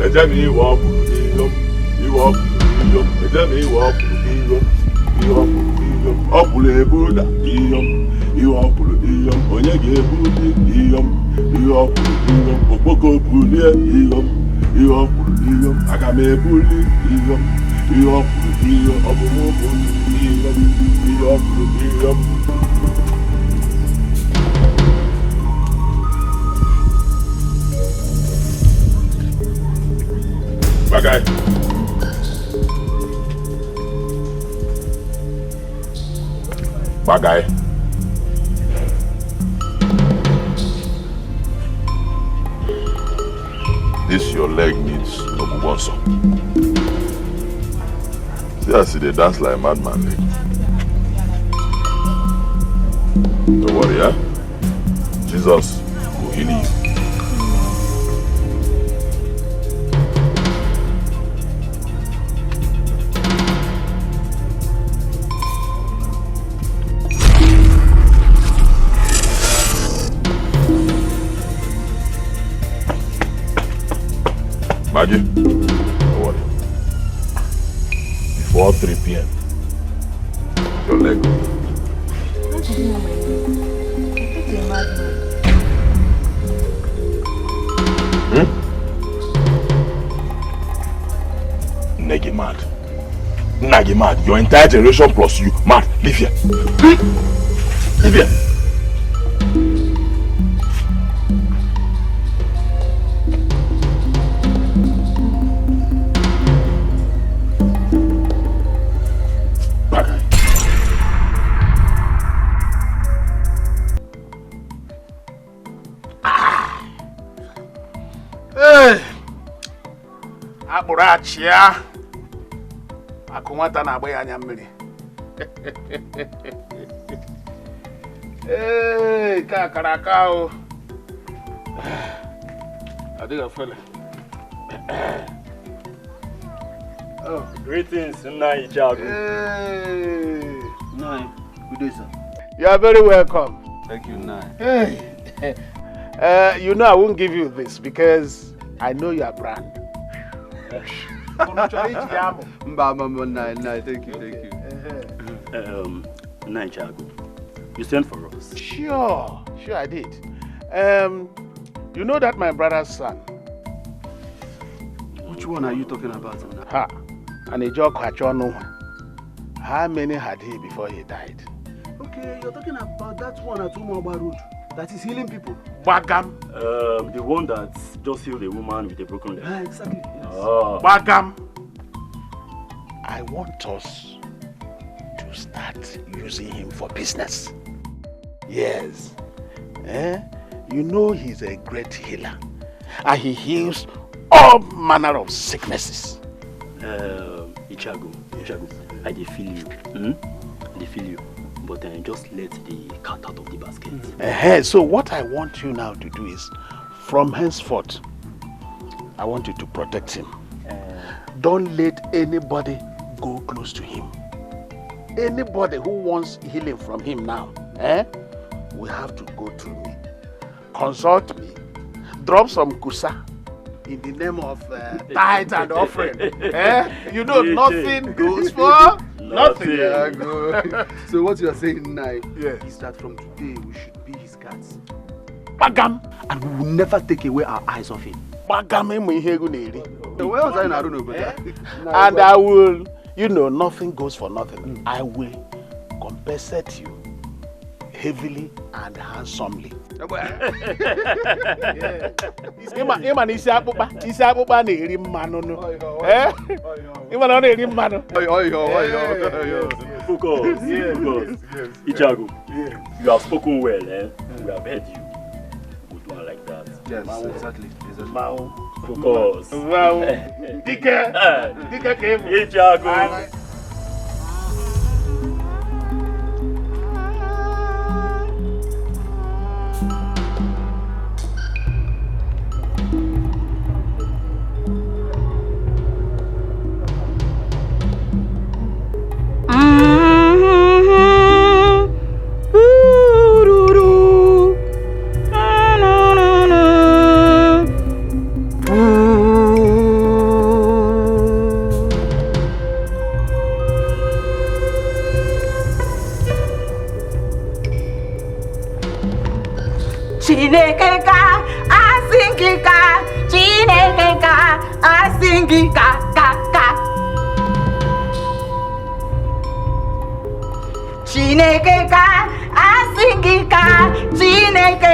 Ejemi walk iyom, you walk iyom, Ejemi walk iyom, you walk iyom, Opule Buddha iyom, you walk iyom, Onyege Buddha iyom, you walk iyom, Opoko Buddha iyom, you walk iyom, Agame Buddha iyom, you walk iyom, Obomo Buddha iyom, you walk iyom. Bagay. Bagay. This your leg needs Obubonso. See, I see they dance like a madman. Don't worry, eh? Jesus will heal you. Maggie, don't worry. Before 3 p.m., your leg will Negi mad. Nagi mad. Your entire generation plus you mad. Leave here. Leave here. Achia akumata na agba ya anya mmiri. Ka karaka o. Adiga fele. Oh, greetings, Nai Jago. Nai, good day, sir. You are very welcome. Thank you, Nai. You know I won't give you this because I know your brand. Nai, thank you. Nai Jago, you sent for us. Sure I did. You know that my brother's son. Which one are you talking about? And a joke Hachono. How many had he before he died? Okay, you're talking about that one at Umaba Road that is healing people. Bagam. The one that just healed a woman with a broken leg. Exactly. Yes. Bagam. I want us to start using him for business. Yes. You know he's a great healer. And he heals all manner of sicknesses. Ichago, I feel you. I feel you. But just let the cat out of the basket. So what I want you now to do is, from henceforth, I want you to protect him. Don't let anybody go close to him. Anybody who wants healing from him now, will have to go through me. Consult me. Drop some kusa in the name of tithe and offering. You know, nothing goes for nothing. So what you are saying now is that from today we should be his cats. Bagam. And we will never take away our eyes off him. Bagam. And I will, nothing goes for nothing. I will compensate you heavily and handsomely. Focus. Ichago, you have spoken well, We have heard you. Good one like that. Yes, exactly. Focus. Dikeh came. Ichago. Chineke asingika, Chineke asingika, ka. Chineke asingika, Chineke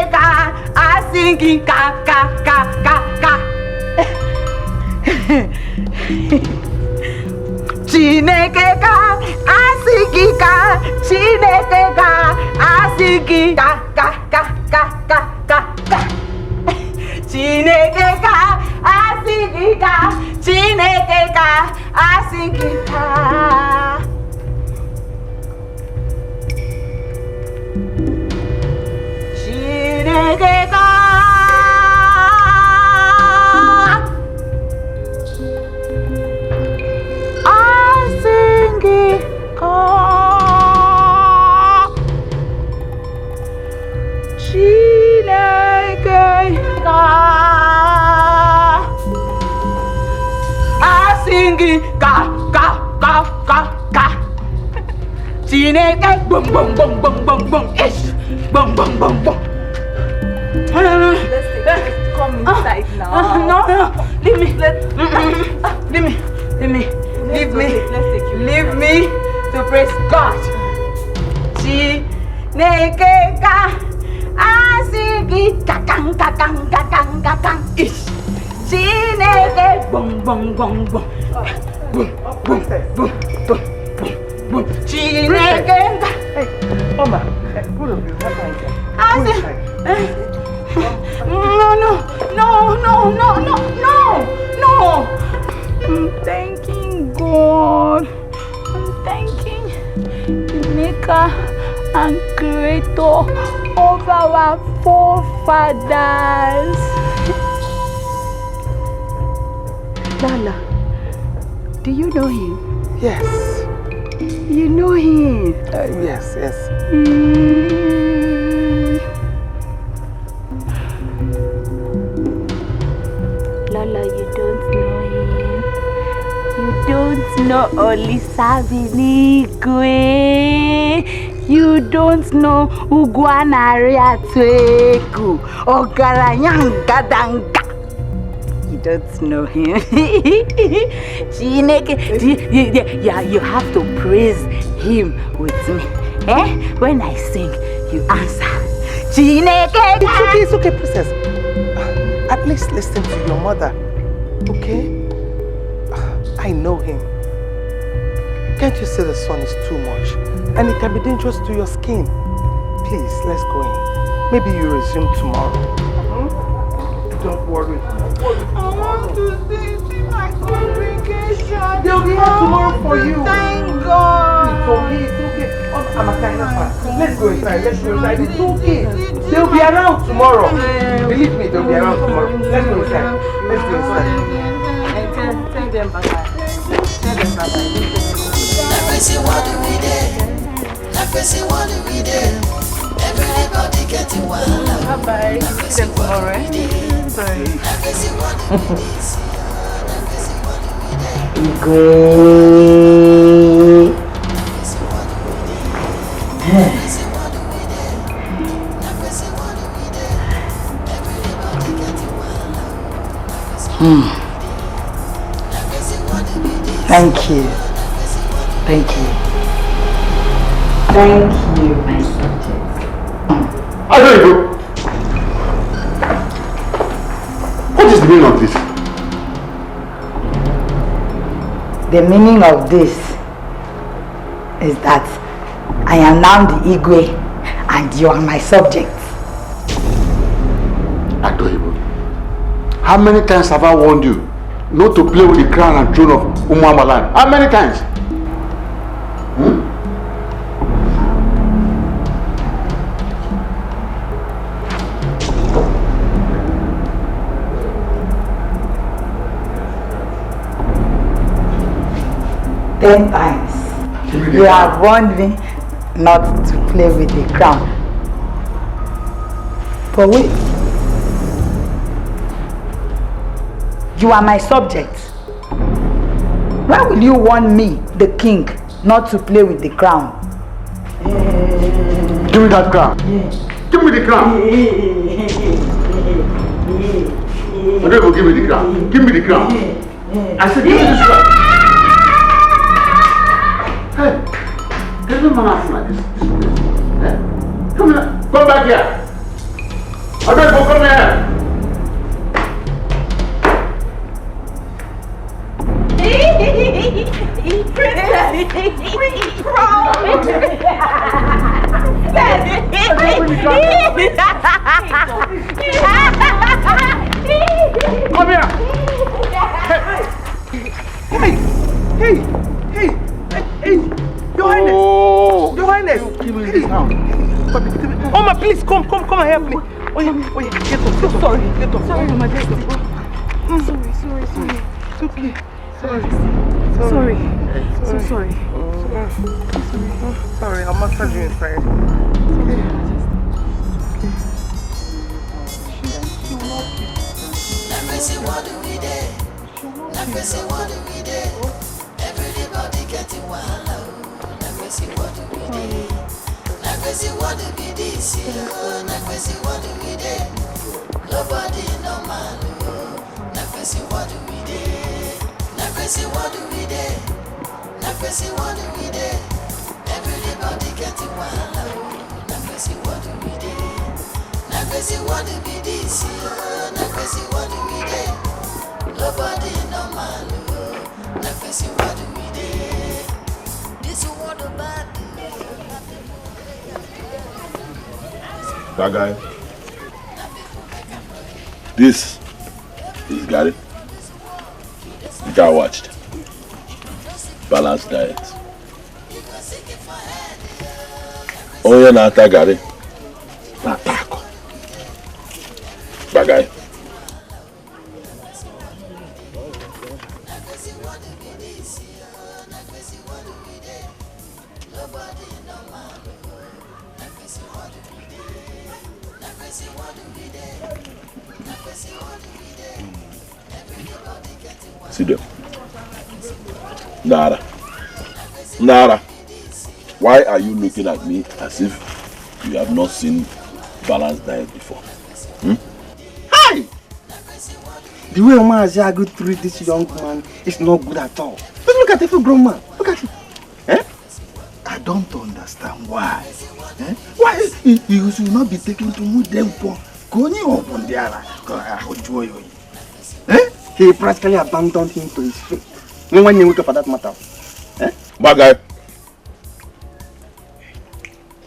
asingika, ka. Chineke asingika, Chineke asingika, ka. Chineke asingika, Chineke asingika. Chineke boom boom boom boom boom boom ish boom boom boom boom. Let's come inside now. No, leave me. Leave me to praise God. Chineke asigi kakang ish. Chineke boom boom boom boom boom boom boom boom. Chineke. Hey, Oma, pull up your No. I'm thanking God. I'm thanking the maker and creator of our forefathers. Lala, do you know him? Yes. You know him? Yes. Lola, you don't know him. You don't know Olisabinigwe. You don't know Ugwanariatueku. Ogaranyangadanga. You don't know him. Chineke, you have to praise him with me. When I sing, you answer. Chineke. It's okay, princess. At least listen to your mother, okay? I know him. Can't you see the sun is too much? And it can be dangerous to your skin. Please, let's go in. Maybe you resume tomorrow. Don't worry. I want to see my congregation. They'll be here tomorrow for you. Thank God. It's okay. I'm a kind of fan. Let's go inside. It's okay. They'll be around tomorrow. Believe me, they'll be around tomorrow. Let's go inside. Tell them bye-bye. Everybody getting wild. Bye-bye. See them tomorrow, right? Sorry. Thank you, my subject. How do you do? What is the meaning of this? The meaning of this is that I am now the Igwe and you are my subject. Adoibo, how many times have I warned you not to play with the crown and throne of Umuamalan? How many times? 10 times. You have warned me not to play with the crown. But wait. You are my subject. Why will you warn me, the king, not to play with the crown? Give me that crown. Yeah. Give me the crown. Okay, go give me the crown. Give me the crown. I said, give me this crown. Hey, there's no man acting like this. Eh? Come here. Come back here. I beg you, come here. Come here. Hey, Your Highness. Your Highness. Give me this now. Oma, please come and help me. Oh yeah, get up. So sorry. Get up. Sorry, Your Majesty. Sorry. It's okay. Sorry. So sorry. Sorry, I'll massage you inside. What do we do? What do we do? Everybody getting wild. What do we do? What do we do? What do we do? Nobody no man. What do we do? What do we do? What do we do? Everybody getting wild. What do we do? What do we do? What do we do? Nobody no man. What do we do? This is what about That guy. This is Gary. The guy watched. Balanced diet. Oh yeah, Nata Gary. Natako. That guy. See them. Nara. Why are you looking at me as if you have not seen balanced diet before? Hi! The way Omaziagu treat this young man is not good at all. Just look at every grown man. Look at him. I don't understand why. Why you should not be taken to move them for going up on the other. He practically abandoned him to his fate. No one knew for that matter. Bad guy.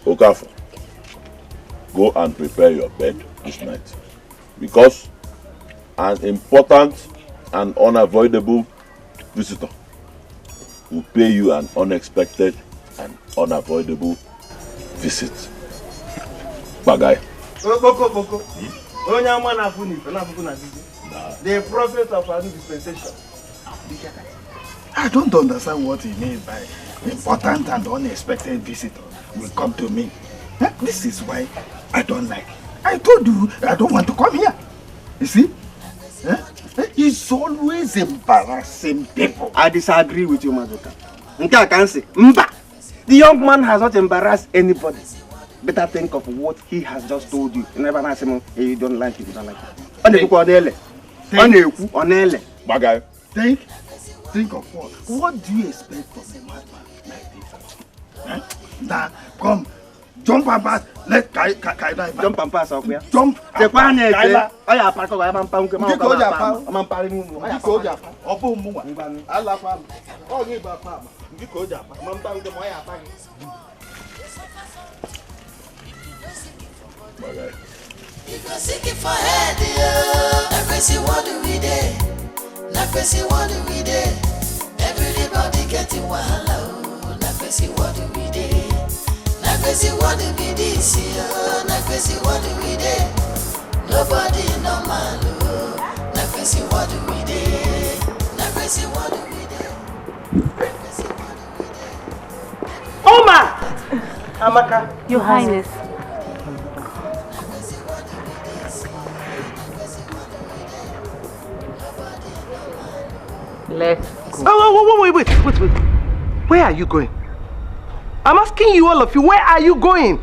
Okafor, go and prepare your bed this night. Because an important and unavoidable visitor will pay you an unexpected and unavoidable visit. Bad guy. The prophet of our dispensation. I don't understand what he means by important and unexpected visitor will come to me. This is why I don't like. I told you I don't want to come here. You see? He's always embarrassing people. I disagree with you, Mazoka. I can say, Mba, the young man has not embarrassed anybody. Better think of what he has just told you. You never ask him, hey, you don't like it, you don't like it. Bagay, think of what? What do you expect from a madman like this? Now, come, jump and pass. Let Kaila jump and pass, okay? Jump and pass. Kaila. If you're seeking for head, what do we do? What do we do? Everybody getting wild. What do we do? What do we do? What do we do? Nobody no man. What do we do? What do we do? Oma! Amaka. Your Highness. Let's go. Oh, wait. Where are you going? I'm asking you, all of you, where are you going?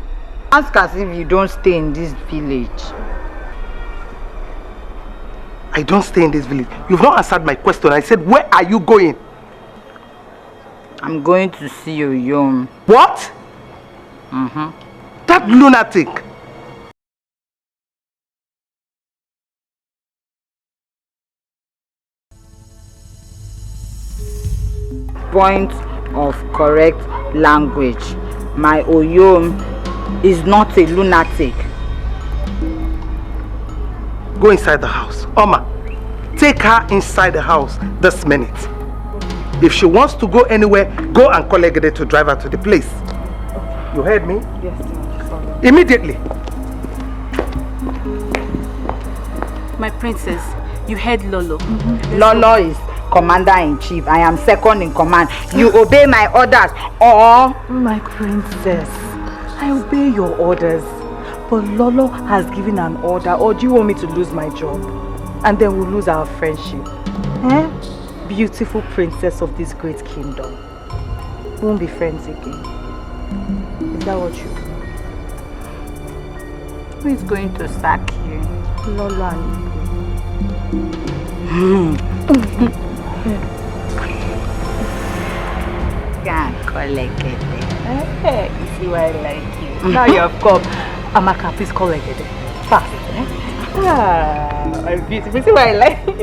Ask as if you don't stay in this village. I don't stay in this village. You've not answered my question. I said, where are you going? I'm going to see you, Yom. What? That lunatic. Point of correct language. My Oyom is not a lunatic. Go inside the house. Oma, take her inside the house this minute. If she wants to go anywhere, go and call Egede to drive her to the place. You heard me? Yes, sir. Immediately. My princess, you heard Lolo. Lolo is commander-in-chief. I am second in command. You obey my orders or... My princess, I obey your orders. But Lolo has given an order, or do you want me to lose my job? And then we'll lose our friendship. Eh? Beautiful princess of this great kingdom. We won't be friends again. Is that what you want? Who is going to sack you? Lolo and Can't collect it. Hey, you see why I like you. Now you have come. Amaka, please call Egede. Fast, eh? Ah, I'm beautiful. See why I like you.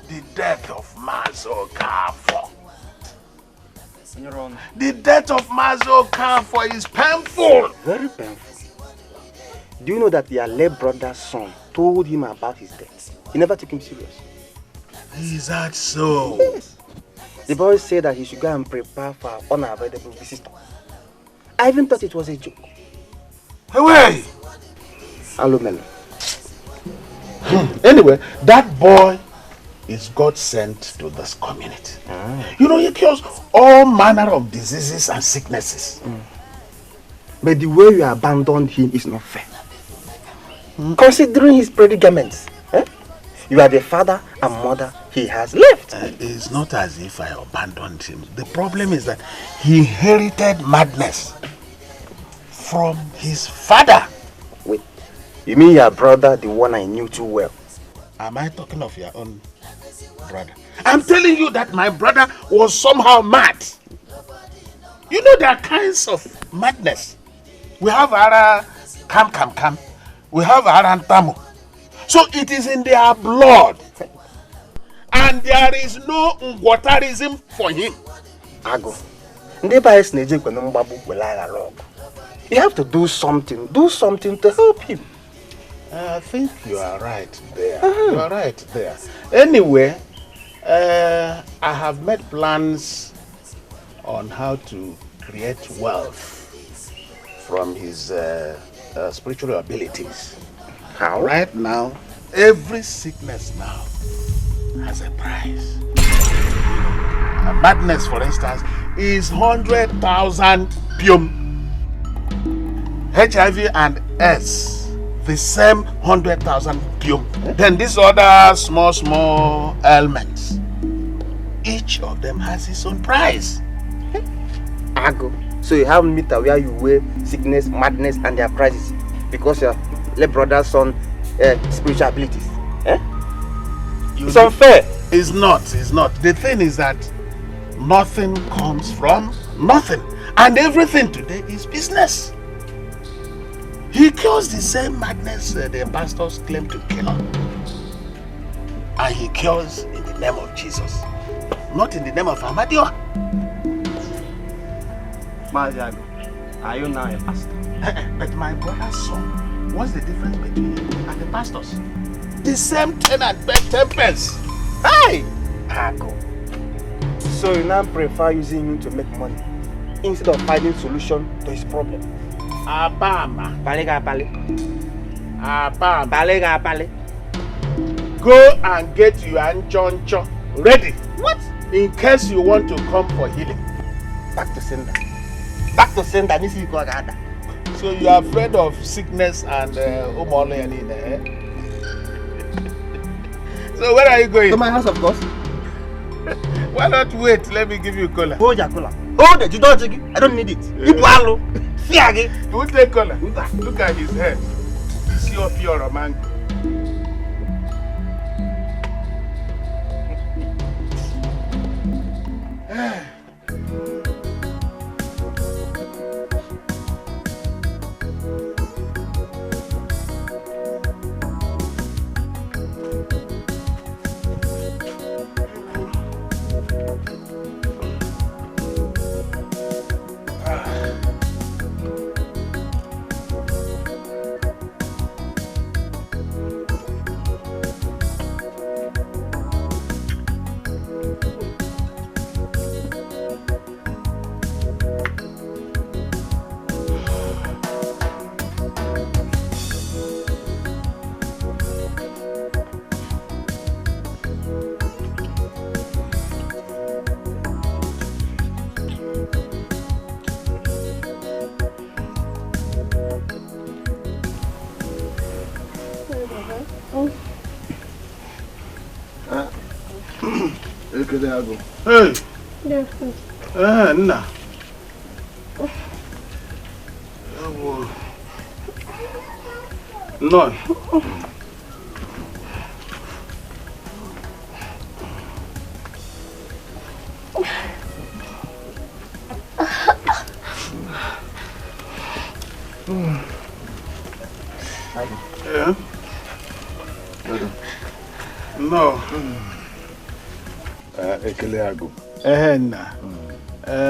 The death of Mazo Kafo. The death of Mazo Kafo is painful. Very painful. Do you know that the Ale brother's son told him about his death? He never took him serious. Is that so? Yes. The boy said that he should go and prepare for an unavoidable visitor. I even thought it was a joke. Away! Alumelo. Anyway, that boy is God sent to this community. You know, he cures all manner of diseases and sicknesses. But the way you abandoned him is not fair. Considering his predicaments, you are the father and mother he has left. It's not as if I abandoned him. The problem is that he inherited madness from his father. Wait, you mean your brother, the one I knew too well? Am I talking of your own brother? I'm telling you that my brother was somehow mad. You know, there are kinds of madness. We have Ara Kam. We have Arantamu. So it is in their blood. And there is no Ngwatarism for him. Ago. You have to do something. Do something to help him. I think you are right there. You are right there. Anyway, I have made plans on how to create wealth from his spiritual abilities. How? Right now, every sickness now has a price. Madness, for instance, is 100,000 pium. HIV and S, the same 100,000 pium. Then these other small ailments, each of them has its own price. Ago. So you have meter where you weigh sickness, madness, and their prices because your late brother's son spiritual abilities. It's unfair. It's not. The thing is that nothing comes from nothing. And everything today is business. He cures the same madness the pastors claim to cure. And he cures in the name of Jesus. Not in the name of Amadio. Maziago, are you now a pastor? But my brother's son, what's the difference between him and the pastors? The same 10 and 10 pence. Hey! Ago. So you now prefer using him to make money instead of finding solution to his problem? Abama. Balega. Abama. Go and get your anchoncho ready. What? In case you want to come for healing. Back to sender. Back to sender. So you are afraid of sickness and eh? So where are you going? To my house, of course. Why not wait? Let me give you cola. Hold your cola. Hold it. You don't take it. I don't need it. You wallow. You will take cola. Look at his head. See your pure mango. Hey! Yes, Nna. No. Yeah? No.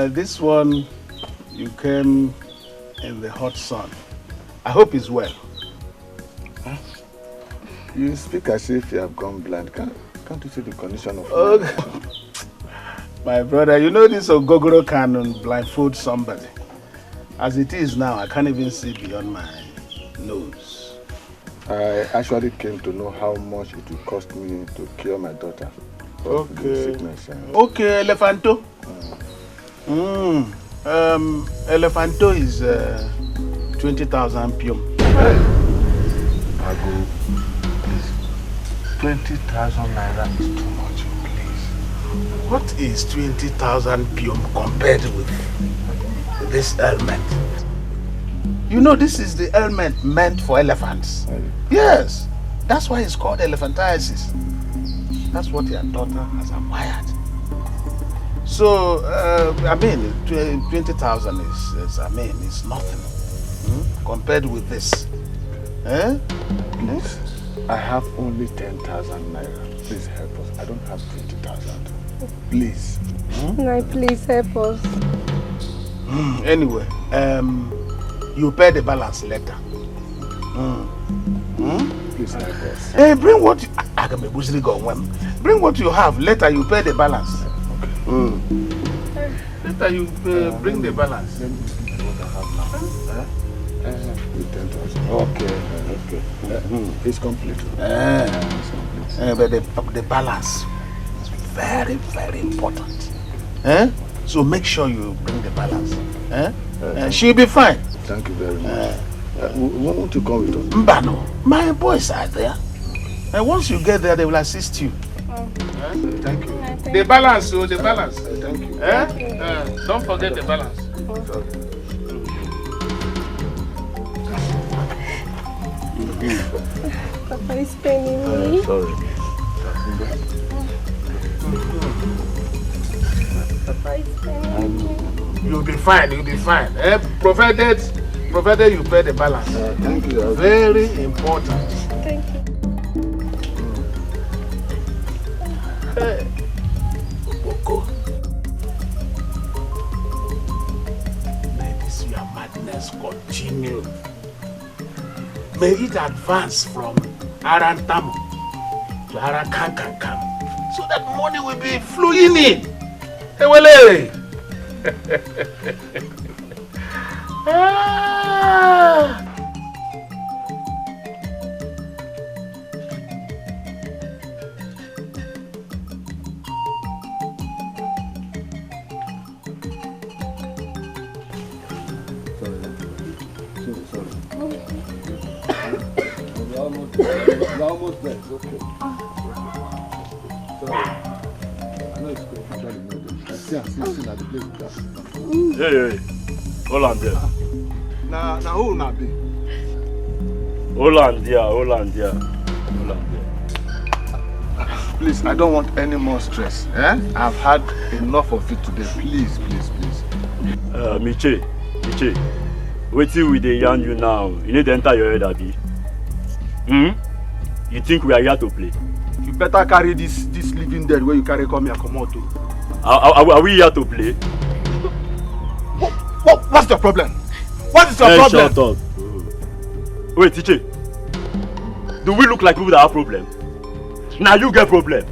This one, you came in the hot sun. I hope he's well. Huh? You speak as if you have gone blind. Can't you see the condition of My brother, you know this Ogogoro can blindfold somebody. As it is now, I can't even see beyond my nose. I actually came to know how much it will cost me to cure my daughter. Okay. Sickness, Okay, Elephanto. Elephanto is 20,000 pium. I go, please. 20,000 naira is too much, please. What is 20,000 pium compared with this helmet? You know, this is the helmet meant for elephants. Yes, that's why it's called elephantiasis. That's what your daughter has acquired. So, I mean, 20,000 is, I mean, it's nothing compared with this. Eh? Please, I have only 10,000 naira. Please help us. I don't have 20,000. Please. No, please help us. Anyway, you pay the balance later. Please help us. Hey, bring what you, bring what you have. Later you pay the balance. Okay. Later you bring the balance. Let me see what I have now. 10,000. Okay. It's complete. It's complete. But the balance is very, very important. So make sure you bring the balance. She'll be fine. Thank you very much. Won't you come with us? Mbano, my boys are there. And once you get there, they will assist you. Thank you. The balance, the balance. Thank you. Don't forget the balance. Papa is paining me. Sorry. Papa is paining me. You'll be fine, you'll be fine. Provided you pay the balance. Thank you. Very important. Thank you. May this your madness continue. May it advance from Arantamu to Arakankankam, so that money will be flowing in. Ewele! almost there. It's okay. Sorry. I know it's good. I see at the place. Hey. Hold on there. Now who now be? Hold on there. Please, I don't want any more stress. I've had enough of it today. Please. Miche. Wait till we dey yarn you now. You need to enter your head, Abi. You think we are here to play? You better carry this living dead where you carry come here, come out. Are we here to play? What's the problem? What is your problem? Shut up. Wait, Tiche. Do we look like people that have problem? Now you get problem.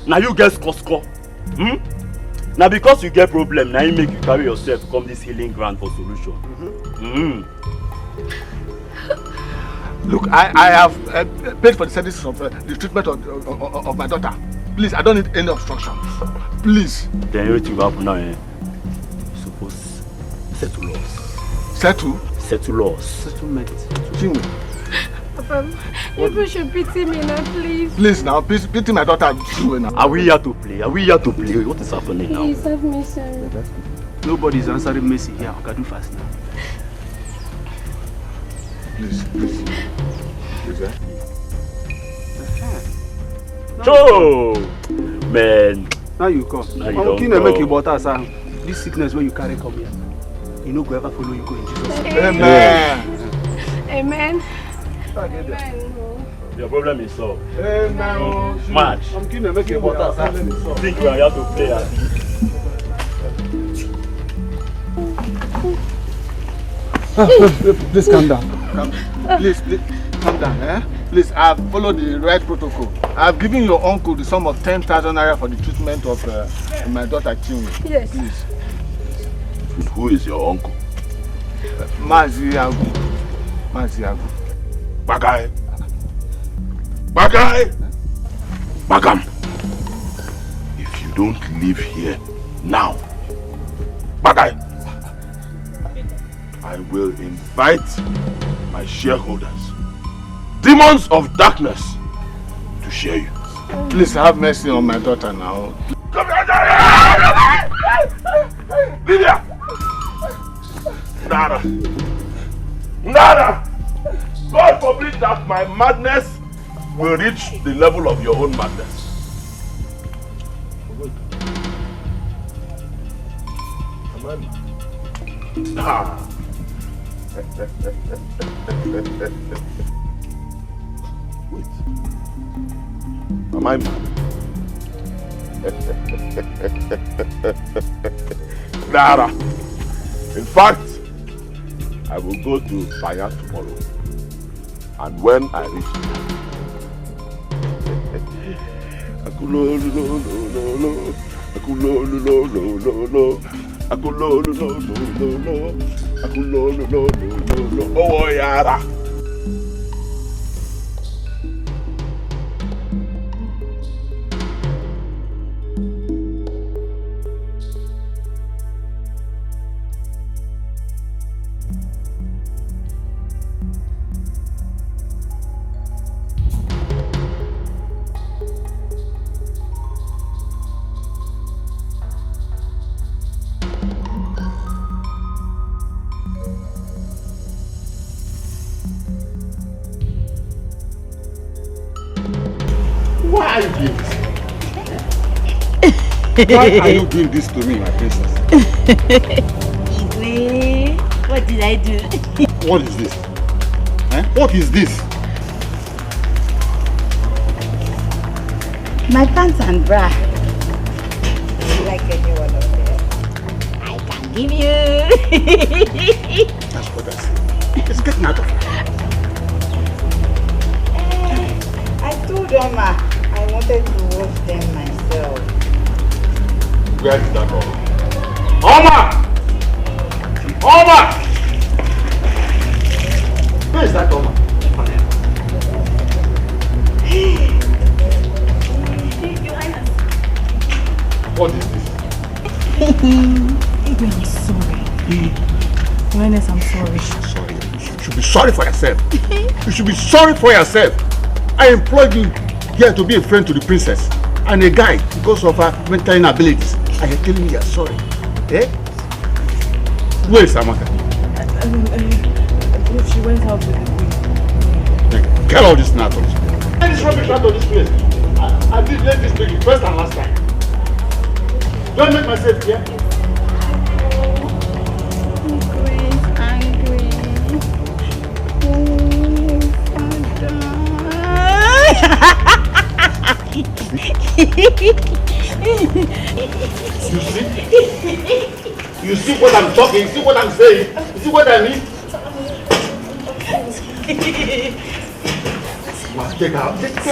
Now you get score. Now because you get problem, now you make you carry yourself come this healing ground for solution. Look, I have paid for the services of the treatment of my daughter. Please, I don't need any obstruction. Please. Then everything will happen now. Suppose settle us. Settle? Settle us. Settlement. Chinwe. Papa, you should pity me now, please. Please now, please pity my daughter. Now. Are we here to play? What is happening now? Please have mercy. Nobody's answering mercy here. I can do fast now. Please. Joe! Man. Now you come. Now you don't make you butter, sir. This sickness where you carry come here. You know, go ever follow you go in Jesus' name. Amen. Your problem is solved. Amen. March. I'm keen to make you butter, sir. Think we are here to play, Abi? Please calm down. Please calm down. Please, I've followed the right protocol. I've given your uncle the sum of 10,000 naira for the treatment of my daughter Chinwe. Yes. Please. Who is your uncle? Mazi Agu. Bagam. If you don't leave here now, Bagay, I will invite my shareholders, demons of darkness, to share you. Please have mercy on my daughter now. Come here, Lydia! Nada! God forbid that my madness will reach the level of your own madness. Wait. Am I mad? Nada. In fact, I will go to Fire tomorrow. And when I reach oh yara. Why are you doing this to me, my princess? What did I do? What is this? What is this? My pants and bra. Do you like any one of them? I can give you. That's what I said. It's getting out of hand. I told Oma I wanted to wash them myself. Where is that Oma? Oma! Where is that Oma? What is this? Adrian, I'm sorry. Awareness, I'm sorry. Sorry. You should be sorry for yourself. You should be sorry for yourself. I employed you here to be a friend to the princess and a guide because of her mental inabilities. And you're telling me you're sorry. Eh? Where is Amaka? She went out with the queen. Get all this out of this place. Get this rubbish out of this place. I did let this make it first and last time. Don't make myself here. You see what I'm talking, you see what I'm saying, you see what I mean? Take her out of this place.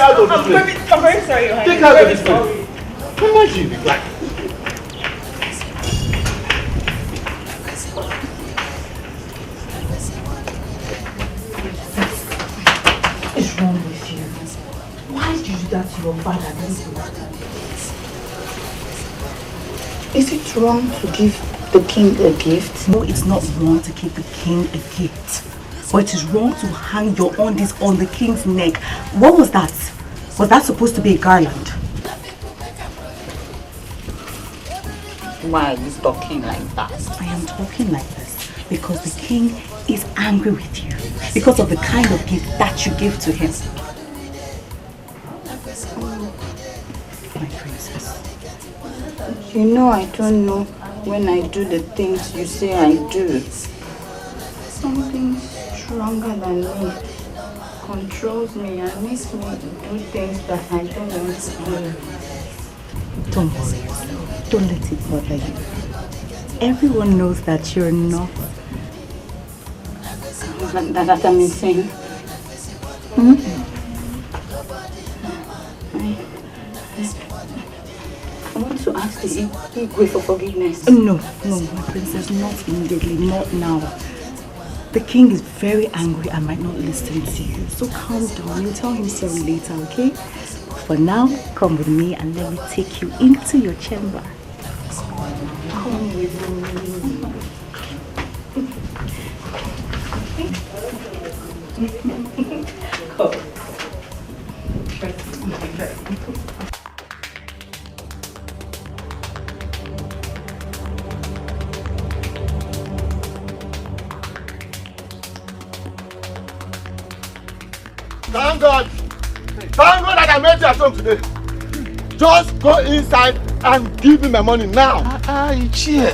I'm very sorry, honey. Take her out of this place. How much you be like? What is wrong with you? Why did you do that to your father? Is it wrong to give the king a gift? No, it's not wrong to give the king a gift. But it is wrong to hang your undies on the king's neck. What was that? Was that supposed to be a garland? Why are you talking like that? I am talking like this because the king is angry with you. Because of the kind of gift that you give to him. My princess. You know I don't know when I do the things you say I do. Something stronger than me controls me and makes me do things that I don't want to do. Don't worry yourself. Don't let it bother you. Everyone knows that you're not. That I'm insane. I want to ask the Igwe for forgiveness. No, my princess, not immediately, not now. The king is very angry and might not listen to you. So calm down. You'll tell him sorry later, okay? For now, come with me and let me take you into your chamber. Come with me. Come. Thank God. Thank God that I met you at home today. Just go inside and give me my money now. Ichie,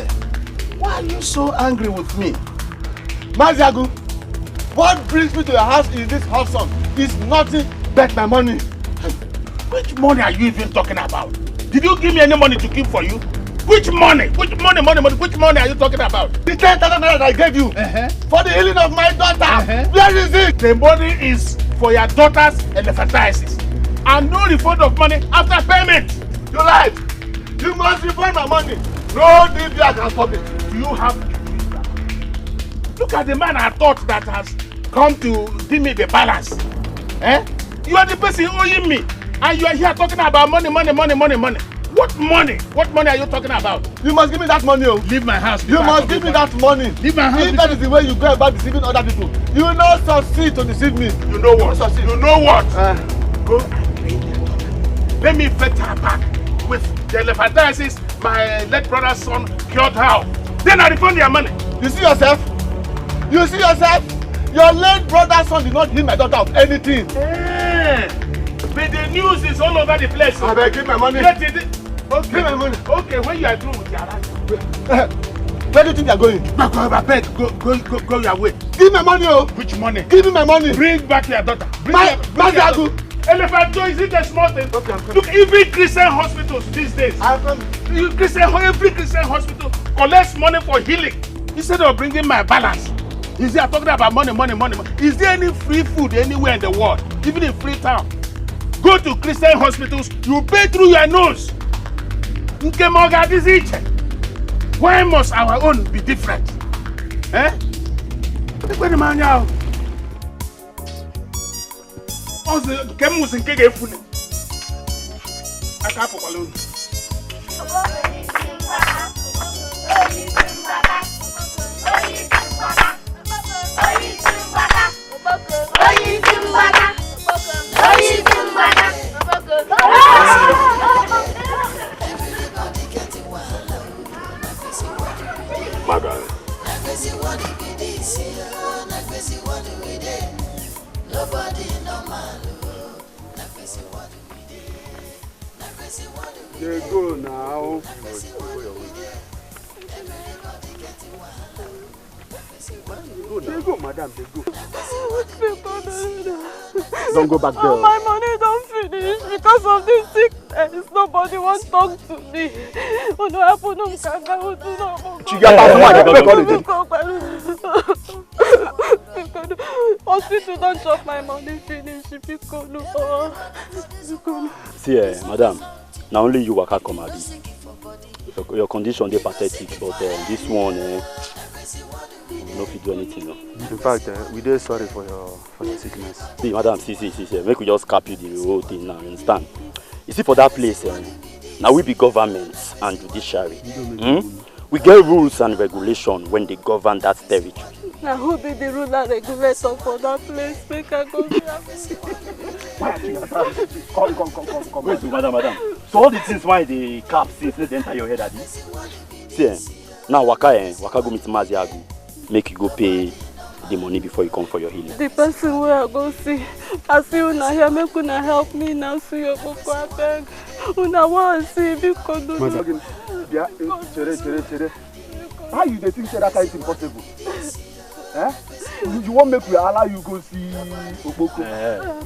why are you so angry with me? Maziagu, what brings me to your house in this hot sun is nothing but my money. Which money are you even talking about? Did you give me any money to keep for you? Which money? Which money are you talking about? The 10,000 naira that I gave you for the healing of my daughter. Where is it? The money is for your daughter's elephantiasis. And no refund of money after payment. You lied. You must refund my money. No DBA can stop it. Do you have to do that? Look at the man I thought that has come to give me the balance. Eh? You are the person owing me. And you are here talking about money. What money? What money are you talking about? You must give me that money. Leave my house. You must give me that money. Leave my house. If that is the way you go about deceiving other people, you will not succeed to deceive me. You know what? You know what? Go and bring them. Let me fetch her back with the elephantiasis my late brother's son cured her. Then I refund your money. You see yourself? You see yourself? Your late brother's son did not heal my daughter of anything. But the news is all over the place. I beg, give my money. Okay. Give my money. Okay, when you are through with your life. Where do you think you are going? Go your way. Give me my money, oh. Which money? Give me my money. Bring back your daughter. Maziagu. Elephanto, is it a small thing? Okay, look, even Christian hospitals these days. Every Christian hospital collects money for healing instead of bringing my balance. Is there talking about money? Is there any free food anywhere in the world, even in Freetown? Go to Christian hospitals, you pay through your nose. Why must our own be different? Eh? Oyi nobody normal. Na crazy what we dey. Na crazy what we dey. They go now. They go, madam, they go. Don't go back there. Oh, my money don't finish because of this sickness. Nobody wants to talk to me. Hospital don't chop my money finish. See, madam, now only you waka come abi. Your condition dey pathetic, but this one, you no fit do anything. No. In fact, we dey sorry for your sickness. See, madam, see, make we just cap you the whole thing now, you understand? You see, for that place, now we be government and judiciary. We get rules and regulations when they govern that territory. Now who be the rule and regulator for that place? Make I go there. Come. Wait, madam. So all the things why they cap since they enter your head at this? See, now waka go meet Maziagu. Make you go pay the money before you come for your healing. The person where I go see, I see una here, make una help me now. See your book, I beg. Una want to see if you can do it. Yeah, chere. How you think that is impossible? You won't make me allow you go see Oboko?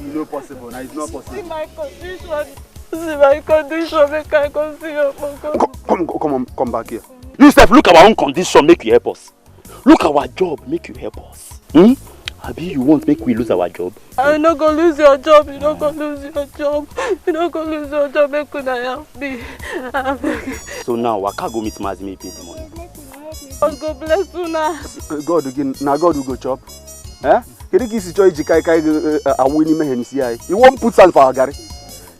It's not possible. Now it's not possible. See my condition, make I go see Oboko. Come back here. You Steph, look at our own condition, make you help us. Look at our job, make you help us. Abi, you won't make we lose our job? I'm not going to lose your job. You're not going to lose your job. You're not going to lose your job. Make you help me. So now, Waka go meet Mazi, me pay the money. God bless you now. God again. Now God will go chop. Can you kiss joy jikai a winning man in CI? You won't put sand for our gari.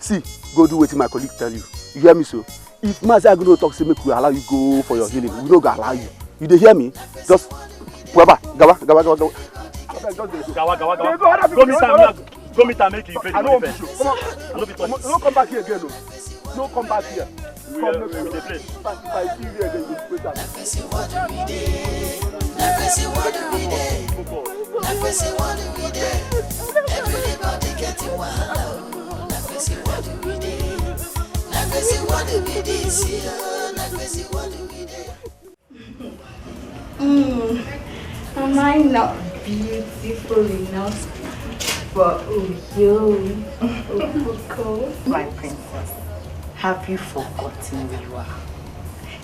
See, go do what my colleague tell you. You hear me so? If Mazi Agno talks to me, we allow you go for your healing. We don't allow you. You dey hear me? Just gawa. Go meet her, make you pay the money first. No come back here again. No come back here. We dey play. If I see you again, you wait up. Everybody getting wild. What do we Am I not beautiful enough for you? My princess, have you forgotten who you are?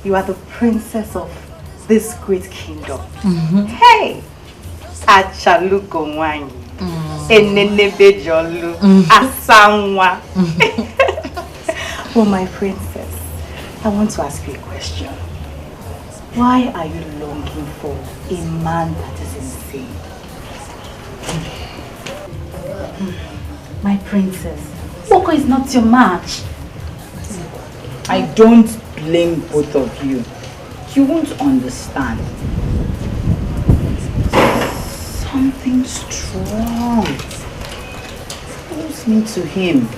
You are the princess of this great kingdom. Hey! Achaluko Wanyi. Enenebejolu. Asanwa. Well, my princess, I want to ask you a question. Why are you longing for a man that is insane? My princess, Boko is not your match. I don't blame both of you. You won't understand. Something strong pulls me to him.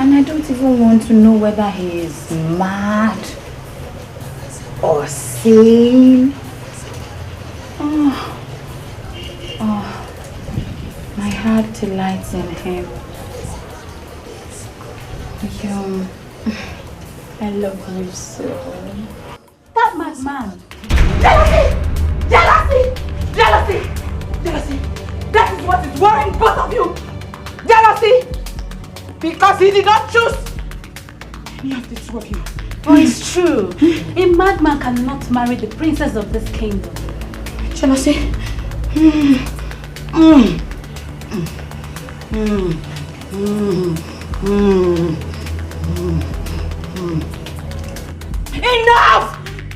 And I don't even want to know whether he is mad or sane. My heart delights in him. I love you so. That madman. Jealousy! That is what is worrying both of you. Jealousy! Because he did not choose any of the two of you. Oh, it's true. A madman cannot marry the princess of this kingdom. Jealousy.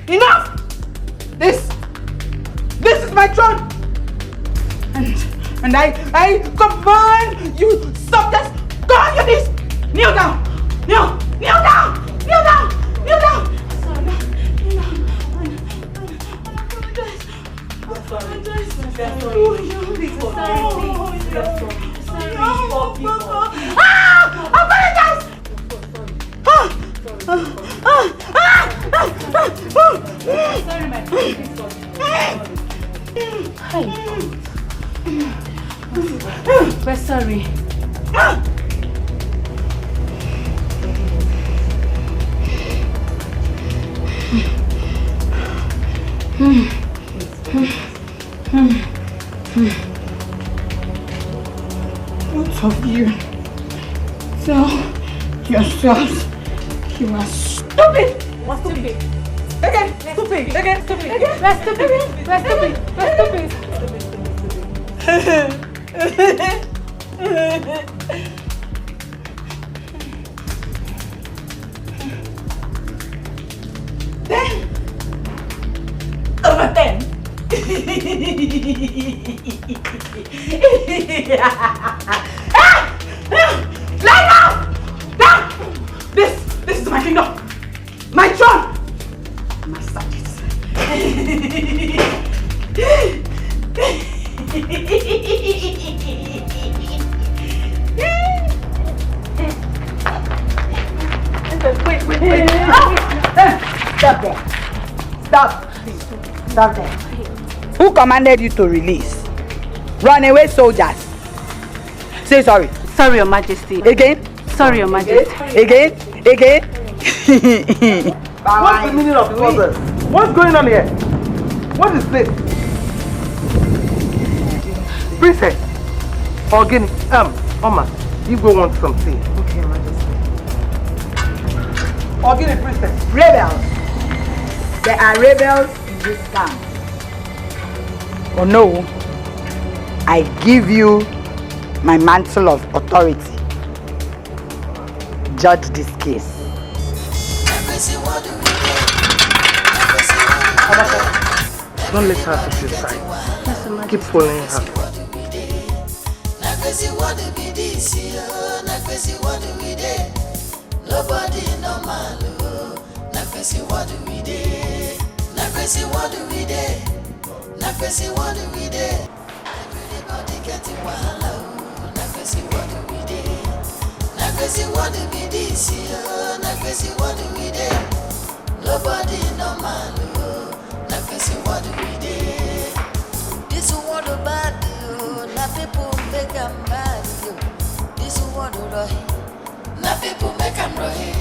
Enough! This is my throne. And I command you, stop this. Go on your knees. Kneel down. Kneel down. Sorry, my We're sorry. Both of you tell yourselves you are stupid. What's stupid? Again, stupid. Again, stupid. We're stupid. We're stupid. We're stupid. Over 10. Lie down! Down! This is my kingdom. My throne. My subjects. Wait. Stop there. Stop there. Who commanded you to release? Runaway soldiers. Say sorry. Sorry, Your Majesty. Again? Sorry, Your Majesty. Again? What's the meaning of all this? What's going on here? What is this? Princess. Ogini. Oma. You go want some tea. Okay, Your Majesty. Ogini, princess. Rebels. There are rebels in this camp. Oh no. I give you my mantle of authority. Judge this case. Don't let her push your side. Keep following her. Nobody normal. What do we do? What do we do? What do we do? Everybody getting wild. What do we do? What do we do? What do we do? Nobody normal. What do we do? This is what about you. Now people make them mad. This is what do now people make them right.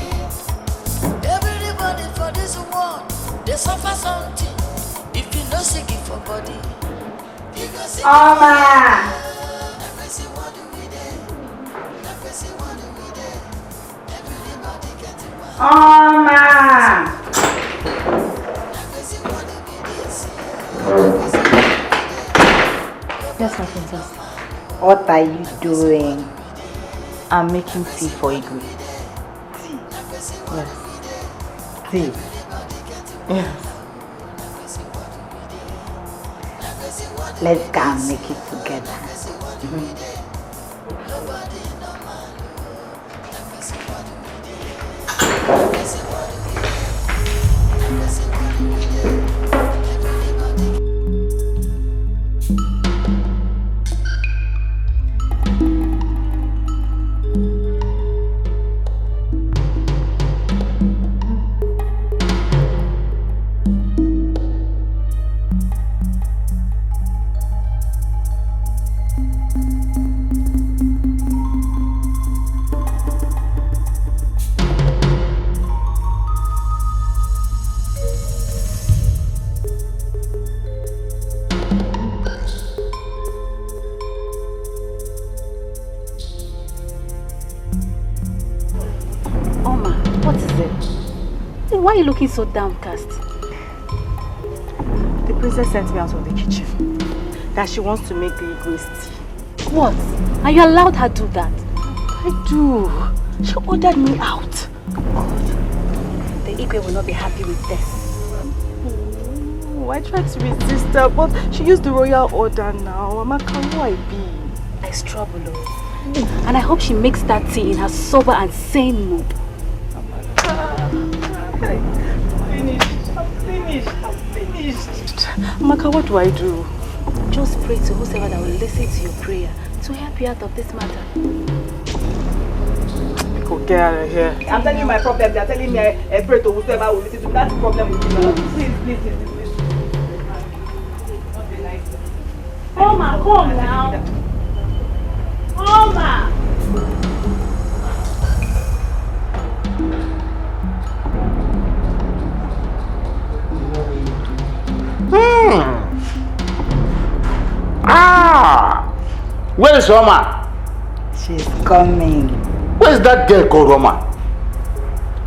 Everybody for this world, they suffer something. If you know sick for body, you go sick. What do we do? What do we do? Everybody getting wild. Yes, my princess. What are you doing? I'm making tea for Igwe. Yes. Tea? Yes. Let's go and make it together. Why are you looking so downcast? The princess sent me out of the kitchen. That she wants to make the Igwe's tea. What? Are you allowed her to do that? I do. She ordered me out. God. The Igwe will not be happy with this. Oh, I tried to resist her, but she used the royal order now. Amaka, who I be? There's trouble, and I hope she makes that tea in her sober and sane mood. I'm finished. Amaka, what do I do? Just pray to whoever that will listen to your prayer to help you out of this matter. Go get out of here. I'm telling you my problem. They're telling me I pray to whoever will listen to me. That's the problem with you. Please. Come now. Where is Roma? She's coming. Where is that girl called Roma?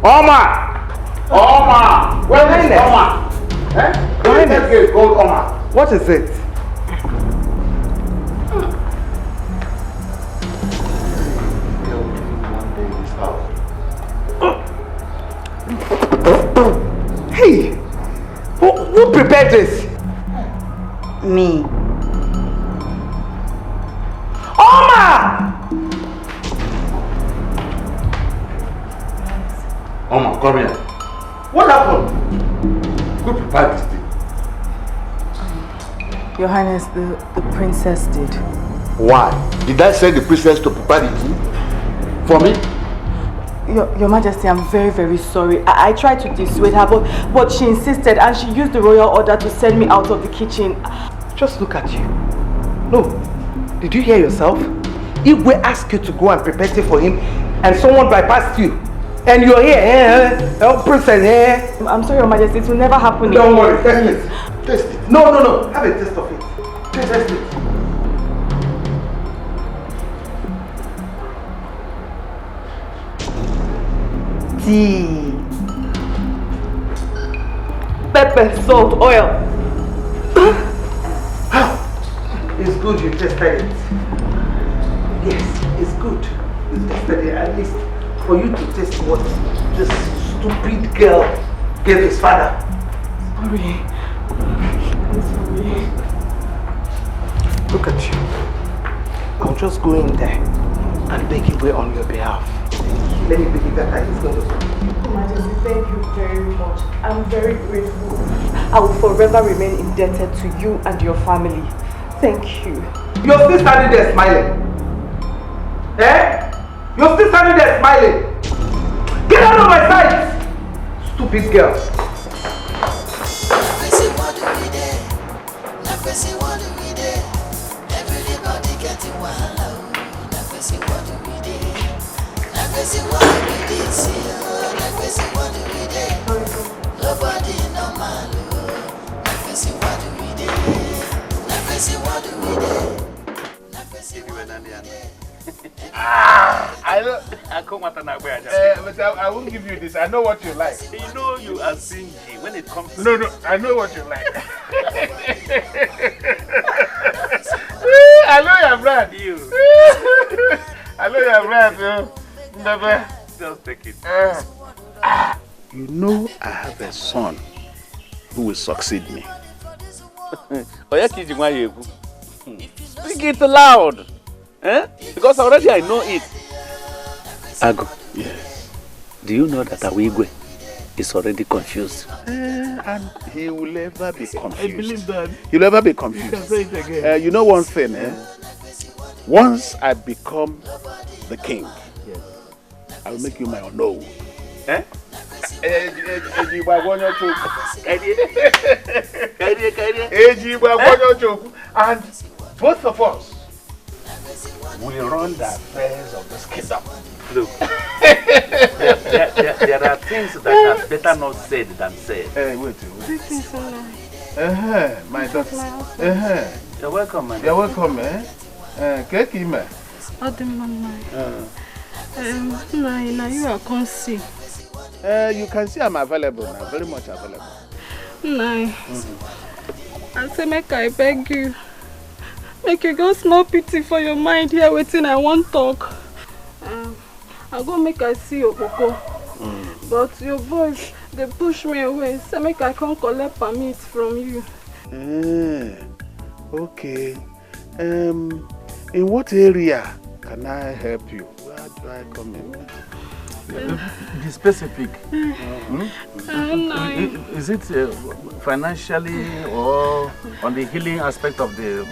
Oma! Oma! Where is Oma? Eh? Where is that girl called Oma? What is it? Hey! Who prepared this? Me. Oma! Oma, come here. What happened? Who prepared this thing? Your Highness, the princess did. Why? Did I send the princess to prepare the tea? For me? Your Majesty, I'm very, very sorry. I tried to dissuade her, but she insisted and she used the royal order to send me out of the kitchen. Just look at you. No. Did you hear yourself? Igwe asked you to go and prepare tea for him and someone bypassed you. And you're here, princess, I'm sorry, Your Majesty, it will never happen again. Don't worry, test it. Taste it. No. Have a taste of it. Taste it. Tea. Pepper, salt, oil. It's good you tested it. Yes, it's good. You tested it at least for you to test what this stupid girl gave his father. Sorry. I'm sorry. Look at you. I'll just go in there and beg Igwe on your behalf. Let me believe that he's going to come. Your Majesty, thank you very much. I'm very grateful. I will forever remain indebted to you and your family. Thank you. You're still standing there smiling. Eh? You're still standing there smiling. Get out of my sight! Stupid girl. But I won't give you this. I know what you like. You know you are stingy when it comes to... No, I know what you like. I know your brand. I know your brand, Never. Just take it. You know I have a son who will succeed me. Speak it loud. Eh? Because already I know it. Ago. Yes. Do you know that Awigwe is already confused? And he will never be confused. I believe that. He'll never be confused. You can say it again. You know one thing, Once I become the king, yes, I will make you my own. Eh? And both of us will run the affairs of this kingdom. Look, there are things that are better not said than said. Wait. This is so nice. My daughter. You're welcome, man. You're welcome, Cake, man. Now you are conceived. You can see I'm available now, very much available. I say, make I beg you. Make you go small pity for your mind here waiting I won't talk. I'll go make I see your Boko. But your boys, they push me away. Say make I can't collect permit from you. Okay. In what area can I help you? Where do I come in? Be specific. Is it financially or on the healing aspect of the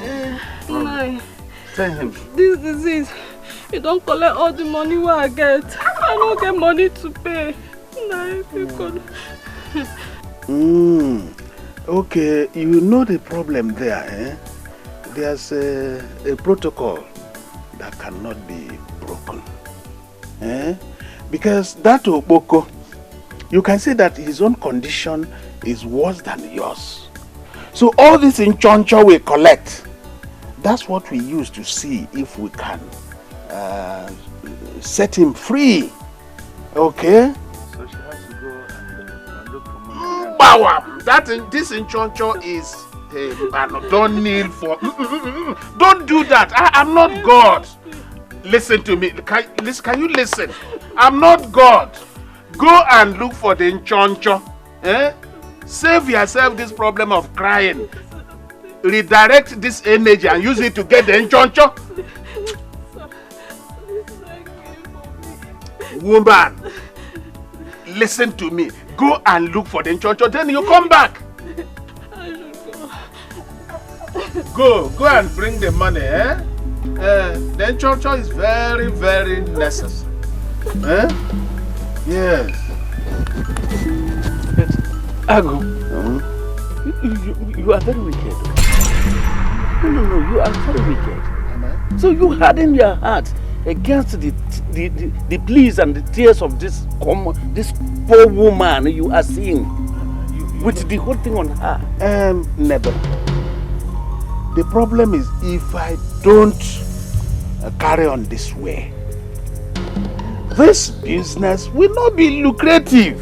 problem? Tell him. This disease, you don't collect all the money where I get. I don't get money to pay. If you could. Okay, you know the problem there, There's a protocol that cannot be broken. Because that Oboko, you can see that his own condition is worse than yours. So all this in Choncho we collect, That's what we use to see if we can set him free. Okay? So she has to go and look for money. This in Choncho is don't kneel for. Don't do that. I'm not God. Listen to me. Can you listen? I'm not God. Go and look for the Nchoncho. Save yourself this problem of crying. Redirect this energy and use it to get the Nchoncho. Woman, listen to me. Go and look for the Nchoncho, then you come back. Go and bring the money, the Nchoncho is very, very necessary. Yes. Ago, you are very wicked. No, you are very wicked. So you harden your heart against the pleas and the tears of this poor woman you are seeing with the whole thing on her. Never. The problem is if I don't carry on this way, this business will not be lucrative.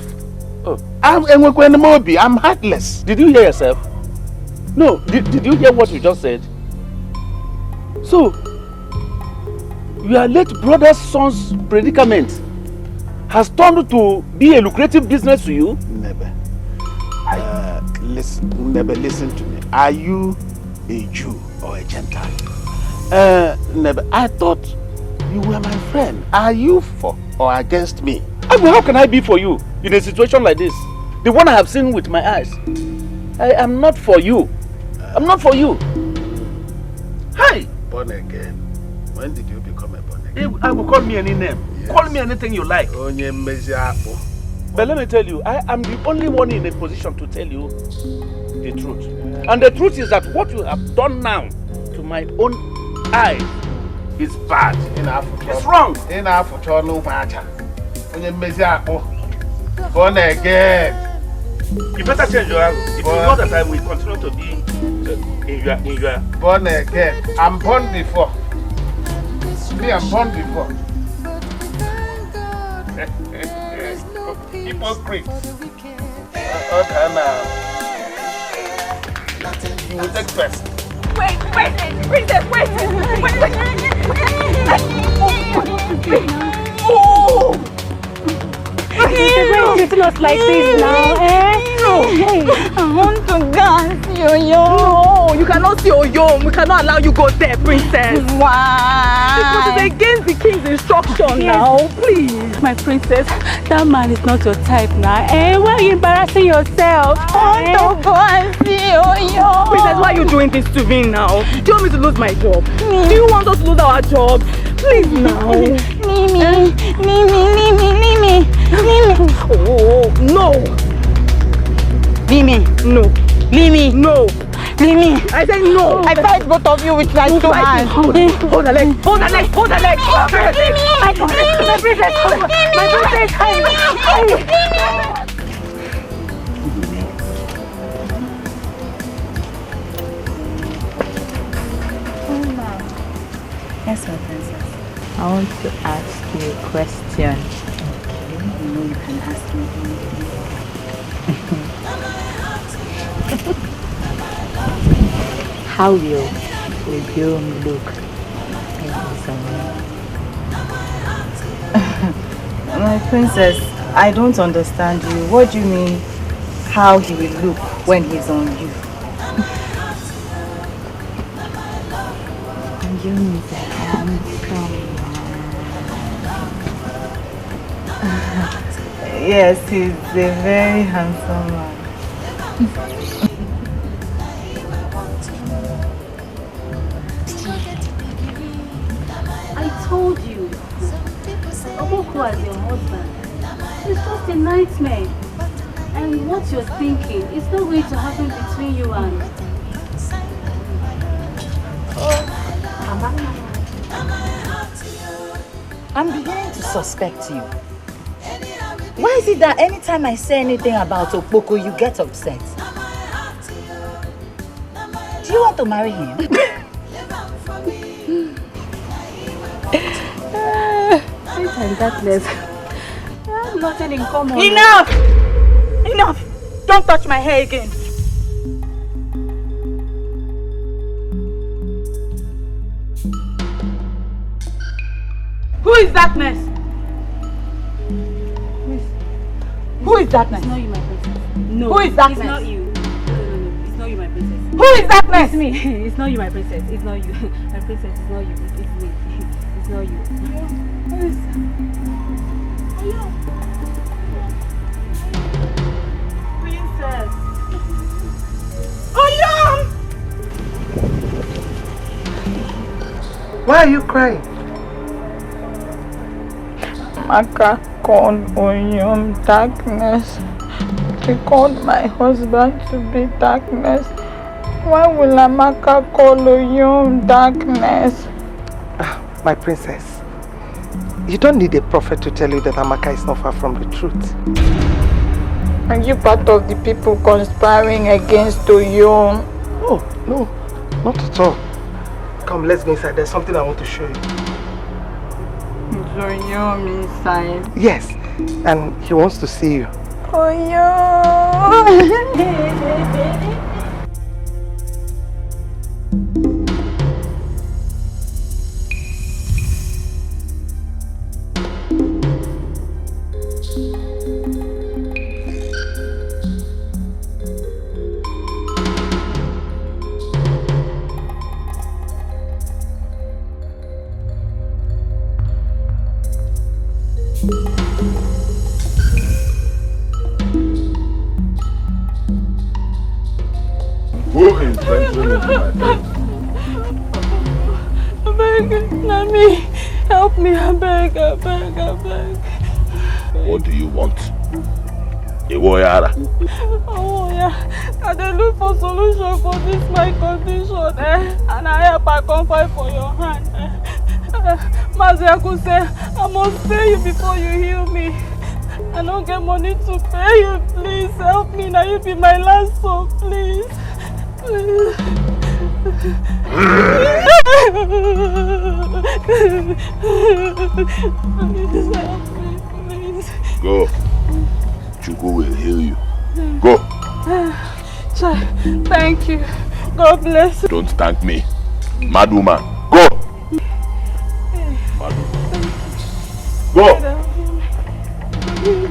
I'm heartless. Did you hear yourself? No, did you hear what you just said? So, your late brother's son's predicament has turned to be a lucrative business to you? Never. Listen to me. Are you a Jew or a Gentile? Never. I thought you were my friend. Are you for or against me? How can I be for you in a situation like this? The one I have seen with my eyes. I am not for you. I'm not for you. Hi! Born again. When did you become a born again? I will call me any name. Yes. Call me anything you like. But let me tell you, I am the only one in a position to tell you the truth. And the truth is that what you have done now to my own eyes is bad. It's wrong. Born again. You better change your angle. If you know that I will continue to be in your... Born again. I'm born before. Me, I'm born before. Hypocrite. Okay, now. You will take first. Wait, princess, wait. Oh! Why are you treating us like this now, No. I want to dance, yo-yo. No, you cannot see yo-yo. We cannot allow you go there, princess. Why? Because it's against the king's instruction now, please. My princess, that man is not your type now. Why are you embarrassing yourself? I want to go and see yo-yo. Princess, why are you doing this to me now? Do you want me to lose my job? Do you want us to lose our job? Please now. Leave me. Oh, no. Leave me. No. Leave me. No. Leave me. I said no. I fight both of you with my two hands. Hold the leg. Hold the leg. Hold the leg. My princess. Yes, my princess. I want to ask you a question. Okay, you know you can ask me anything. How will Obiom look in My princess, I don't understand you. What do you mean, how he will look when he's on you? Obiom is a handsome man. Yes, he's a very handsome man. I told you, Oboku as your husband, it's just a nightmare. And what you're thinking is not going to happen between you and... I'm beginning to suspect you. Why is it that anytime I say anything about Okpoko, you get upset? Do you want to marry him? and darkness have nothing in common. Enough! Enough! Don't touch my hair again. Who is darkness? Who is darkness? It's not you, my princess. No. Who is darkness? It's not you. No. It's not you, my princess. Who is darkness? It's me. It's not you, my princess. It's not you. My princess, it's not you. It's me. It's not you. Who is Princess. Oyam! Why are you crying? Maka called Oyam darkness. He called my husband to be darkness. Why will Amaka call Oyam darkness? My princess, you don't need a prophet to tell you that Amaka is not far from the truth. Are you part of the people conspiring against Oyam? Oh, no, not at all. Come, let's go inside. There's something I want to show you. Is Oyam inside? Yes, and he wants to see you. Oyam! Who is venturing into my bed? I beg, Nami, help me, I beg. What do you want? Iwoyara. Oh yeah, I dey look for solution for this my condition, and I help I come fight for your hand. Mazi Akuse, I must pay you before you heal me. I don't get money to pay you, please help me, now you be my last hope, please. Please. Please help me, please. Go. Chukwu will heal you. Go. Thank you. God bless you. Don't thank me. Mad woman. Go. Mad woman. Go. Hey.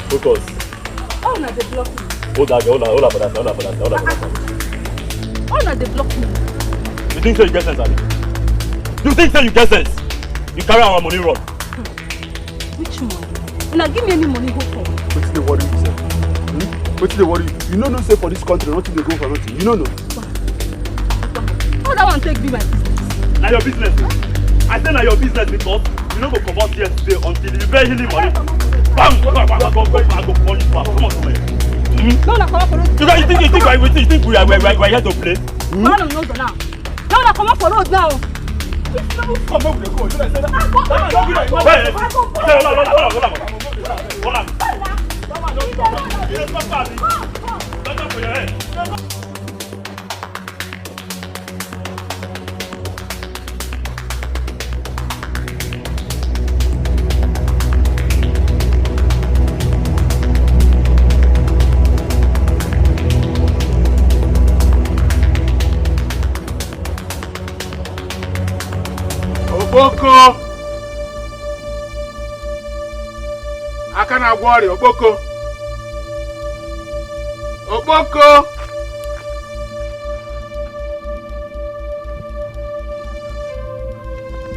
Focus. Oh, no, they block me. Hold on. Oh, no, they block me. You think so you get sense, Abi? You think so you get sense? You carry our money wrong. Which money? Now give me any money, go for it. What's the worry, sir? What's the worry? You know no say for this country, nothing they go for nothing. You know no. How that one take be my business? Now your business. I say now your business because you don't go come out here today until you pay him money. Bam! Go police back. Come on, man. No, come on for road. You think we are here to play? No, now. No, come on for road now. Come on, go. Should I say that? Okpoko! Aka na-agwọ ọrịa, Okpoko! Okpoko!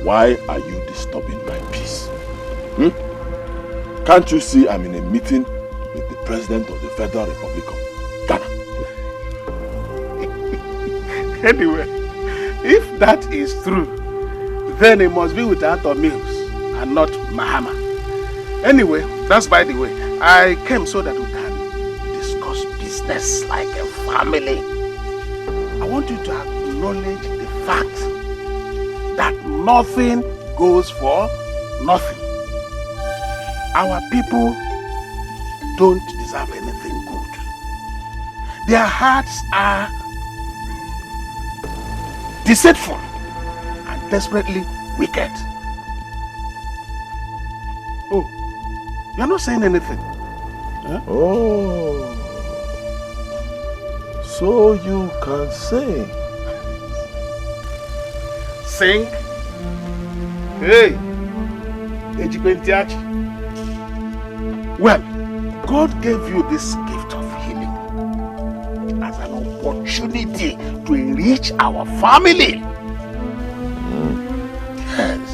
Why are you disturbing my peace? Can't you see I'm in a meeting with the President of the Federal Republic of Ghana? Anyway, if that is true, then it must be with Arthur Mills and not Mahama. Anyway, that's by the way. I came so that we can discuss business like a family. I want you to acknowledge the fact that nothing goes for nothing. Our people don't deserve anything good. Their hearts are deceitful and desperately wicked. Oh, you're not saying anything. Huh? Oh, so you can sing. Sing? Hey, Ejibentiachi. Well, God gave you this gift of healing as an opportunity to enrich our family. Yes.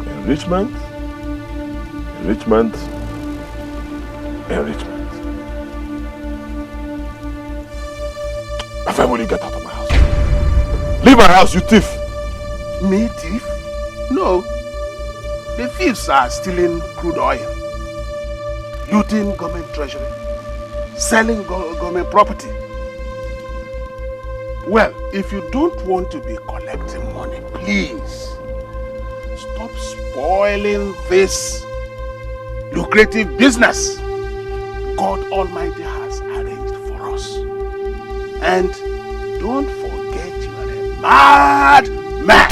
Enrichment? Enrichment? Enrichment. When will you get out of my house? Leave my house, you thief! Me, thief? No. The thieves are stealing crude oil, looting government treasury, selling government property. Well, if you don't want to be collecting money, please stop spoiling this lucrative business God Almighty has arranged for us. And don't forget you are a mad man.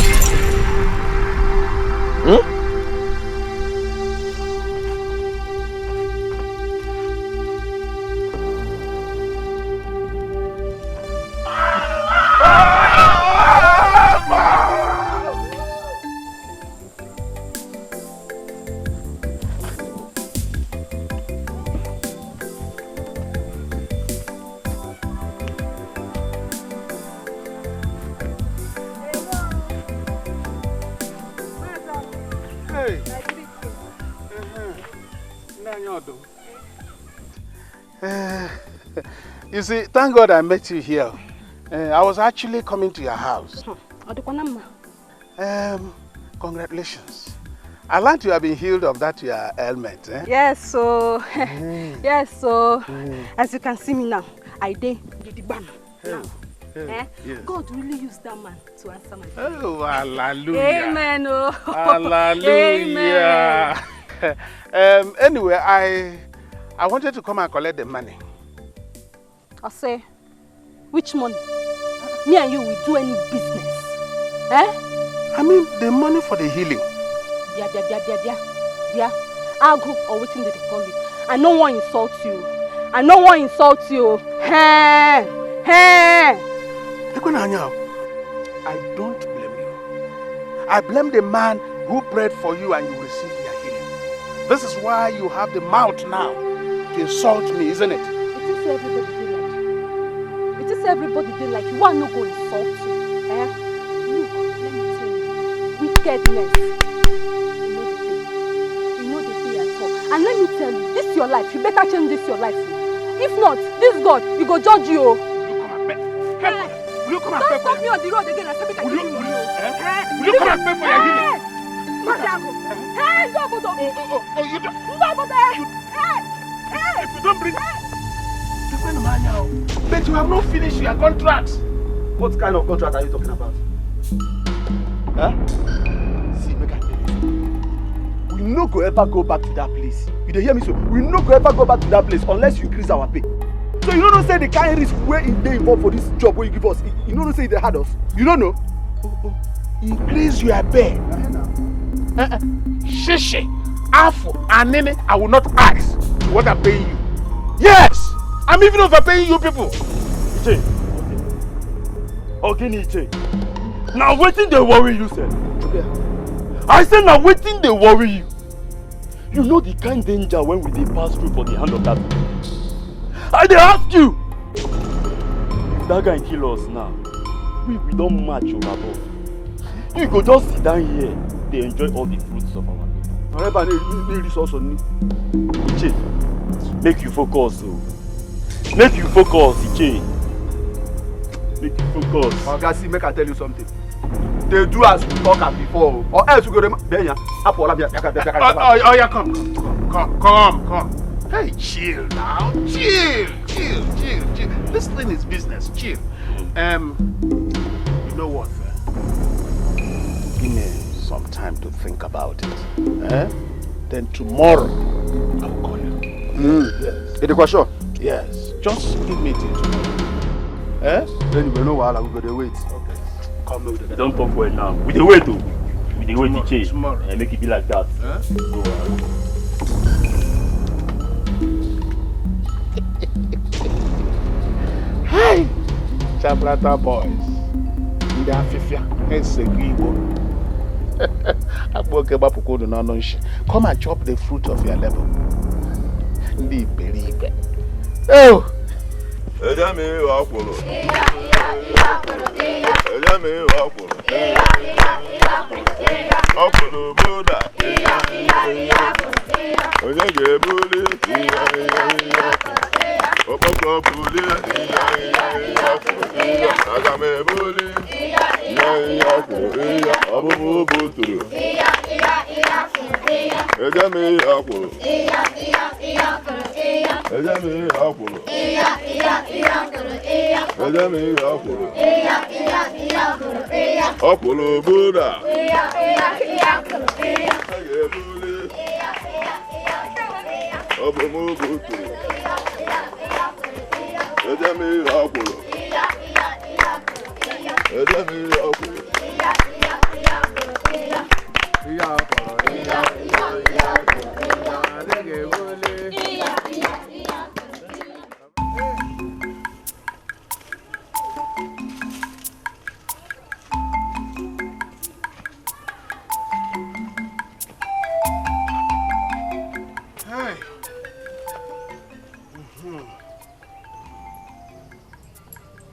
You see, thank God I met you here. I was actually coming to your house. Congratulations. I learned you have been healed of that your ailment. Eh? Yes, so yes, so as you can see me now, I did the bam. Yes. God really used that man to answer my prayer. Oh, hallelujah. Amen. Oh. Hallelujah. Amen. Anyway, I wanted to come and collect the money. I say, which money? Me and you will do any business. Eh? I mean, the money for the healing. Yeah. I'll go or waiting they call you. I no one insult you. I no one insult you. Hey. I don't blame you. I blame the man who prayed for you and you received your healing. This is why you have the mouth now to insult me, isn't it? It is everybody they like you. Why not go insult you? Eh? Look, let me tell you. Wickedness. You know the thing at all. And let me tell you, this is your life. You better change this your life. If not, this God, he go judge you. Will you come and pay for Don't stop me on the road again and say, will you come and pay for your healing? Hey, oh, you don't. If you don't bring... But you have not finished your contract. What kind of contract are you talking about? Huh? See, make I tell you. We no go ever go back to that place. You dey hear me so? We no go ever go back to that place unless you increase our pay. So you don't say the kind of risk where they involved for this job where you give us. You don't say they had us. You don't know? Increase your pay. Shishi, Afu, and Nene, I will not ask what I'm paying you. Yes! I'm even overpaying you people. Iche. Okay, Iche. Now waiting they worry you, sir. I say now waiting they worry you. You know the kind danger when we dey pass through for the hand of that man. I dey ask you. If that guy kill us now, we don't match overboard. You go just sit down here, they enjoy all the fruits of our labor. Iche, make you focus. Make you focus, Iche. Make you focus. Oga, see, make I tell you something. They do as we talk am before, or else we go to Benya. Oh, yeah, come. Hey, chill now. Chill. This thing is business. Chill. You know what? Give me some time to think about it. Then tomorrow I'll call you. Yes. Is the sure? Yes. Just give me till tomorrow. Anyway, no while we go to wait. Okay. Come with it. Don't talk well now. We dey wait, though. We dey wait, Iche. Tomorrow. And make it be like that. Go on. Hi, Chabrata boys. Ndị afịfịa esego Igbo. Akpọke gbapụkwodu n'ọnụ nshi. Come and chop the fruit of your labor. Ndị iberibe. Oh! Eja mi wa kwuru. Eja mi wa kwuru. Ọkwụrụ Buda. Onye ga-ebuli. Ọkpọkọ buli. Aga m ebuli. Ọbụbụ buturu. Eja mi wa kwuru. Eja mi wa kwuru. Ọkwụrụ Buda. Ọbụbụ buturu. Eja mi wa kwuru. Eja mi wa kwuru.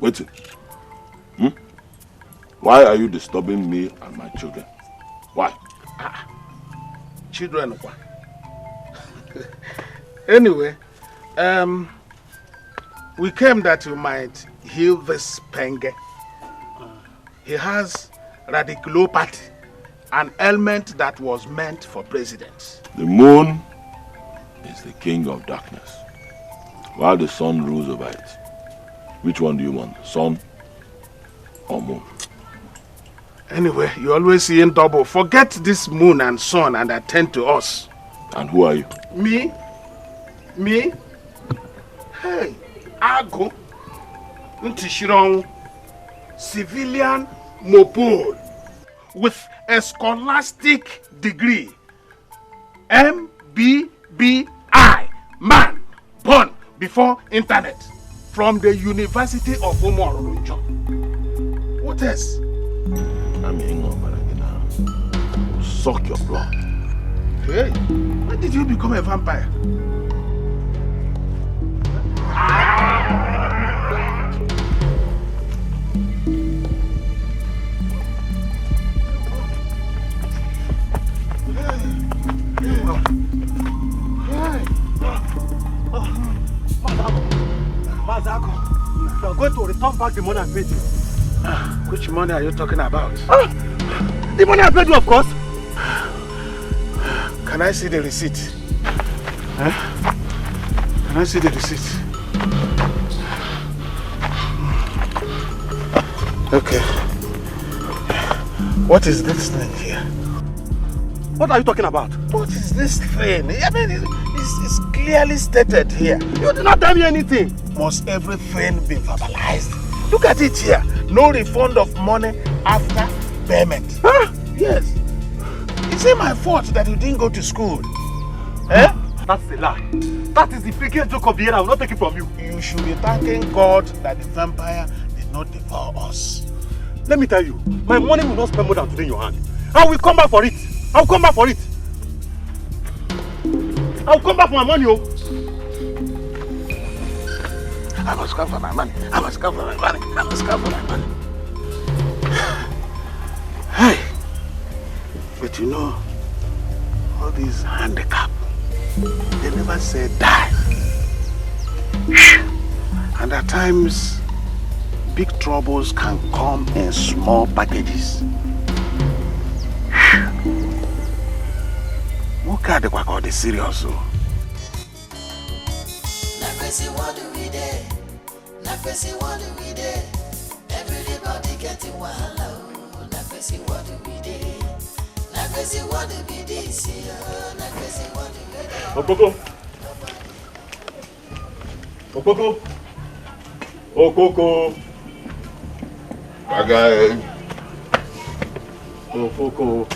Wait. Why are you disturbing me and my children? Why? Children. Anyway, we came that you might heal this penge. He has radiculopathy, an ailment that was meant for presidents. The moon is the king of darkness, while the sun rules over it. Which one do you want, sun or moon? Anyway, you always see in double. Forget this moon and sun and attend to us. And who are you? Me? Hey, Ago Ntishirong, civilian mopol with a scholastic degree. MBBI, man, born before internet. From the University of Umorunjo. What else? I'm suck your blood. Hey, when did you become a vampire? Mazako, you're going to return back the money I paid you. Which money are you talking about? The money I paid you, of course. Can I see the receipt? Can I see the receipt? Okay. What is this thing here? What are you talking about? What is this thing? I mean, it's clearly stated here. You did not tell me anything. Must everything be verbalized? Look at it here. No refund of money after payment. Huh? Yes. Is it my fault that you didn't go to school? Eh? That's a lie. That is the biggest joke of the year. I will not take it from you. You should be thanking God that the vampire did not devour us. Let me tell you, my money will not spend more than today in your hand. I will come back for it. I will come back for it. I will come back for my money, oh. I must come for my money. I must come for my money. I must come for my money. Hey, but you know, all these handicaps, they never say die. And at times, big troubles can come in small packages. What are the serious? Everybody getting wild. What do we do? What do we do? Okoko. Okoko. Okoko. Again. Okoko.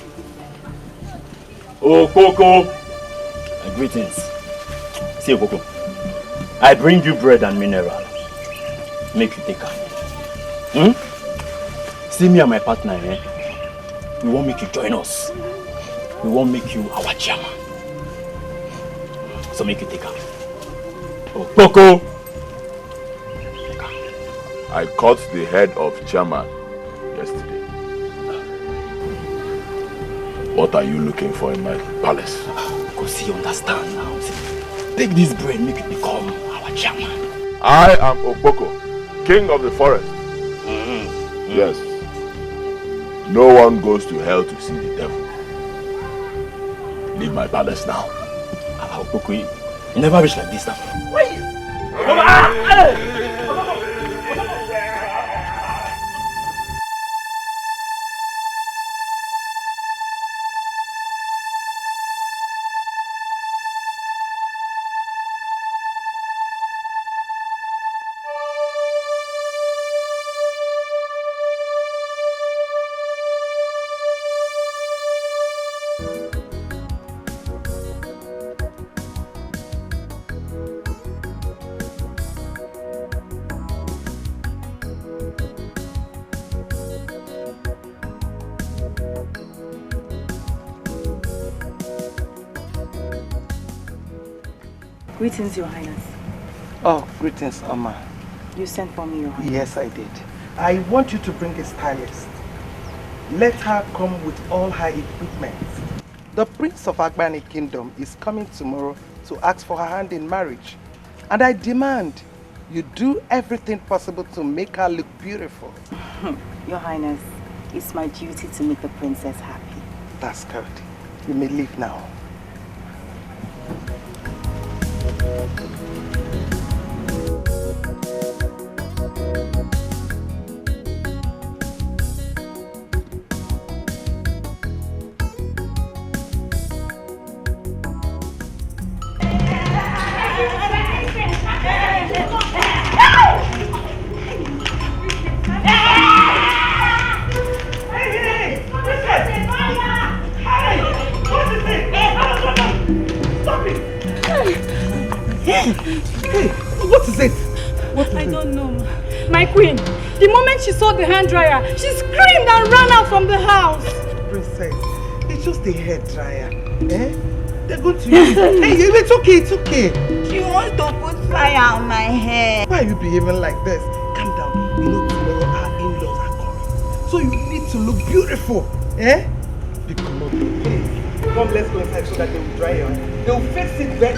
Okoko. Greetings. See Okoko. I bring you bread and mineral. Make you take her. See me and my partner, eh? We won't make you join us. We won't make you our chairman. So make you take her. Oh, Coco! I cut the head of chairman yesterday. What are you looking for in my palace? Because you understand now. See, take this bread, make it become our chairman. I am Okpoko, king of the forest. Yes. No one goes to hell to see the devil. Leave my palace now. Okpoko, you never reach like this now. Wait! Greetings, Your Highness. Oh, greetings, Amma. You sent for me, Your Highness. Yes, I did. I want you to bring a stylist. Let her come with all her equipment. The Prince of Agbani Kingdom is coming tomorrow to ask for her hand in marriage. And I demand you do everything possible to make her look beautiful. Your Highness, it's my duty to make the princess happy. That's good. You may leave now. What is it? I don't know. My queen, the moment she saw the hand dryer, she screamed and ran out from the house. Princess, it's just a hair dryer. Eh? They're going to use it. Hey, it's okay, it's okay. She wants to put fire on my hair. Why are you behaving like this? Calm down. You know tomorrow our in-laws are coming. So you need to look beautiful. Eh? Hey, come, let's go inside so that they will dry your hair. They will fix it back.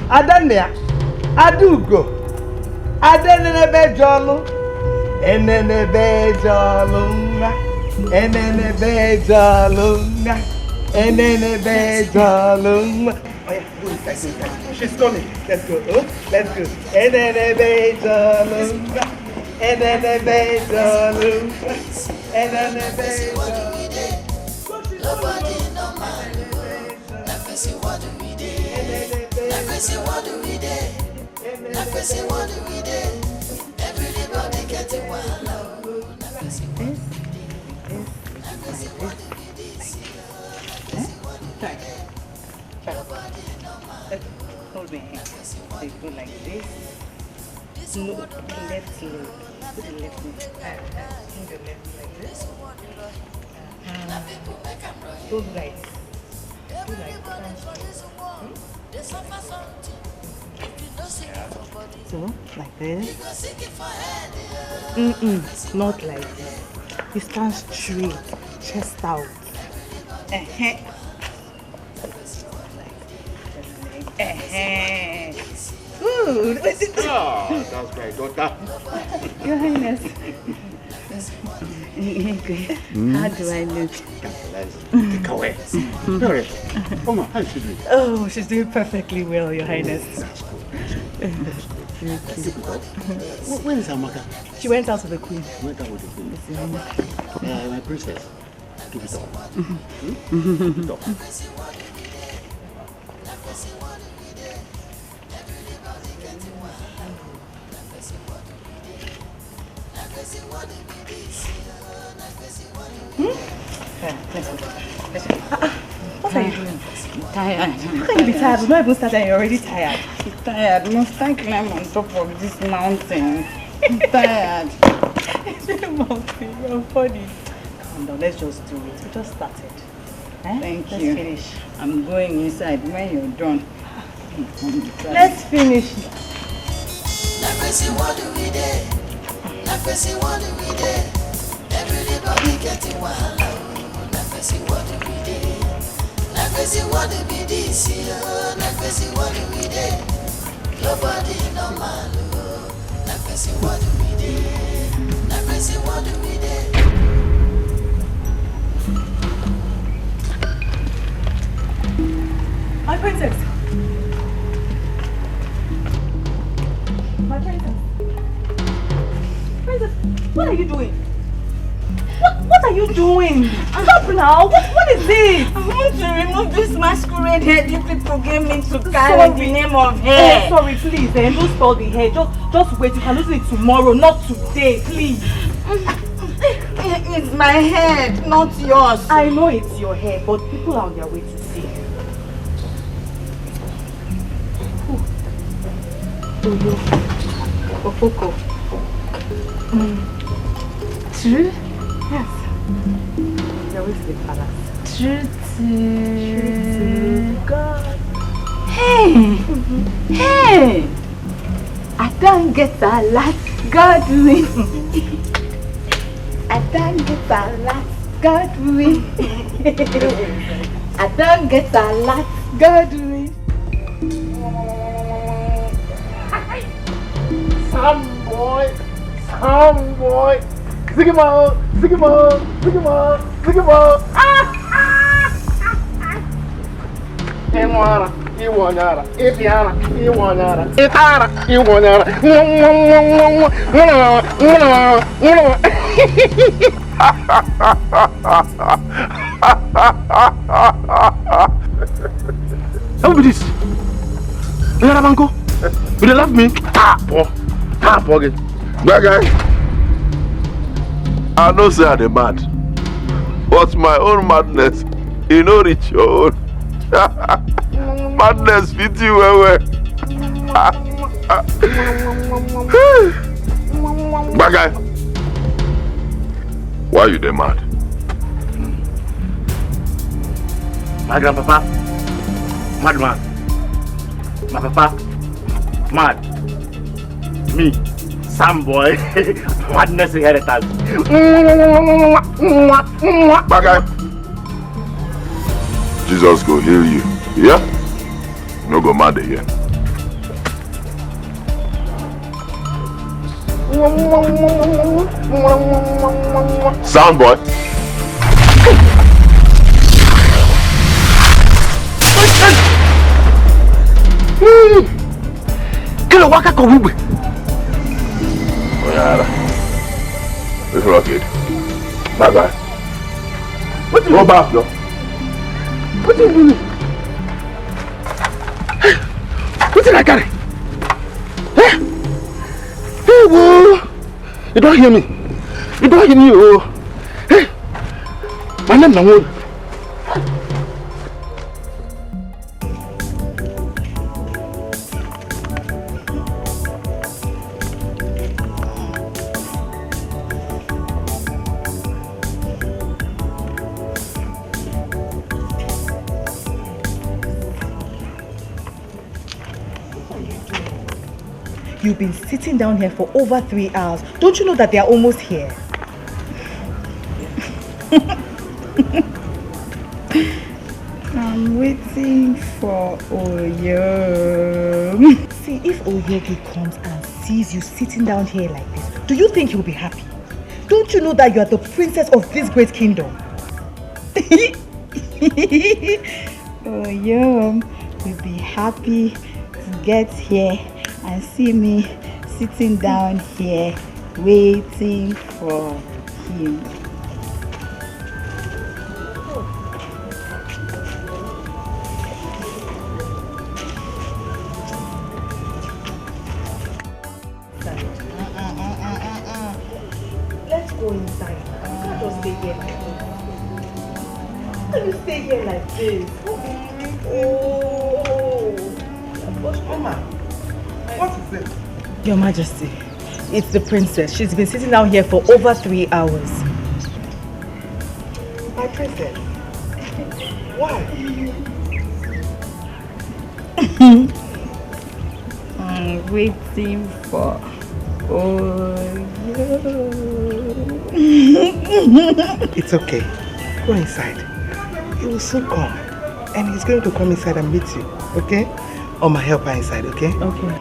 Adania, Adugo, Adenebe Jolo, Enenebe Jolunga, Enenebe Jolunga, Enenebe Jolunga. Oh yeah, go inside, go inside. She's coming. Let's go. Oh, let's go. Enenebe Jolunga, Enenebe Jolunga, Enenebe Jolunga. Nobody no man. Never see what do we do. Never see what do we do. Never see what do we do. Everybody getting wild. Never see what do we do. Never see what do we do. Nobody no man. Hold my hand. So you go like this. No, left leg. Put the left leg. Bring the left like this. Go right. Go like So, like this. Not like this. You stand straight, chest out. good. Ah, that's my daughter. Your Highness. How do I look? Take away. Come on, how is she doing? Oh, she's doing perfectly well, Your Highness. Where is Amaka? She went out with the Queen. Went out with the Queen. My princess. Give it up. Give it up. What are you doing? I'm tired. How can you be tired? We've not even started and you're already tired. I'm tired. Must I climb on top of this mountain? I'm tired. Mountain, you're funny. Calm down, let's just do it. We just started. Thank Let's you. finish. I'm going inside when you're done. Let's finish. Everybody getting wild. What do we this year? What do we do? Nobody normal. What do we do? What do we do? My princess. My princess. Princess, what are you doing? What are you doing? Stop now! What is this? I want to remove this masquerade head you people gave me to carry in the name of hair. Sorry, please, don't spoil the hair. Just wait. You can lose it tomorrow, not today, please. It's my head, not yours. I know it's your hair, but people are on their way to see. Oyo, Ofoko. True? Yes. You're always the palace. True to God. Hey! Hey! I don't get a lot, God win. I don't get a lot, God win. I don't get a lot, God win. Some boy. Zigamo. Emara, Iwanyara, Ipiana, Iwanyara, Itara, Iwanyara. How be this? Banko? You love me? Again. That guy, I know say I'm mad, but my own madness, you know, reach your own. Madness fit you well. That guy, why you dey mad? My grandpapa, madman. My papa, mad. Me, some boy, madness inheritance. That guy, Jesus go heal you. Yeah? No go mad again. Sound boy. Kilo waka kobube. Oyara. It's rocket. Bye bye. Go back, yo. What you doing? What did I carry? Hey, whoa! You don't hear me. Oh. Hey, my name is Nollywood. You've been sitting down here for over 3 hours. Don't you know that they are almost here? I'm waiting for for Oyo. See, if Oyogi comes and sees you sitting down here like this, do you think he'll be happy? Don't you know that you are the princess of this great kingdom? Oyo will be happy to get here and see me sitting down here waiting for him. Let's go inside. You can't just stay here like this. How can you stay here like this? Oh, Mama, what is it? Your Majesty, it's the princess. She's been sitting down here for over 3 hours. My princess? Why? I'm waiting for It's okay. Go inside. He will soon come. And he's going to come inside and meet you. Okay? Or my helper inside, okay? Okay.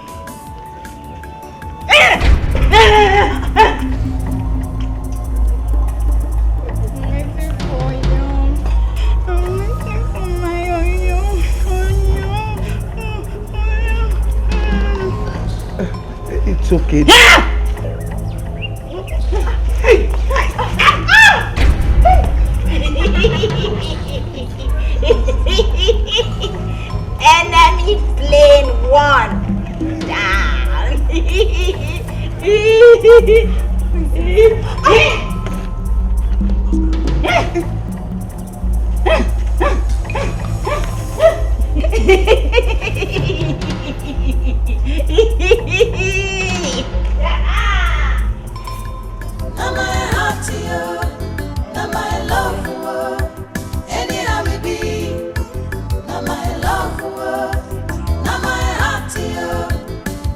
It's okay. Enemy plane 1 down. Now my heart to you, now my love for you. Anyhow we be, now my love for you, now my heart to you,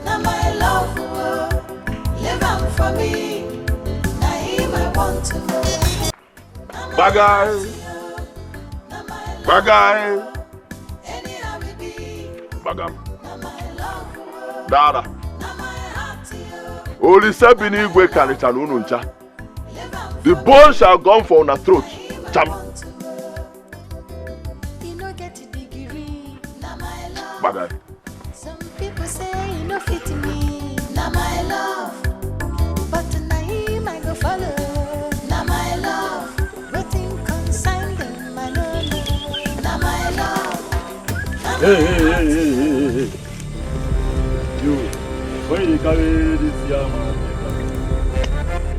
now my love for you. Live on for me, now him I want to know. Bagay! Bagay! Bagam. Dada. Only seven igwe karichara unu ncha. The bone shall come for una throat. Cham. Bagay. Some people say you no fit me, now my love. But tonight I go follow, now my love. Waiting consign them, my love, now my love. Hey. You, where you carry this man?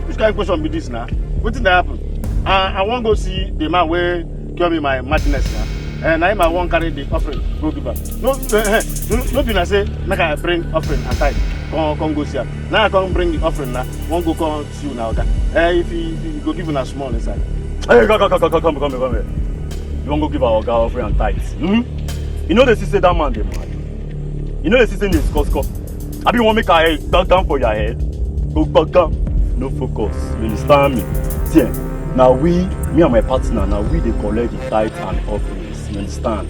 Which kind of question be this now? What did that happen? I want to go see the man where cure me my madness now. And I want carry the offering, go give back. No, be na say make I bring offering and tithe. Come go see her. Now I come bring the offering now. Won't go come see you now, okay? If you go give a small inside. Hey, come here. You won't go give our offering and tithe. You know the sister that man they mad. You know the sister is cos. I be want make her head back down for your head. Go back down. No focus. You understand me? See, now me and my partner, now we they collect the tithe and offerings. You understand?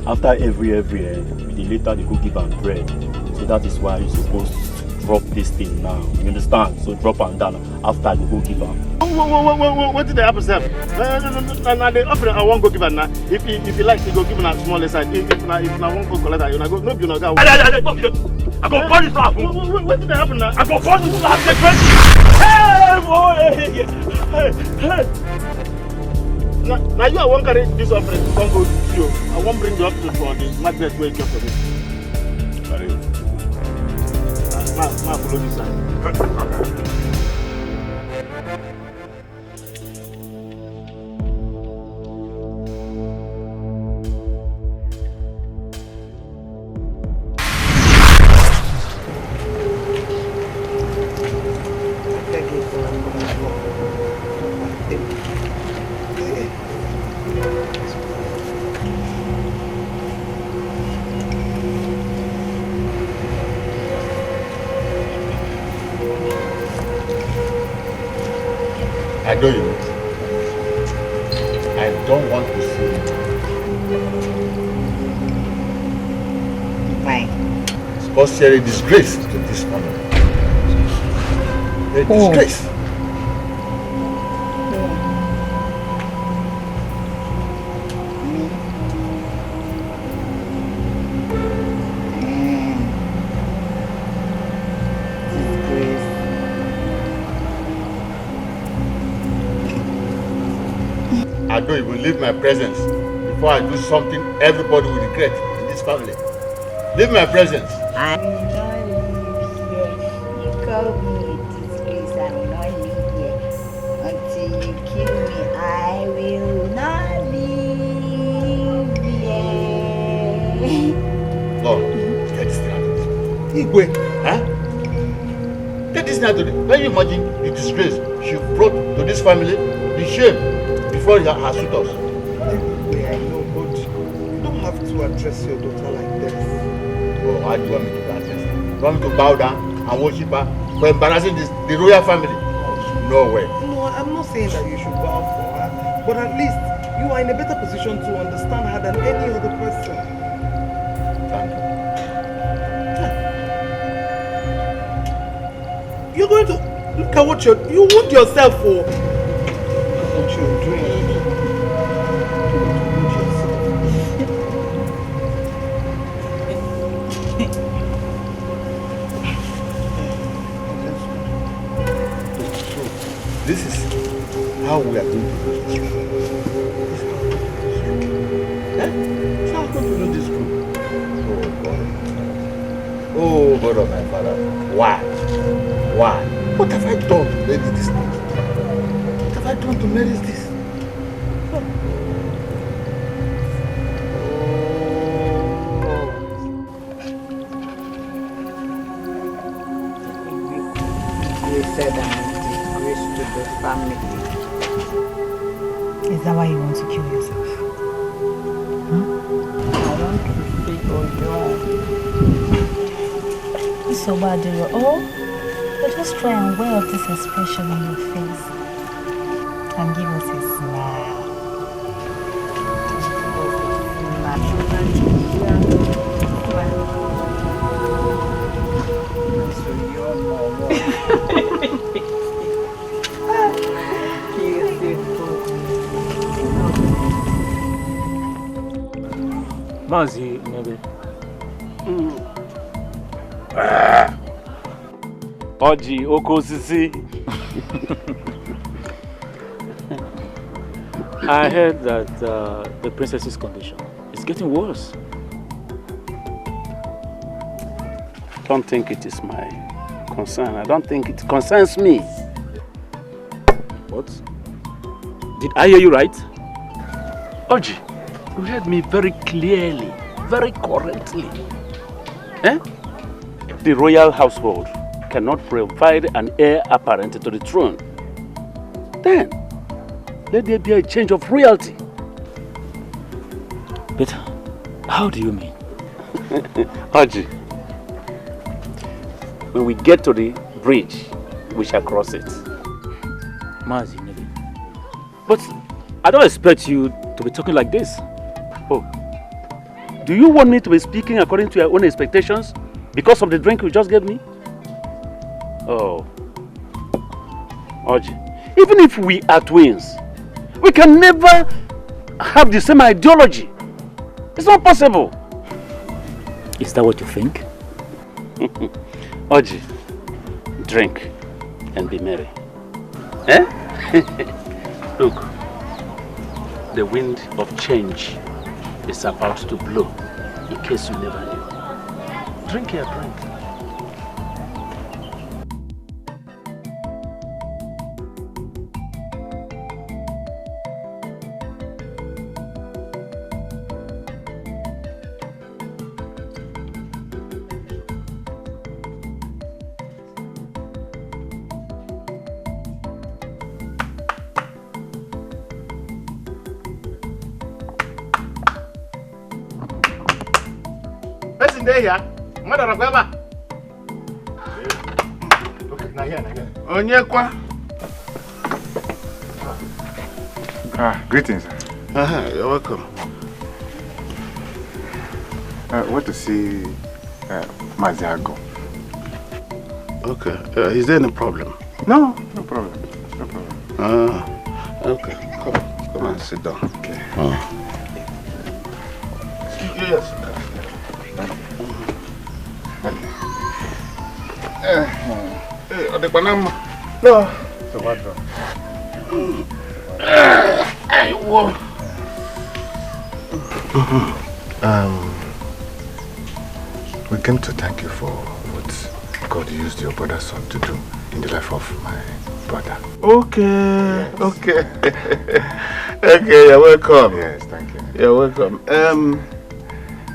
After every the later they go give and bread. So that is why you supposed to drop this thing now. You understand? So drop and down after you go give am. What did they happen, sir? Now the offering I won't go give her now. If you like, you go give her a small side. If I won't go collect her, you go. No, you know that. I go burn this off. What did they happen now? I go burn this off. Hey. Now you won't carry this offering. Don't go to you. I won't bring the offering for the magnet where you kept for me. Carry it. Ma follow this side. I know you. I don't want to see you. Why? It's because you're a disgrace to this family. You're a disgrace. I don't even leave my presence before I do something everybody will regret in this family. Leave my presence. I will not live here. You call me a disgrace. I will not live here until you kill me. I will not live here. Lord, get this thing out of this. Igwe, huh? Get this thing out of this. Can you imagine the disgrace she brought to this family? The shame before her suitors. I know, but you don't have to address your daughter like this. Oh, how do you want me to address her? You want me to bow down and worship her for embarrassing the royal family? No way. No, I'm not saying that you should bow for her, but at least you are in a better position to understand her than any other person. Thank you. You're going to look at what you wound yourself for. What you're doing. This is how we are going to do this. This is how we're going to do this group. Oh God of my father. Why? Why? What have I done to merit this? What have I done to merit this? You said I'm a disgrace to the family. Is that why you want to kill yourself? Huh? I want to see Oyo. It's so bad, dear. Oh, but just try and wear off this expression on your face and give us a smile. Mazi, maybe. Oji, Okosisi. I heard that the princess's condition is getting worse. Don't think it is my concern. I don't think it concerns me. What? Did I hear you right? Oji, you heard me very clearly, very correctly. Eh? The royal household cannot provide an heir apparent to the throne. Then, let there be a change of royalty. But how do you mean? Oji, when we get to the bridge, we shall cross it. Mazi, maybe. But I don't expect you to be talking like this. Oh, do you want me to be speaking according to your own expectations because of the drink you just gave me? Oh, Oji, even if we are twins, we can never have the same ideology. It's not possible. Is that what you think? Oji, drink and be merry. Eh? Look, the wind of change is about to blow, in case you never knew. Drink here, drink. Here, mother of Baba. Okay, now here. Onyekwa. Greetings. You're welcome. I want to see Maziago. Okay. Is there any problem? No problem. No problem. Okay. Come and sit down. Okay. Yes. The banana. No. So what? We came to thank you for what God used your brother's son to do in the life of my brother. Okay. Yes. Okay. Okay, you're welcome. Yes, thank you. You're welcome.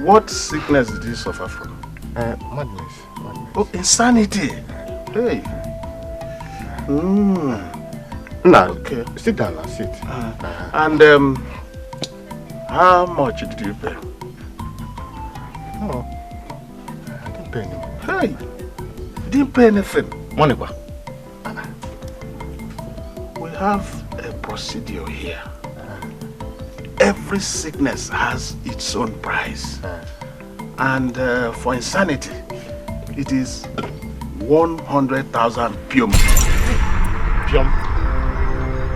What sickness did you suffer from? Madness. Oh, insanity. Hey. Now, okay. Sit down and sit. And how much did you pay? No, I didn't pay any money. Hey, you didn't pay anything. Money, what? We have a procedure here. Every sickness has its own price. And for insanity, it is 100,000 pium.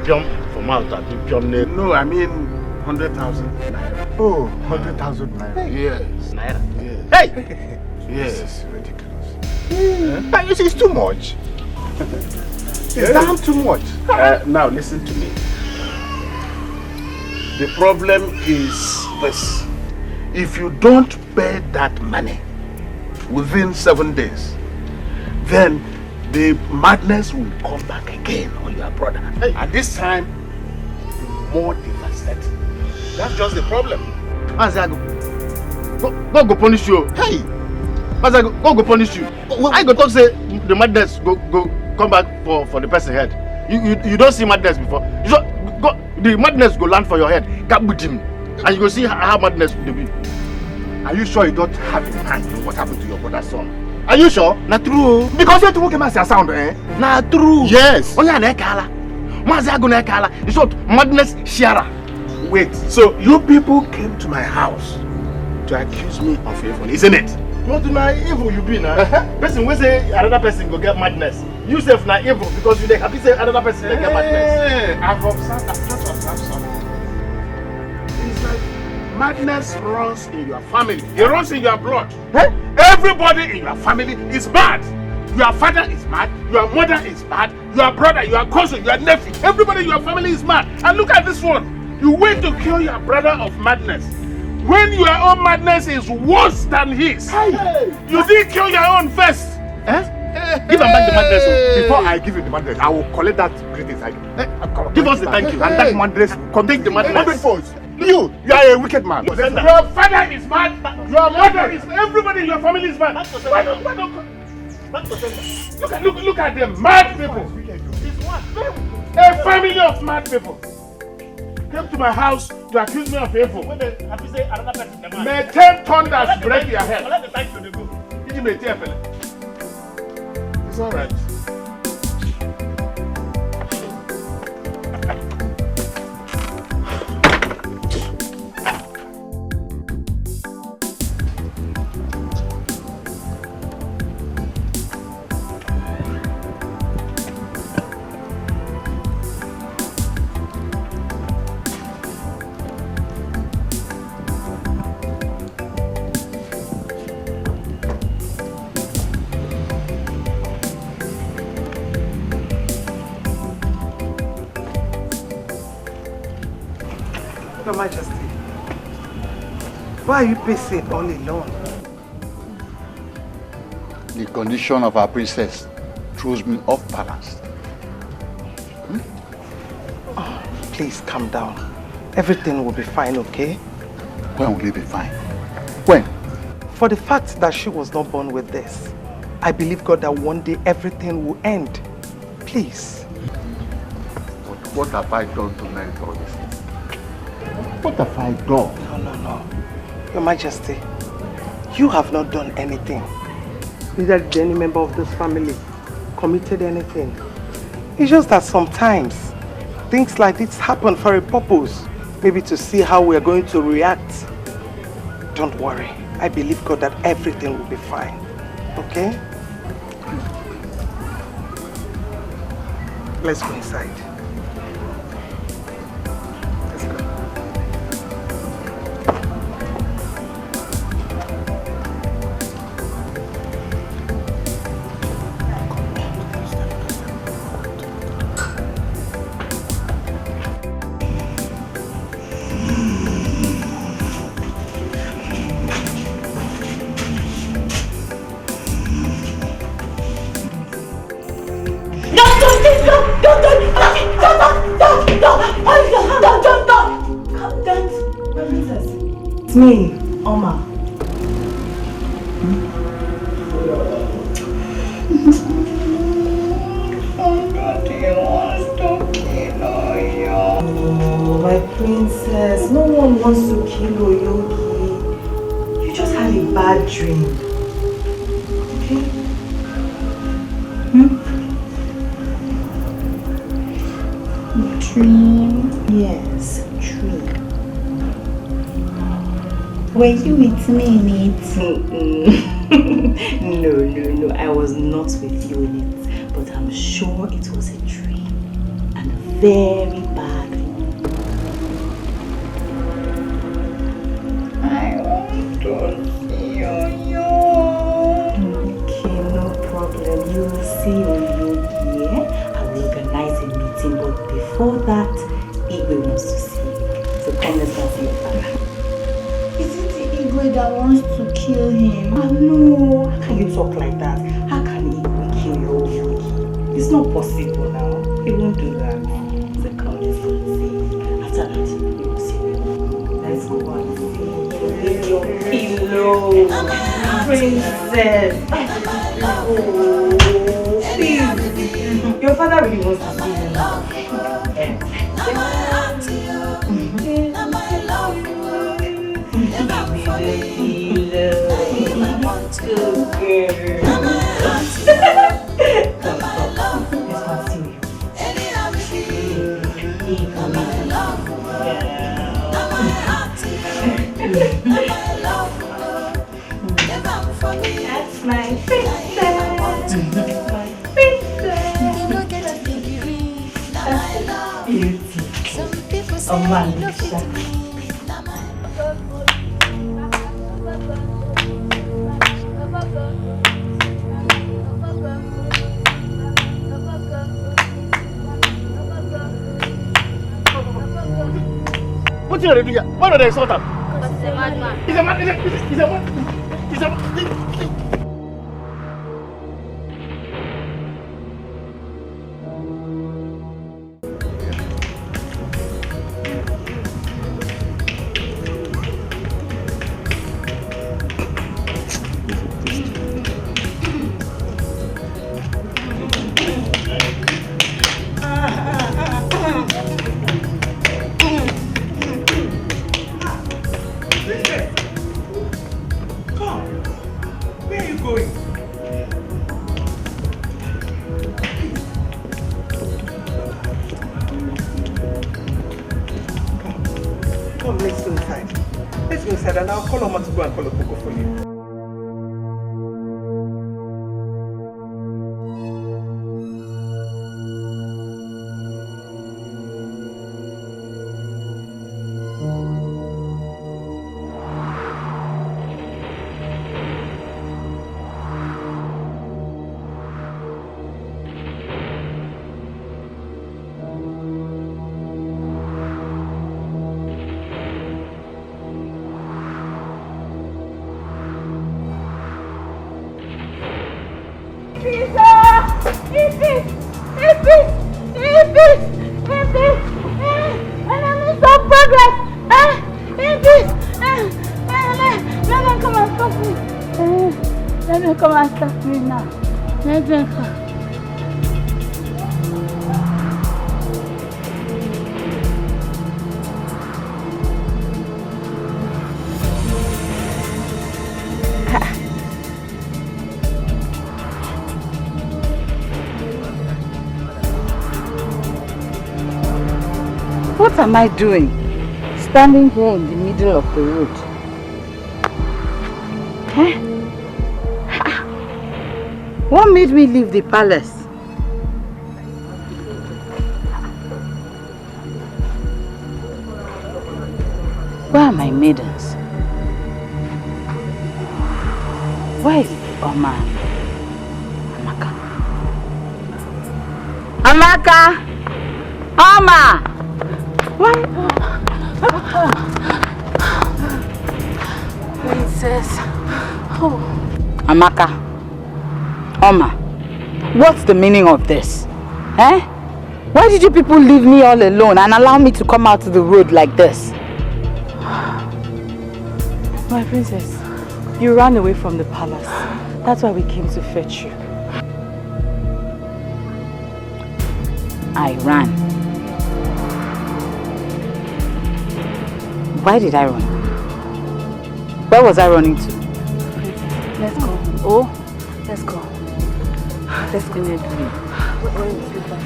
Pium for mouth, I think pium name. No, I mean 100,000. Oh, 100,000 naira. Yes. Naira? Yes. Hey! Yes. This is ridiculous. But you see, it's too much. It's damn too much. Now listen to me. The problem is this. If you don't pay that money within 7 days, then the madness will come back again on your brother. Hey. And this time, more devastated. That's just the problem. Maziago, God go punish you. Hey! Maziago, God go punish you. I go talk say the madness go come back for the person head. You don't see madness before. You just go, the madness go land for your head. Get with him. And you go see how madness will be. Are you sure you don't have in mind what happened to your brother's son? Are you sure? Not true. Because you took him as a sound, eh? Not true. Yes. Oh yeah, nekala. Maziago nekala. It's what madness sharer. Wait, so you people came to my house to accuse me of evil, isn't it? Not na evil you be now. Person will say another person go get madness. You self na evil because you dey happy say another person dey get madness. I've observed something. It's like madness runs in your family. It runs in your blood. Everybody in your family is mad. Your father is mad. Your mother is mad. Your brother, your cousin, your nephew. Everybody in your family is mad. And look at this one. You went to cure your brother of madness when your own madness is worse than his. Hey. You didn't cure your own first. Give him back the madness. Before I give you the madness, I will collect that great inside. Give us the thank you. And that madness, take the madness. You are a wicked man. Your father is mad. Your mother is. Everybody in your family is mad. Why don't look at them, mad people. It's what? A family of mad people came to my house to accuse me of evil. May 10 thunders break your head. It's all right. Your Majesty, why are you pacing all alone? The condition of our princess throws me off balance. Oh, please calm down. Everything will be fine, okay? When will it be fine? When? For the fact that she was not born with this, I believe God that one day everything will end. Please. But what have I done to merit all this? What have I done? No. Your Majesty, you have not done anything. Neither did any member of this family committed anything. It's just that sometimes things like this happen for a purpose. Maybe to see how we are going to react. Don't worry. I believe God that everything will be fine. Okay? Let's go inside. Let's go. It's me, Oma. Oh, my princess, no one wants to kill Oyogi. You just had a bad dream. Okay? Dream? Yes, dream. Were you with me in it? No, I was not with you in it, but I'm sure it was a dream, and a very bad one. I want to see you. Okay, no problem. You will see Oyogi, yeah? I will organize a meeting, but before that, Igwe wants to see you. So come, let's go see your father. That wants to kill him. Oh no, how can you talk like that? How can he kill your Oyogi? It's not possible now. He won't do that. So come, let's go and see. After that, you will see me. Let's go and see your pillow. Princess. Oh, please. Your father really wants to see you now. That's my princess. My princess. Beauty. Oh man, What are you doing here? Why don't they sort out? Because he's a madman. He's a man. He's a man. He's a man. And I'll call Oma to go and call a Coco for you. Come and stop me now. Let me come. What am I doing? Standing here in the middle of the road. Eh? What made me leave the palace? Where are my maidens? Where is Oma? Amaka? Amaka! Oma! Why? Princess. Oh. Amaka. Oma. What's the meaning of this? Eh? Why did you people leave me all alone and allow me to come out to the road like this? My princess, you ran away from the palace. That's why we came to fetch you. I ran. Why did I run? Where was I running to? Let's go. Oh, let's go. Let's go. Where is the bus?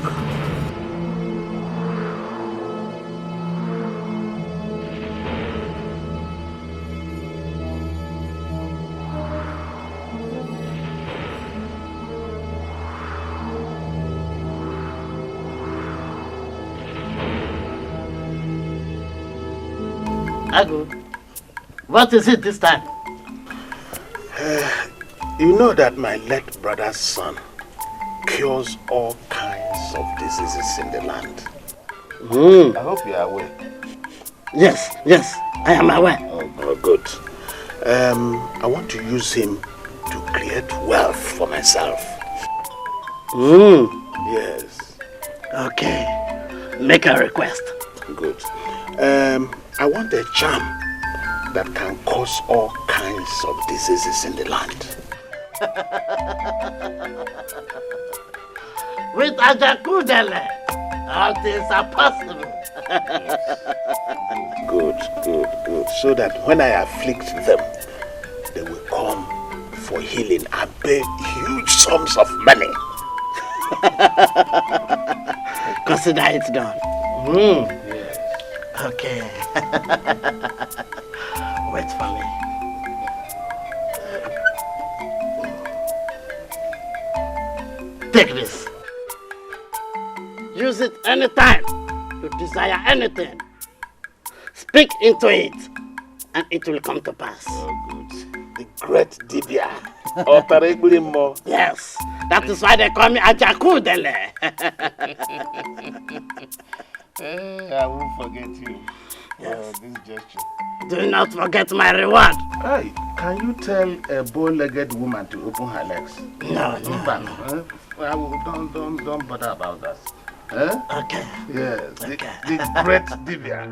Agu, what is it this time? You know that my late brother's son cures all kinds of diseases in the land. I hope you are aware. Yes, I am aware. Oh, good. I want to use him to create wealth for myself. Yes. Okay, make a request. Good. I want a charm that can cause all kinds of diseases in the land. With Ajakudele, all things are possible. Good. So that when I afflict them, they will come for healing and pay huge sums of money. Consider it done. Yes. Okay. Wait for me. Take this. Use it anytime you desire anything. Speak into it, and it will come to pass. Oh, good. The great Dibia. Yes, that is why they call me Ajakudele. I won't forget you. Yes. This gesture. Do not forget my reward. Hey, can you tell a bow-legged woman to open her legs? No. Don't bother about that. Eh? Okay. Yes, the great Dibia.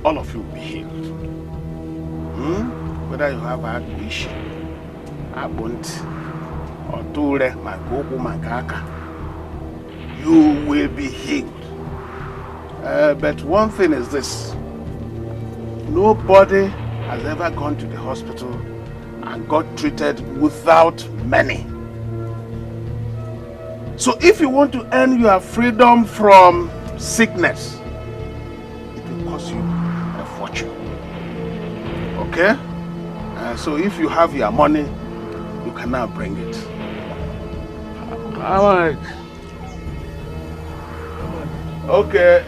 All of you will be healed. Whether you have a wish, a bunt, or ture, magogo, magaka, you will be healed. But one thing is this: nobody has ever gone to the hospital and got treated without money. So if you want to earn your freedom from sickness, it will cost you a fortune. Okay? So if you have your money, you can now bring it. How much? Okay,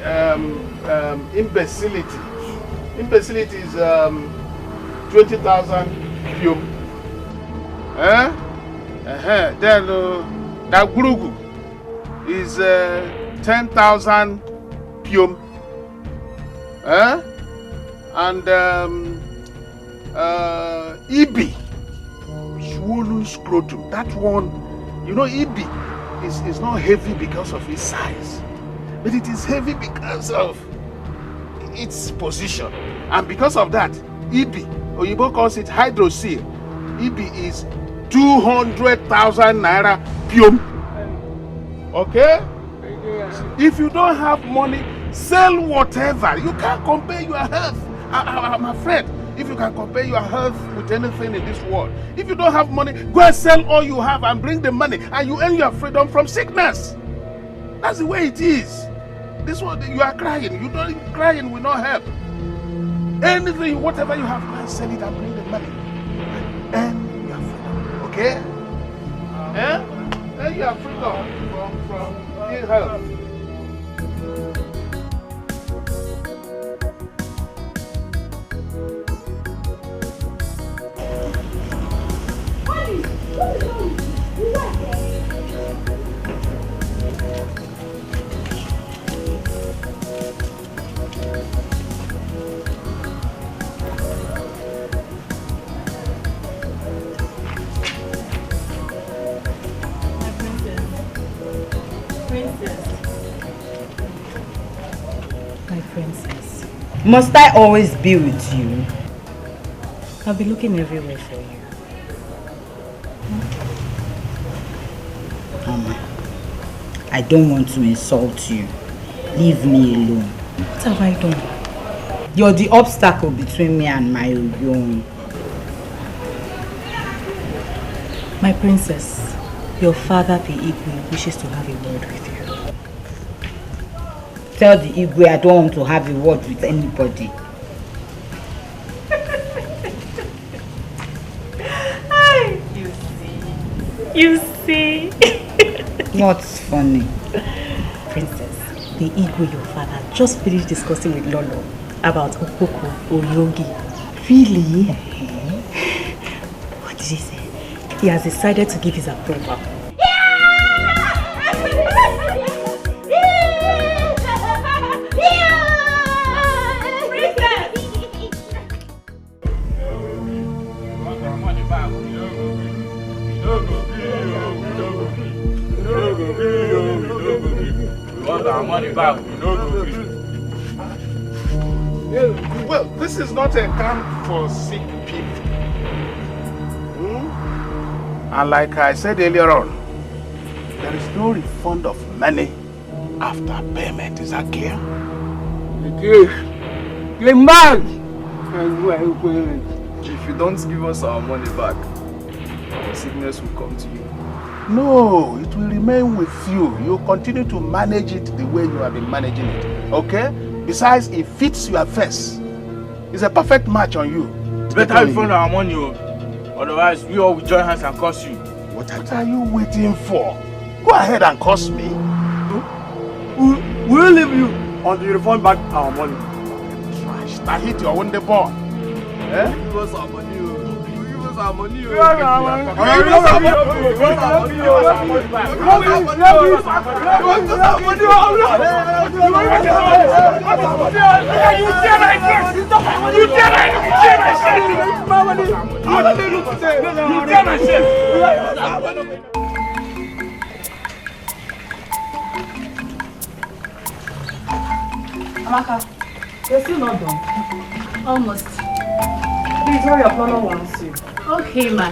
imbecility. Imbecility is 20,000 pium. Then that gurugu is 10,000 pium. And Ibi, swollen scrotum. That one, you know, Ibi is not heavy because of its size, but it is heavy because of its position. And because of that, Ibi, Oyibo calls it hydrocele. Ibi is 200,000 naira pium. Okay? If you don't have money, Sell whatever. You can't compare your health. I'm afraid if you can compare your health with anything in this world. If you don't have money, go and sell all you have and bring the money and you earn your freedom from sickness. That's the way it is. This one, you are crying. You don't crying will not help. Anything, whatever you have, go and sell it and bring the money. And your freedom. Okay? And your freedom from ill health. My princess, must I always be with you? I'll be looking everywhere for you. Mama, I don't want to insult you. Leave me alone. What have I done? You're the obstacle between me and my own. My princess, your father, the Igwe, wishes to have a word with you. Tell the Igwe I don't want to have a word with anybody. You see. What's funny? Princess, the Igwe, your father, just finished discussing with Lolo about Okoko or Yogi. Really? What did he say? He has decided to give his approval. Well, this is not a camp for sick people. And like I said earlier on, there is no refund of money after payment. Is that clear? If you don't give us our money back, our sickness will come to you. No, it will remain with you. You continue to manage it the way you have been managing it. Okay? Besides, it fits your face. It's a perfect match on you. It's better we find our money, otherwise we all will join hands and curse you. What are you waiting for? Go ahead and curse me. We'll leave you until you refund back our money. Trash, that hit your own the ball. Eh? Give us our money. Give us our money. Give us our money. Amaka, you're still not done. Almost. Please hurry up, Lolo wants you. Okay, ma.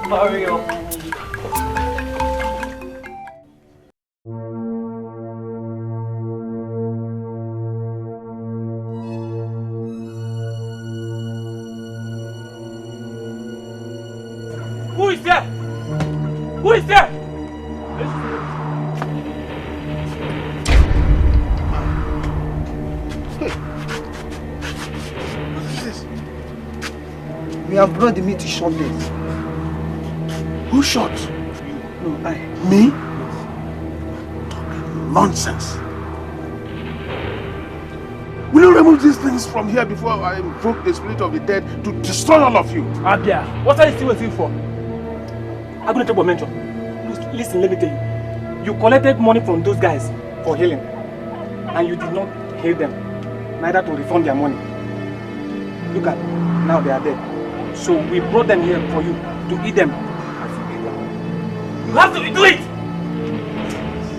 Hurry up. Who is there? Who is there? We have brought the meat to shot them. Who shot? No, I. Me? Talking nonsense. Will you remove these things from here before I invoke the spirit of the dead to destroy all of you? Abia, what are you still waiting for? I'm going to take a mention. Listen, let me tell you. You collected money from those guys for healing, and you did not heal them, neither to refund their money. Look at, now they are dead. So we brought them here for you to eat them as you eat them. You have to do it!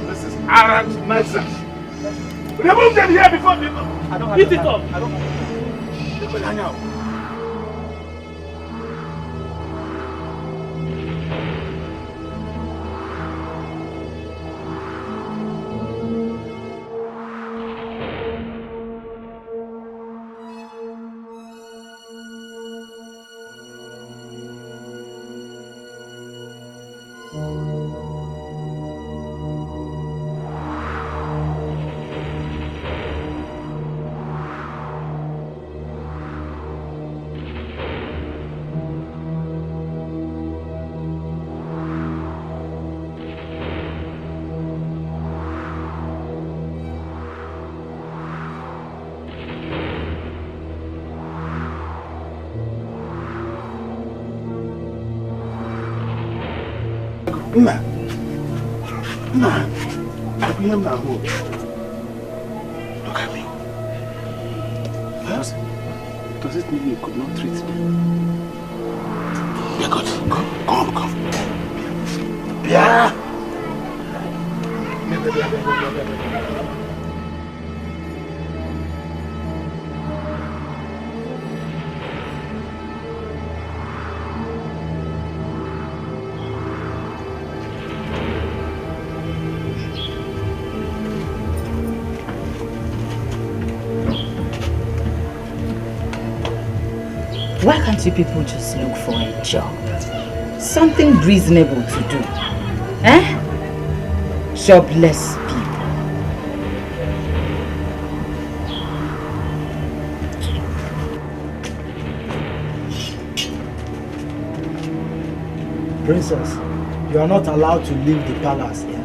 This is arrant nonsense. Remove them here before people. I don't have Eat it up. I don't have hang out. Nah. I blame my home. Look at me. Does it mean you could not treat me? Yeah, good. Come. Yeah. Why can't you people just look for a job? Something reasonable to do. Eh? Jobless people. Princess, you are not allowed to leave the palace alone.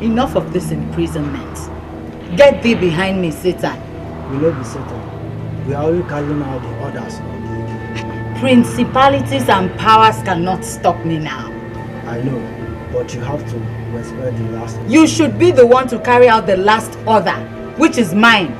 Enough of this imprisonment. Get thee behind me, Satan. We will not be Satan. We are only carrying out the orders of the Principalities and powers cannot stop me now. I know, but you have to respect the last. You should be the one to carry out the last order, which is mine.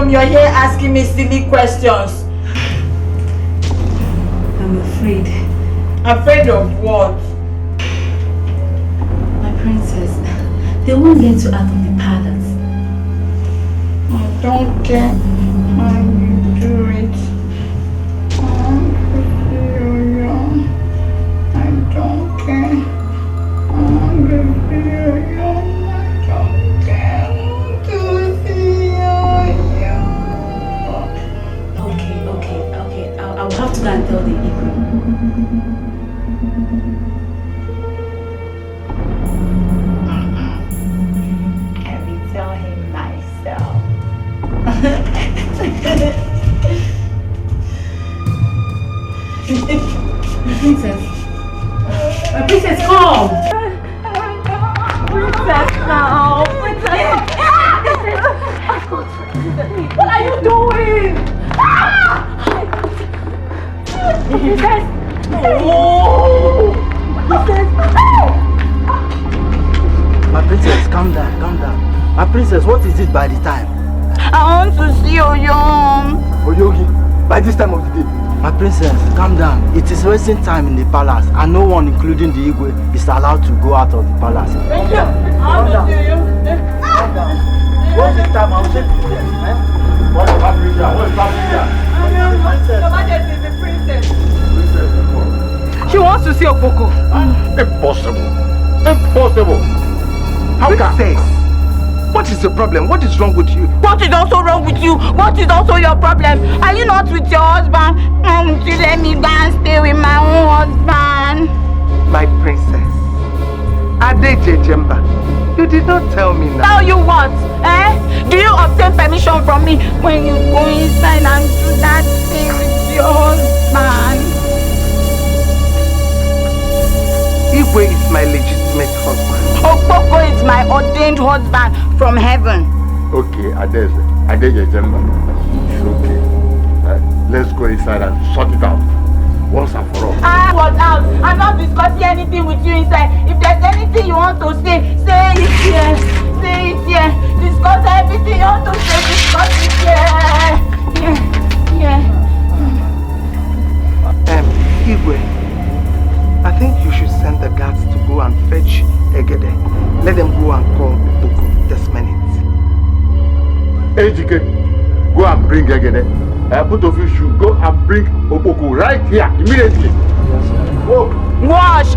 You're here asking me silly questions. I'm afraid. Afraid of what? My princess, they won't get you out of the palace. I don't care how you do it. I don't care. I'll have to go and tell the Igwe. I will tell him myself. My princess, come! Princess now! Princess! What are you doing? Princess! Oh! Princess! My princess, calm down. My princess, what is it by the time? I want to see Oyom. Oyogi, by this time of the day. My princess, calm down. It is wasting time in the palace and no one, including the Igwe, is allowed to go out of the palace. Calm down. What's the time? I'll take you there. What is Patricia? The princess. She wants to see Okpoko. Impossible. How can? What is the problem? What is wrong with you? What is also wrong with you? What is also your problem? Are you not with your husband? You let me go and stay with my own husband. My princess, Ade Jejemba, You did not tell me now. Tell you what? Eh? Do you obtain permission from me when you go inside and do that thing with your husband? Igwe is my legitimate husband. Okpoko is my ordained husband from heaven. Okay, Adeze Jemba. It's okay. Let's go inside and sort it out. Once and for all. What out? I'm not discussing anything with you inside. If there's anything you want to say it here. Say it here. Discuss everything you want to say. Discuss it here. Yeah. Igwe, I think you should send the guards to go and fetch Egede. Let them go and call Boko this minute. Ejike, go and bring Egede. Both of you should go and bring Oboko right here immediately. Go. Wash.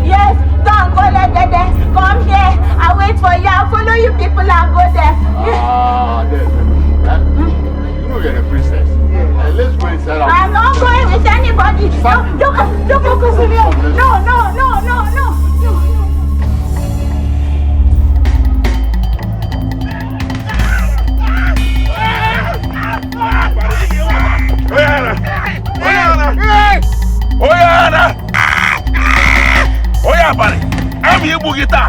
Yes, don't go Egede. Come here. I'll wait for you. I'll follow you people and go there. You know you're a princess. Yeah. Let's go inside. I'm not going with anybody. Don't go with me. No. Oya bari, I'm you bugita.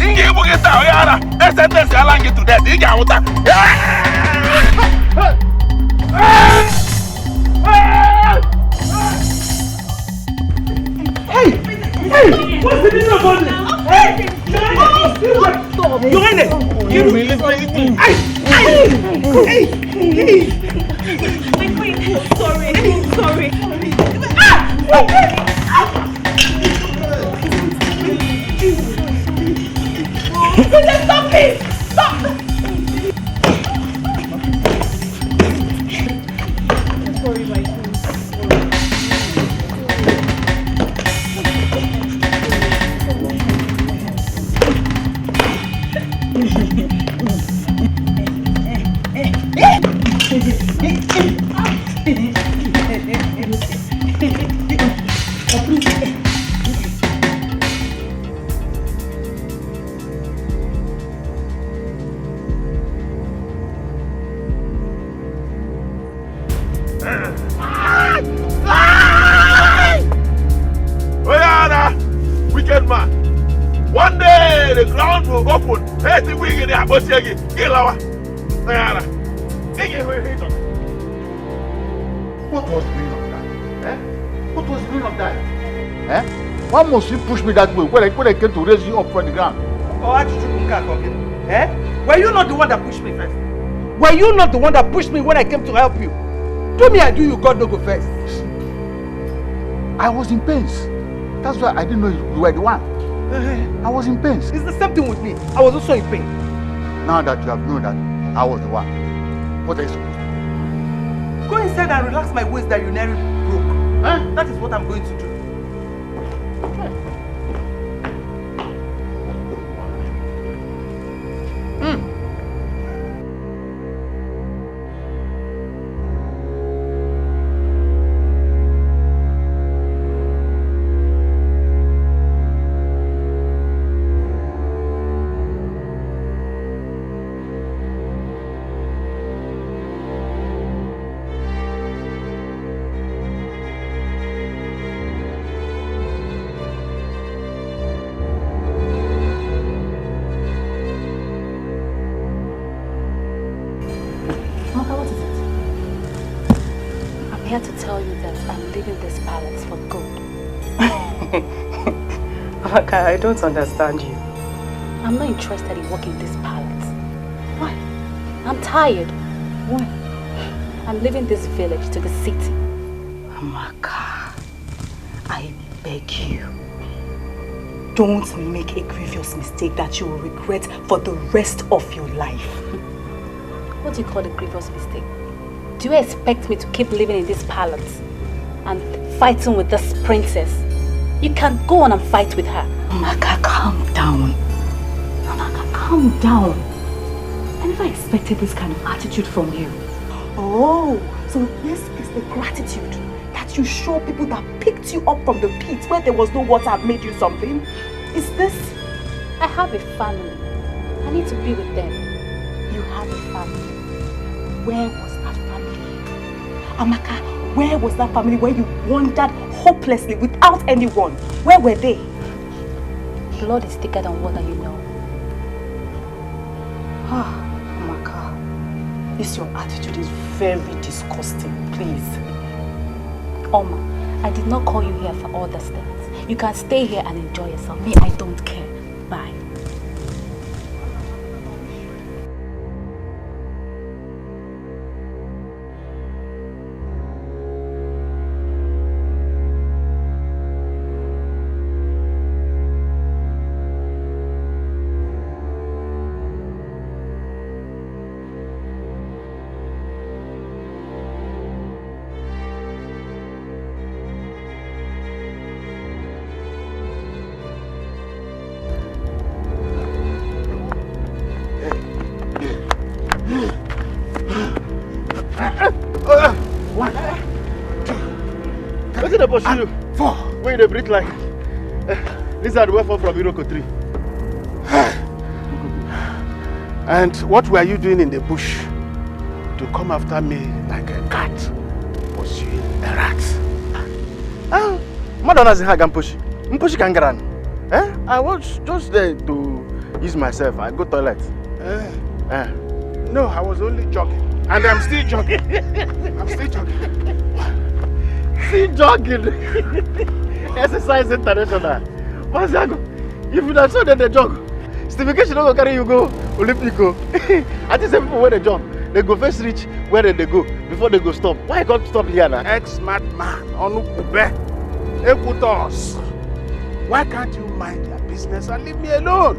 Inge bugita, Oyana. Sentence allow you to death. Inge wuta. Hey! What's the meaning of all this? Hey! You're in it! You really Wait, sorry. Stop it! Stop! Sorry, my friend. Wicked man. One day the ground will open. Hey, the wing in the Abosiagi. Gilawa. What was the meaning of that? What was the meaning of that? Why must you push me that way when I came to raise you up from the ground? Were you not the one that pushed me first? Were you not the one that pushed me when I came to help you? Do me, I do you, God no go first. I was in pains. That's why I didn't know you were the one. I was in pains. It's the same thing with me. I was also in pain. Now that you have known that I was the one, what are you supposed to do? Go inside and relax my waist that you nearly broke. That is what I'm going to do. I'm here to tell you that I'm leaving this palace for good. Amaka, I don't understand you. I'm not interested in working this palace. Why? I'm tired. Why? I'm leaving this village to the city. Amaka, I beg you. Don't make a grievous mistake that you will regret for the rest of your life. What do you call a grievous mistake? Do you expect me to keep living in this palace and fighting with this princess? You can go on and fight with her. Amaka, calm down. Amaka, calm down. I never expected this kind of attitude from you. Oh, so this is the gratitude that you show people that picked you up from the pit where there was no water and made you something? Is this I have a family. I need to be with them. You have a family. Where was that family? Amaka, where was that family where you wandered hopelessly without anyone? Where were they? Blood is thicker than water, you know. Ah, Amaka, this your attitude is very disgusting, please. Oma, I did not call you here for all these things. You can stay here and enjoy yourself. Me, I don't care. Bye. Pursue. Where they breathe like lizard were fall from Iroko tree. And what were you doing in the bush to come after me like a cat pursuing a rat? Madonna doesn't have push. Push can get I was just there to use myself. I go toilet. No, I was only jogging. And I'm still jogging. I'm still jogging. Still jogging. Exercise international. If you don't show that they jog, Stevie K should not go carry you go Olympico. I think some people when they jog, they go first reach where they go before they go stop. Why you can't stop here now? Ex-mad man, Onukube, Ekutos. Why can't you mind your business and leave me alone?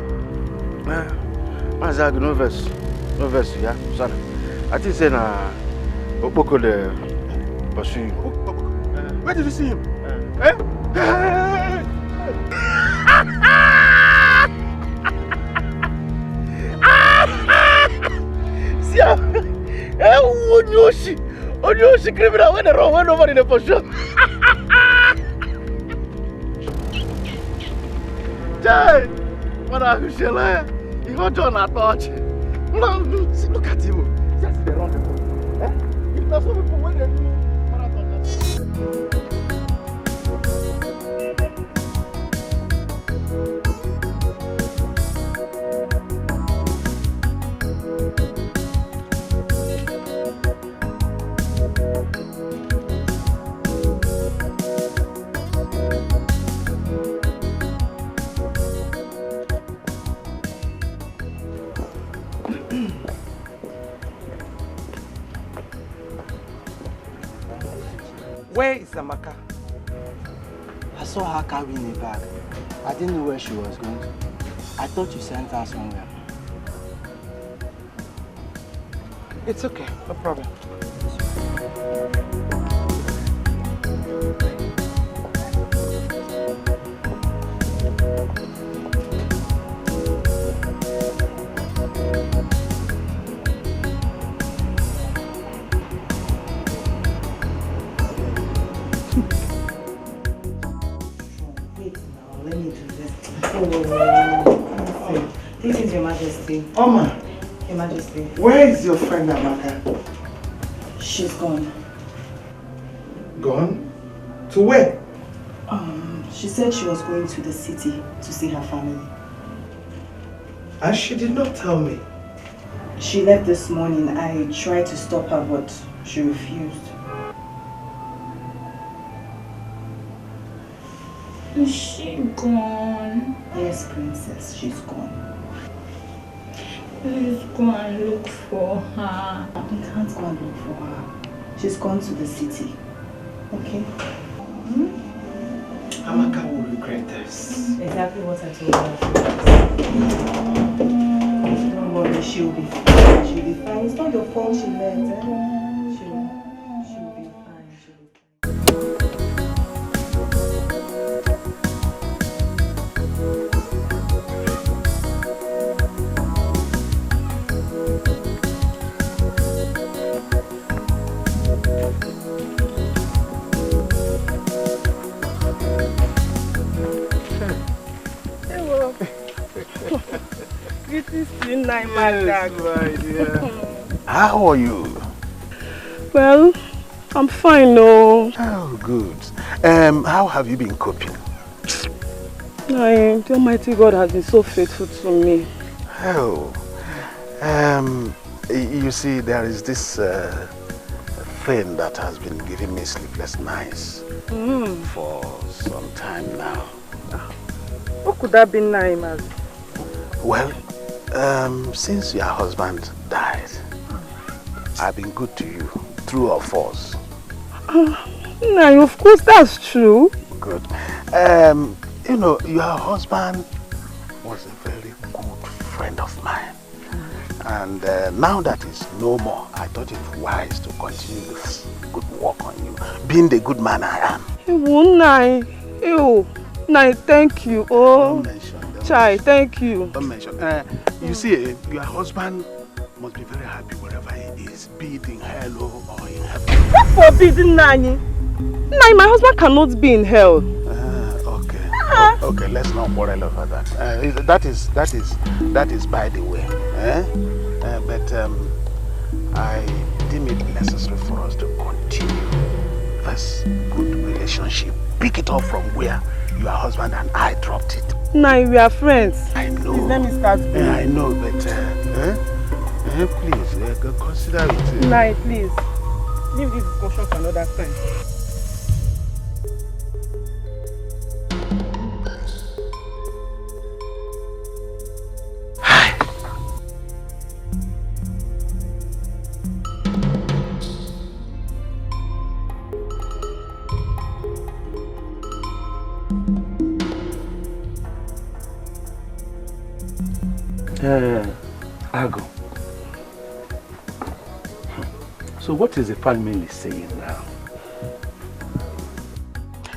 Mazag, no verse, yeah. Sorry. I think say na Opoko the pursue you. Where did you see him? See how Onyoshi criminal when they run over in the pursue. Jai, what are you saying? You got John at touch. Look at him. Just the wrong people. If that's what people when they do marathon. Where is Amaka? I saw her carrying a bag. I didn't know where she was going. I thought you sent her somewhere. It's okay, no problem. This is Your Majesty. Oma, Your Majesty. where is your friend Amaka? She's gone. Gone? To where? She said she was going to the city to see her family. And she did not tell me. She left this morning. I tried to stop her, but she refused. Is she gone? Yes, princess, she's gone. Please go and look for her. You can't go and look for her. She's gone to the city. Okay? Amaka will regret this. Exactly what I told her. Don't worry, she'll be fine. She'll be fine. It's not your fault she left. She'll be fine. She'll be How are you? Well, I'm fine, no. Oh, good. How have you been coping? The Almighty God has been so faithful to me. Oh, you see, there is this thing that has been giving me sleepless nights for some time now. What could that be, Naima? Well, since your husband died, I've been good to you, true or false? No, of course that's true. Good. You know, your husband was a very good friend of mine. And now that he's no more, I thought it wise to continue this good work on you, being the good man I am. Nai, thank you. Oh, Chai, thank you. Don't mention. You see, your husband must be very happy wherever he is, be it in hell or in heaven. What forbidden, Nani? Nai, my husband cannot be in hell. Okay, let's not quarrel over that. That is by the way. But I deem it necessary for us to continue this good relationship. Pick it up from where your husband and I dropped it. Nai, we are friends. I know. Please let me start. I know, but please consider it. Nai, please. Leave this discussion for another time. Ago. So what is the family saying now?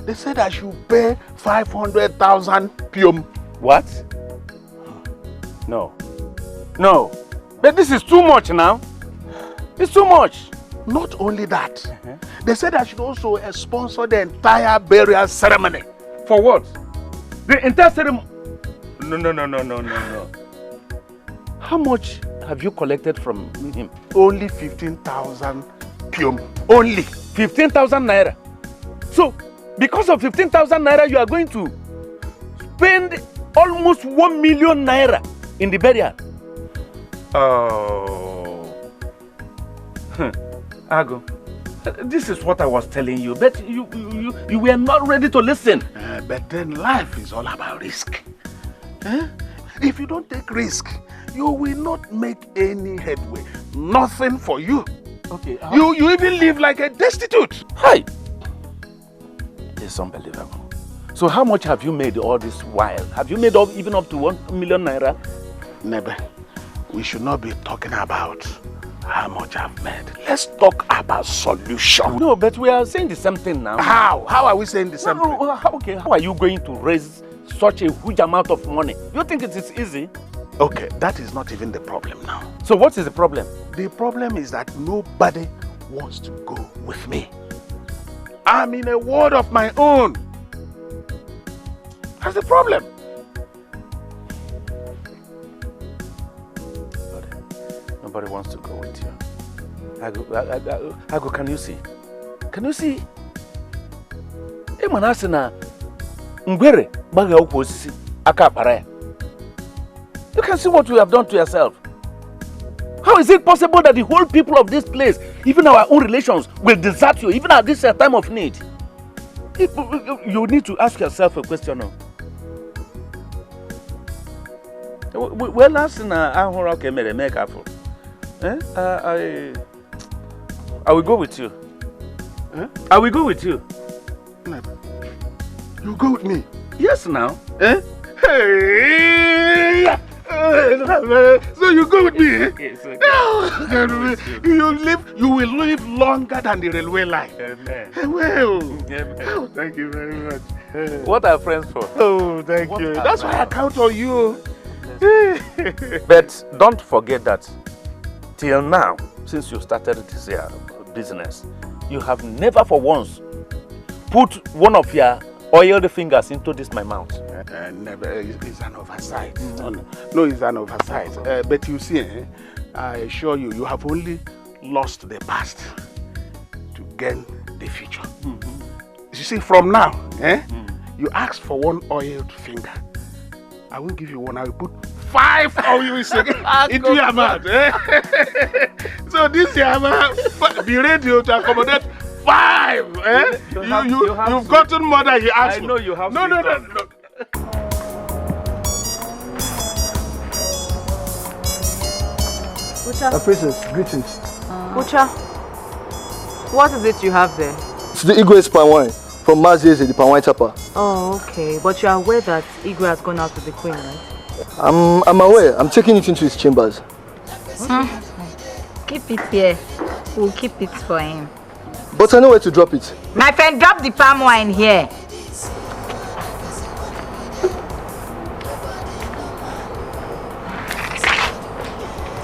They said I should pay 500,000 pium. What? No. No. But this is too much now. It's too much. Not only that, they said I should also sponsor the entire burial ceremony. For what? The entire ceremony? No. How much have you collected from him? Only 15,000 pium. Only 15,000 naira. So, because of 15,000 naira, you are going to spend almost 1 million naira in the burial. Oh. Ago, this is what I was telling you, but you were not ready to listen. But then life is all about risk. If you don't take risk, you will not make any headway. Nothing for you. Okay. You even live like a destitute. Hi. It's unbelievable. So how much have you made all this while? Have you made even up to 1 million naira? Never. We should not be talking about how much I've made. Let's talk about solution. No, but we are saying the same thing now. How? How are we saying the same thing? Okay. How are you going to raise such a huge amount of money? You think it is easy? Okay, that is not even the problem now. So what is the problem? The problem is that nobody wants to go with me. I'm in a world of my own. That's the problem. Nobody wants to go with you. Ago, can you see? Can you see? You can see what you have done to yourself. How is it possible that the whole people of this place, even our own relations, will desert you, even at this time of need? You need to ask yourself a question. Well, last I will go with you. I will go with you. You go with me? Yes, now. Hey! So you go with me? Yes, okay. You will live longer than the railway line. Amen. Well, Amen. Thank you very much. What are friends for? Oh, thank you. That's why I count on you. But don't forget that till now, since you started this business, you have never for once put one of your oiled fingers into this my mouth. Never. It's an oversight. No, it's an oversight. But you see, I assure you, you have only lost the past to gain the future. You see, from now, you ask for one oiled finger. I will give you one. I will put 5 oils into your mouth. So this year, be ready to accommodate 5. You've gotten more than you asked for. I know you have. No. A princess, greetings. Ucha, what is it you have there? It's the Igwe's palm wine from Mazieze, the palm wine chopper. Oh, okay. But you are aware that Igwe has gone out with the queen, right? I'm aware. I'm taking it into his chambers. Keep it here. We'll keep it for him. But I know where to drop it. My friend, drop the palm wine here.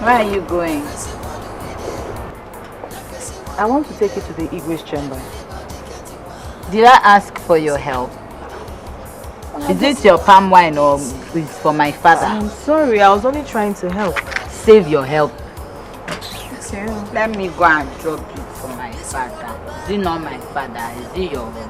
Where are you going? I want to take you to the Igwe's chamber. Did I ask for your help? Is this your palm wine or is for my father? I'm sorry, I was only trying to help. Save your help. Okay. Let me go and drop it for my father. Is it not my father? Is it your own?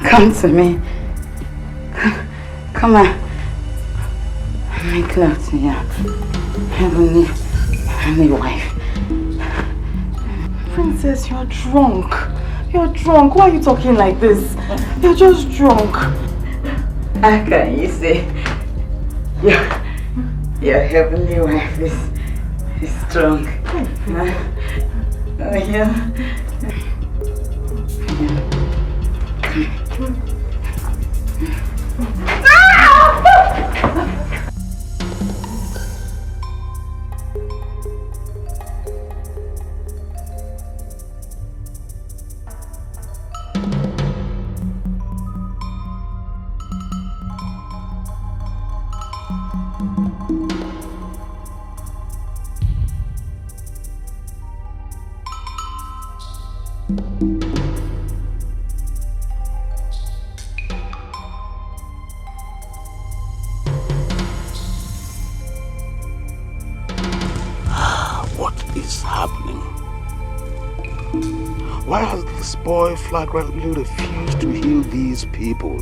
Come to me. Come on. Make love to your heavenly wife. Princess, you're drunk. You're drunk. Why are you talking like this? You're just drunk. How can you say your heavenly wife is drunk? Oh, yeah. Why has this boy flagrantly refused to heal these people?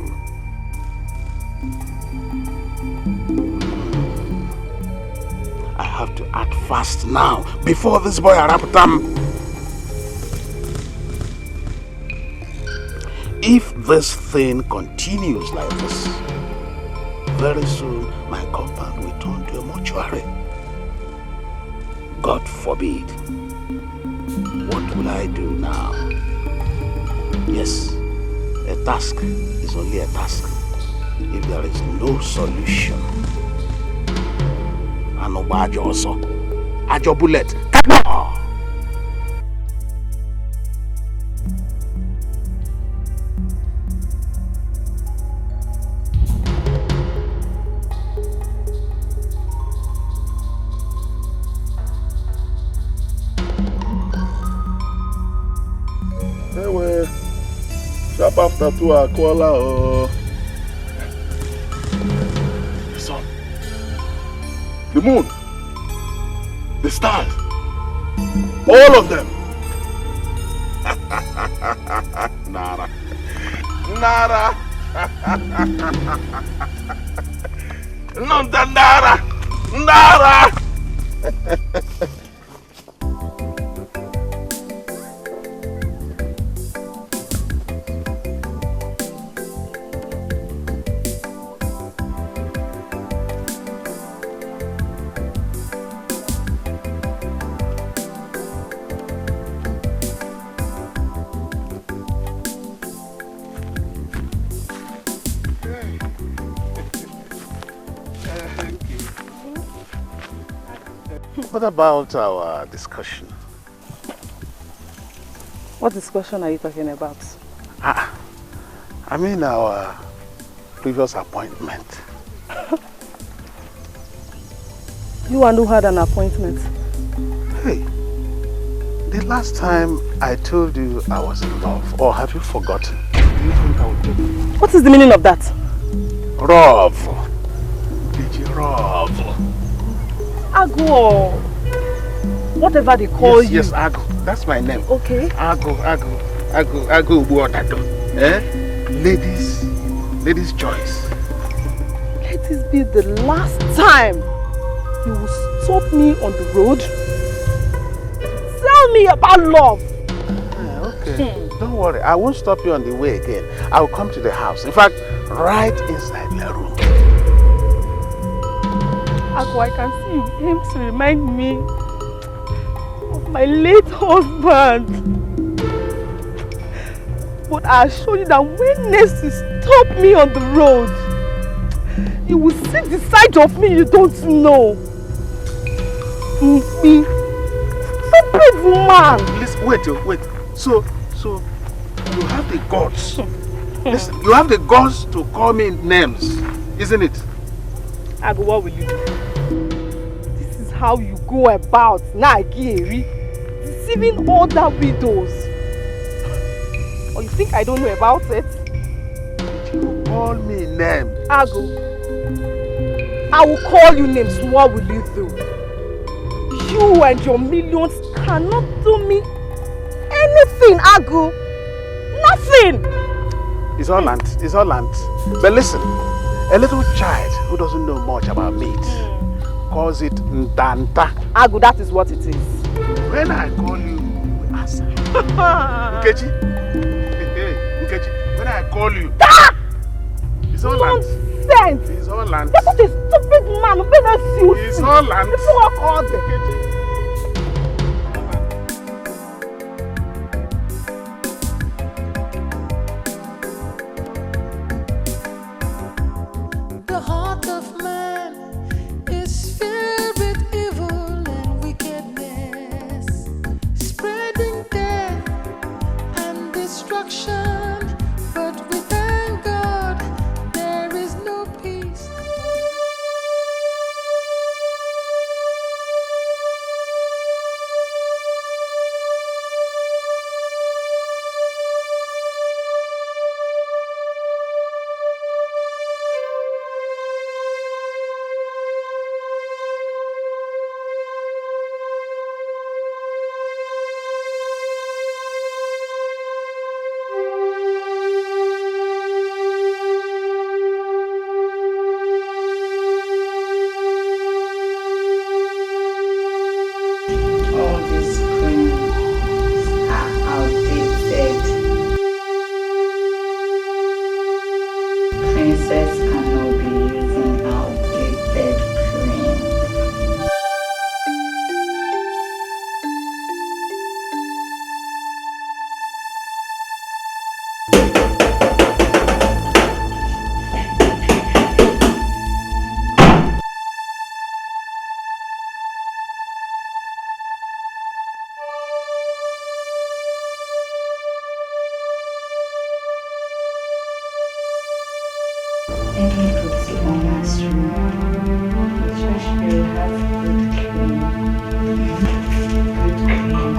I have to act fast now, before this boy Araputam. If this thing continues like this, very soon my compound will turn to a mortuary. God forbid. What will I do now? Yes, a task is only a task. if there is no solution, I know Bajo also. Ajo bullet. No! Sharp after 2 Akola or the sun, the moon, the stars, all of them. Nara. Nara. Nonda Nara. Nara. What about our discussion? What discussion are you talking about? I mean our previous appointment. You and who had an appointment? Hey, the last time I told you I was in love, or have you forgotten? Do you think I would do it? What is the meaning of that? Rov. DJ Rov. Ago. Whatever they call you. Yes, Ago. That's my name. Okay. Ago. Ladies' choice. Let this be the last time you will stop me on the road. Tell me about love. Okay. Don't worry. I won't stop you on the way again. I will come to the house. In fact, right inside your room. Ago, I can see you aim to remind me of my late husband. But I assure you that when next you stop me on the road, you will see the side of me you don't know. Me, stupid woman. Listen, wait. So you have the guts. Listen, you have the guts to call me names, isn't it? Ago, what will you do? This is how you go about Nigeri, deceiving other widows. Or you think I don't know about it? You call me name. Ago, I will call you names. What will you do? You and your millions cannot do me anything, Ago. Nothing. It's all land. It's all land. But listen, a little child who doesn't know much about meat calls it Ndanta. Ago, that is what it is. When I call you, you answer. Nkechi. Nkechi. When I call you, it's all land. Nonsense. It's all land. You're such a stupid man. It's all land. People are all there. The heart of man is filled with evil and wickedness, spreading death and destruction. But we thank God there is no peace. Let me go to Oma's room. The trash will have good cream. Good cream.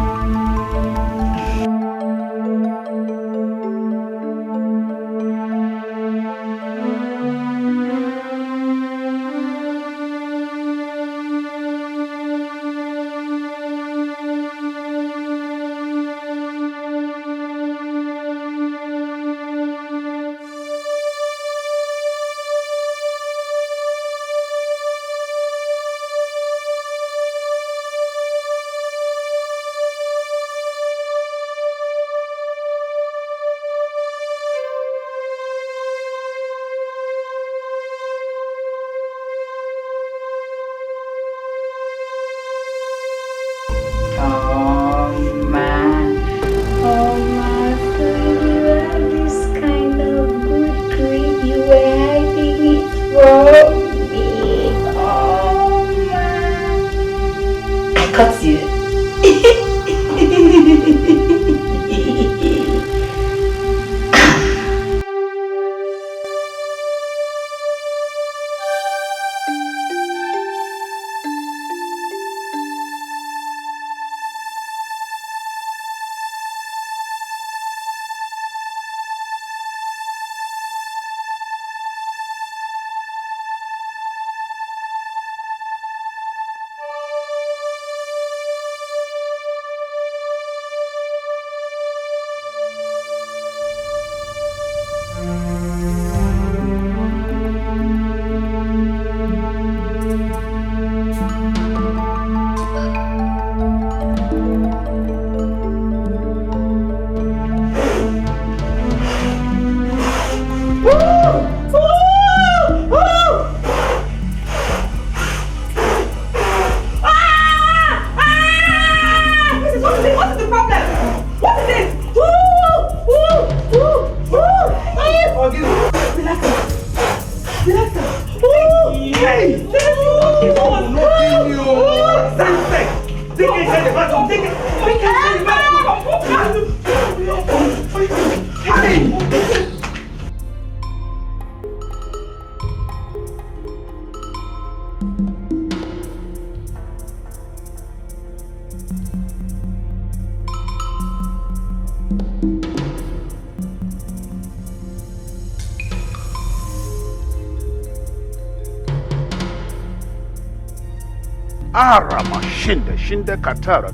Arama shinde katara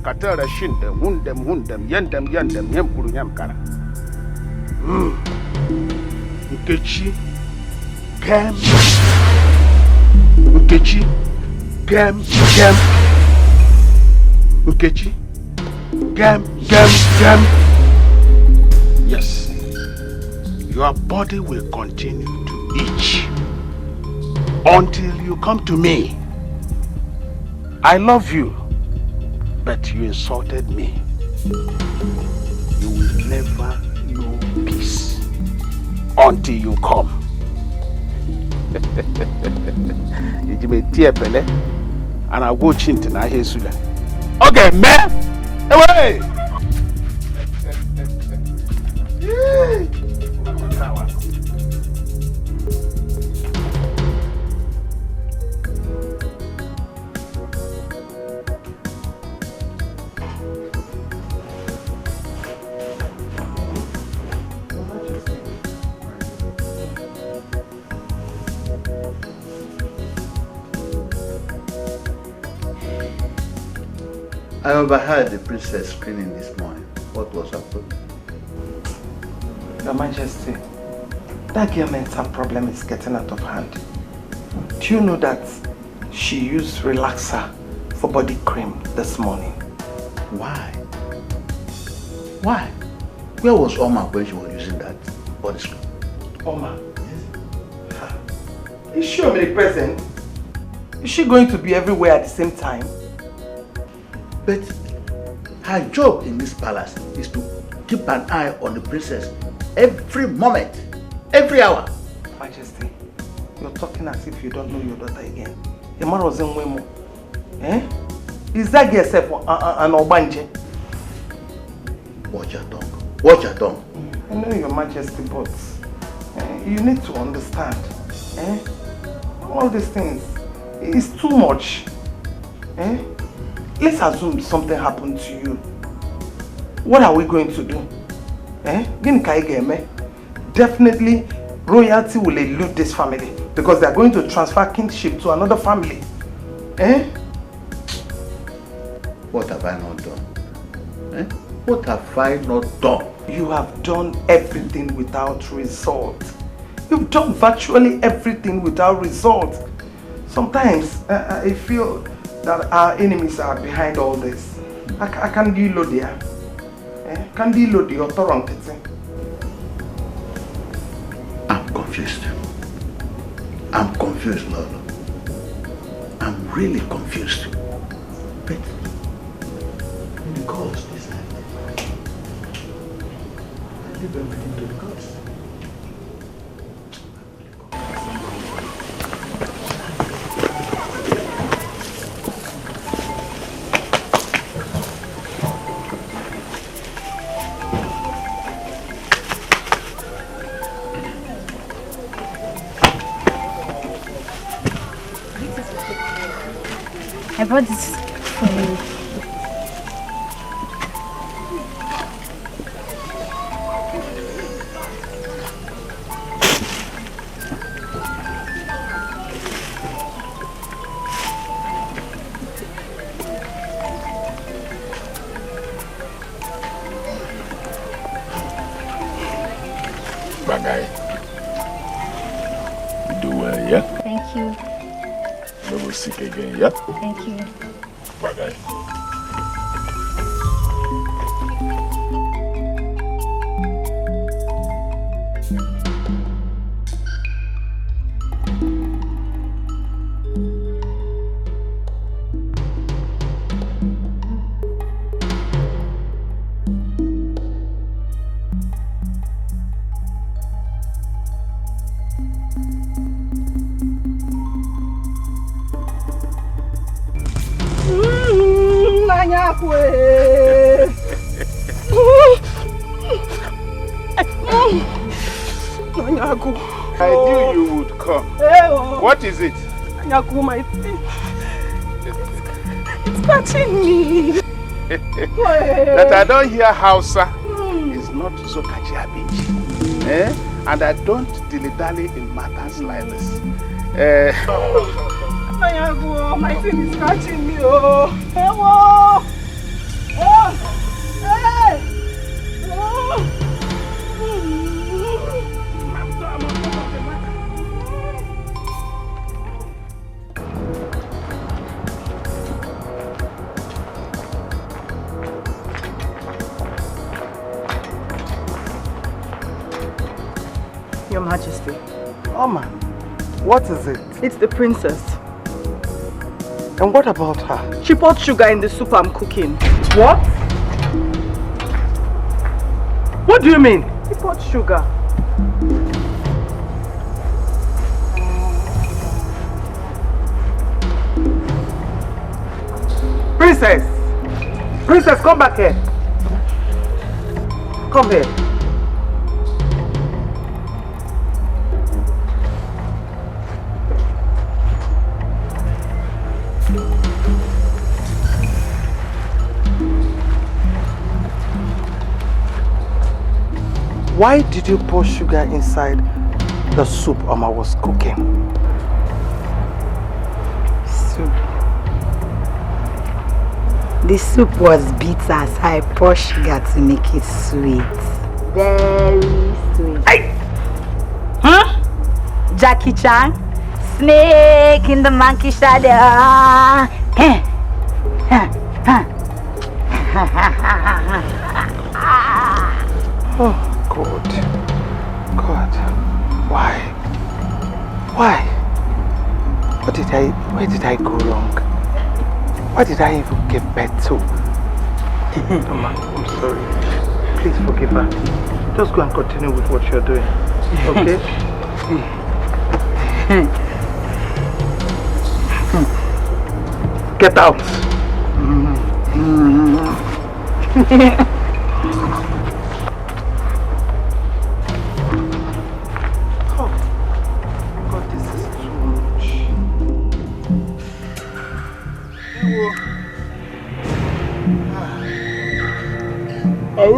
shinde hundem yendem yempuru nyamkara. Nkechi gem Nkechi gem Nkechi gem. Yes, your body will continue to itch until you come to me. I love you, but you insulted me. You will never know peace until you come. You may tear pele, and I'll go chint and I hear Sula. Okay, man! Away! I overheard the princess screaming this morning. What was her problem? Your Majesty, that girl mental problem is getting out of hand. Do you know that she used relaxer for body cream this morning? Why? Why? Where was Oma when she was using that body cream? Oma? Yes. Is she omnipresent? Is she going to be everywhere at the same time? But her job in this palace is to keep an eye on the princess every moment, every hour. Majesty, you're talking as if you don't know your daughter again. The man was in Wemo. Eh? Is that girl herself an Obanje? Watch your tongue. Watch your tongue. I know, Your Majesty, but you need to understand. All these things. It's too much. Let's assume something happened to you. What are we going to do? Definitely, royalty will elude this family because they are going to transfer kingship to another family. What have I not done? What have I not done? You have done everything without result. You've done virtually everything without result. Sometimes I feel that our enemies are behind all this. I can't deal with them. Can't deal with the authority. I'm confused. I'm confused, Lolo. I'm really confused. But the gods decide. I leave everything to the gods. I brought this for you. Bagay. You do well, yeah? Thank you. Never sick again, yeah? Thank you. Bagay. I knew you would come. What is it? My teeth. It's scratching me. That I don't hear Hausa is not Zokaji Abinji. And I don't dilly-dally in matters like this. My teeth is scratching me. Hey! Your Majesty. Oma, what is it? It's the princess. And what about her? She poured sugar in the soup I'm cooking. What? What do you mean? She poured sugar. Princess! Princess, come back here. Come here. Why did you pour sugar inside the soup Oma was cooking? Soup. The soup was bitter, so I poured sugar to make it sweet. Very sweet. Hey! Huh? Jackie Chan? Snake in the monkey shadow. Oh, God. God. Why? Why? Where did I go wrong? Why did I even give birth to? Mama, I'm sorry. Please forgive her. Just go and continue with what you're doing. Okay? Get out. Oh, God, this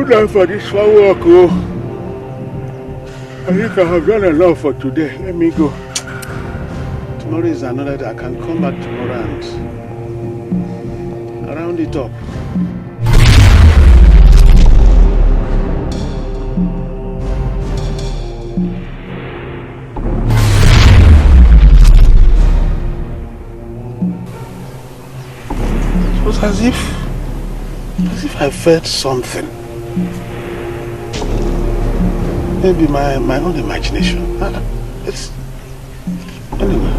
too done for this far walk, oh. I think I have done enough for today. Let me go. Tomorrow is another day. I can come back tomorrow and round it up. It was as if I felt something. Maybe my own imagination. It's anyway.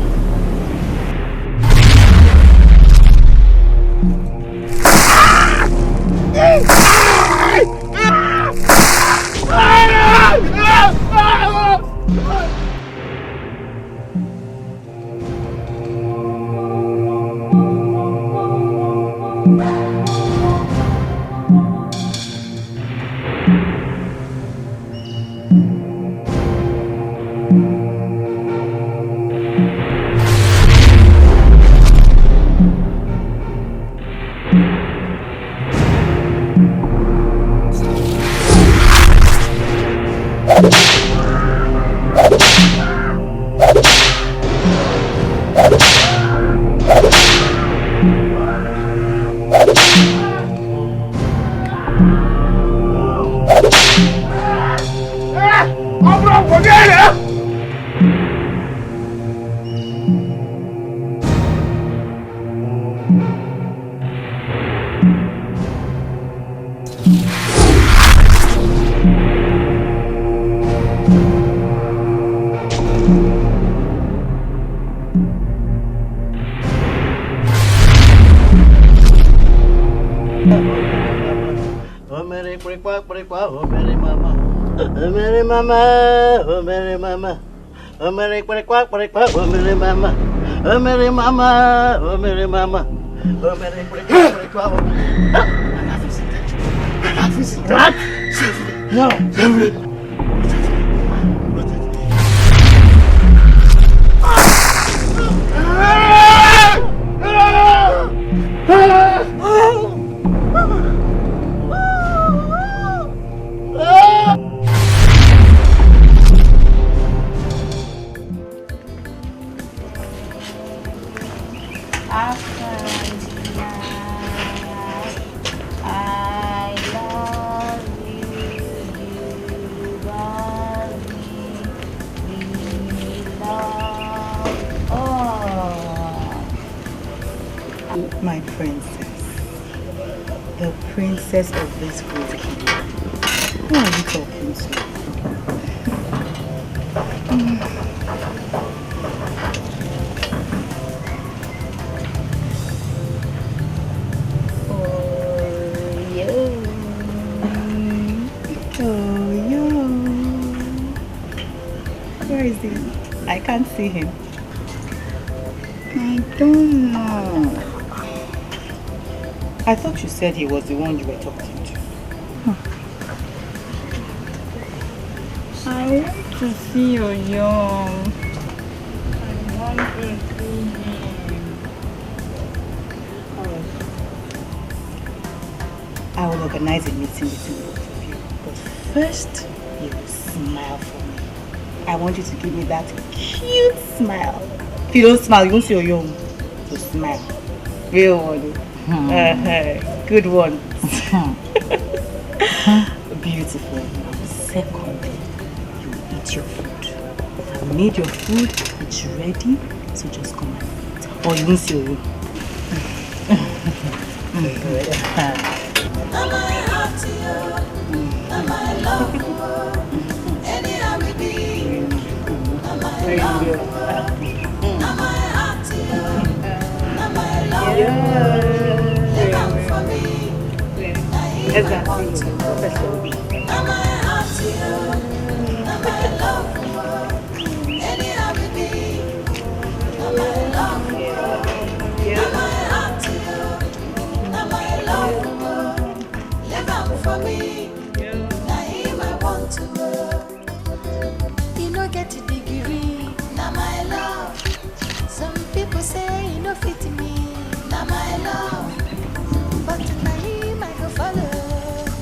Oh Mary quack quack quack quack, oh Mary mama, oh Mary mama, oh Mary mama, oh Mary quack quack quack. What? No. My princess, the princess of this great kingdom. Who are you talking to? Where is he? I can't see him. I don't know. I thought you said he was the one you were talking to. I want to see your young. I want to see him. I will organize a meeting between both of you. But first, you will smile for me. I want you to give me that cute smile. If you don't smile, you won't see your young. So smile. Real one. Good one. Beautiful. Secondly, you eat your food. I've made your food. It's ready. So just come and eat. Or you won't see your young. Am I happy? Am I loved? Anyhow we be. Am I loved? Am I happy? Am I loved? Live out for me. Am I happy? Am I loved? Anyhow we be. Am I loved? Am I happy? Am I loved? For me, now him I want to work. You no get a degree, now my love. Some people say you no fit me, now my love. But now him I go follow,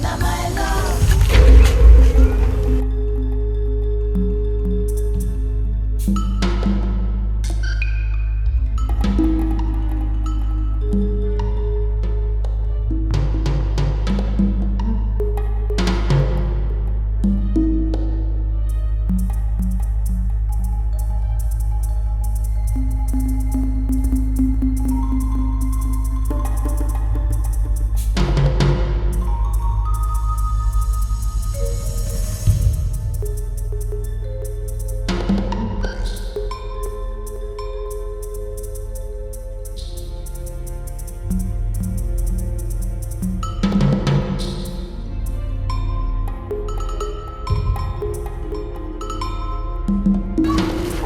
now my love.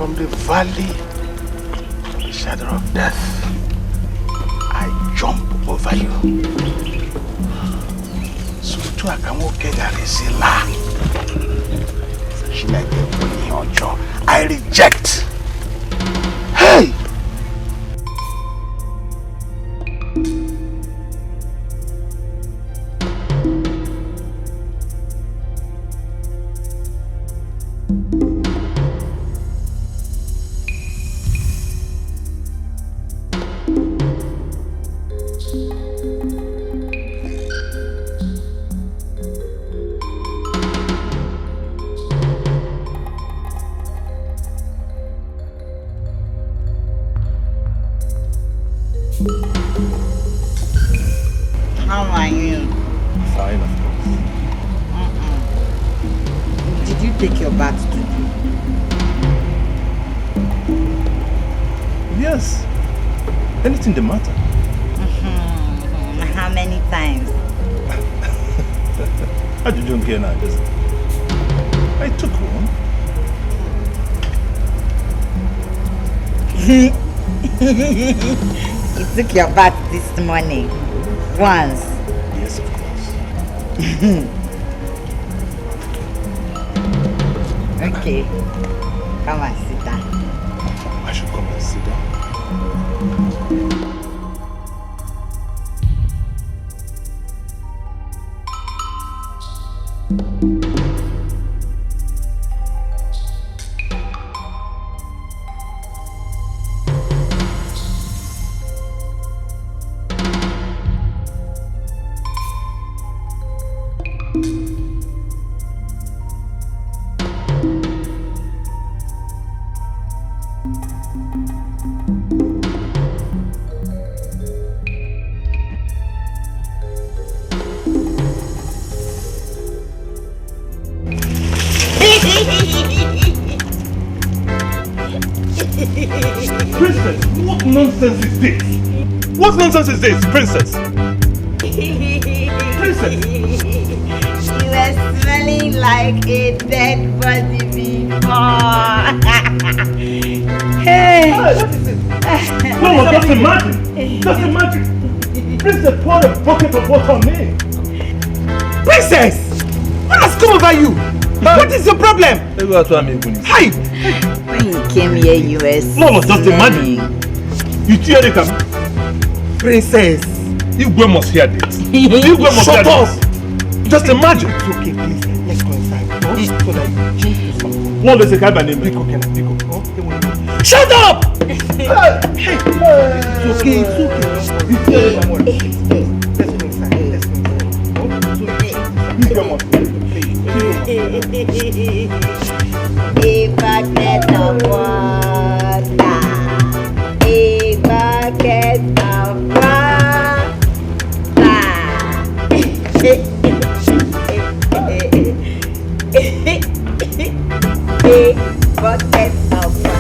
from the valley of the shadow of death, I jump over you. So to akamoke darisila. I reject. Hey! How are you? Fine, of course. Did you take your bath today? Yes. Anything the matter? How many times? How did you get now? I took one. You took your bath this morning. Once. Yes, of course. Okay. Come and sit down. I should come and sit down. Princess, what nonsense is this? What nonsense is this, Princess? Princess! You were smelling like a dead body before. Hey! What is it? No, just imagine! Just imagine! Princess poured a bucket of water on me! Princess! What has come over you? What is your problem? Hi! When you came here, you were No, just imagine! You hear it, Princess! Igwe must hear this! Igwe must hear this! Just imagine! It's okay, please. Let's go inside. So that you change to something. One day, I name Pico. Shut up! It's okay, it's okay. Let's go inside. Let's go inside. A bucket of water. A bucket of water. A bucket of water.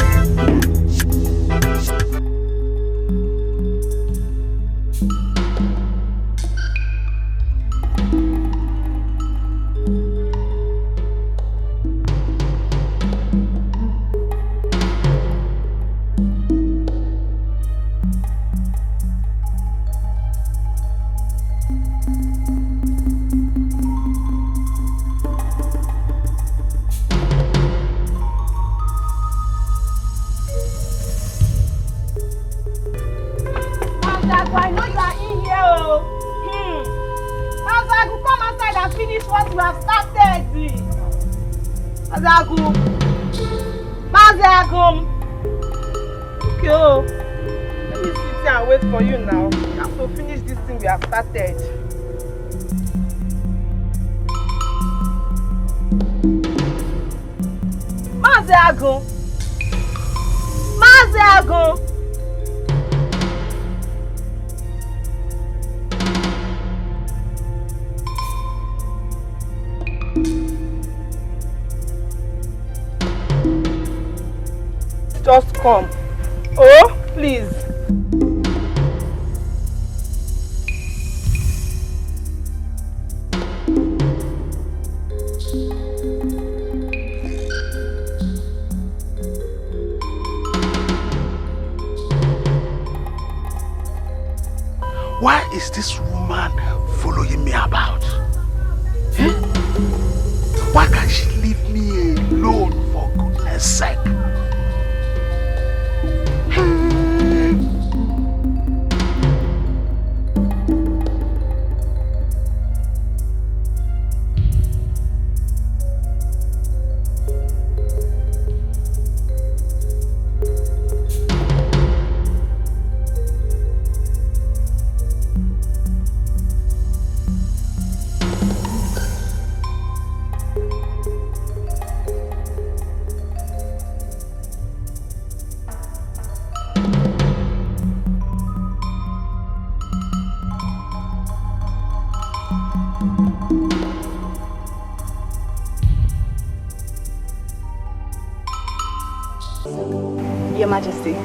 I know you are in here, oh. Mazagu, come outside and finish what you have started. Mazagu. Okay, oh. Let me sit here and wait for you now. You have to finish this thing we have started. Mazagu. Just come. Oh, please. is this woman following me about? Eh? Why can't she leave me alone, for goodness sake? Your Majesty.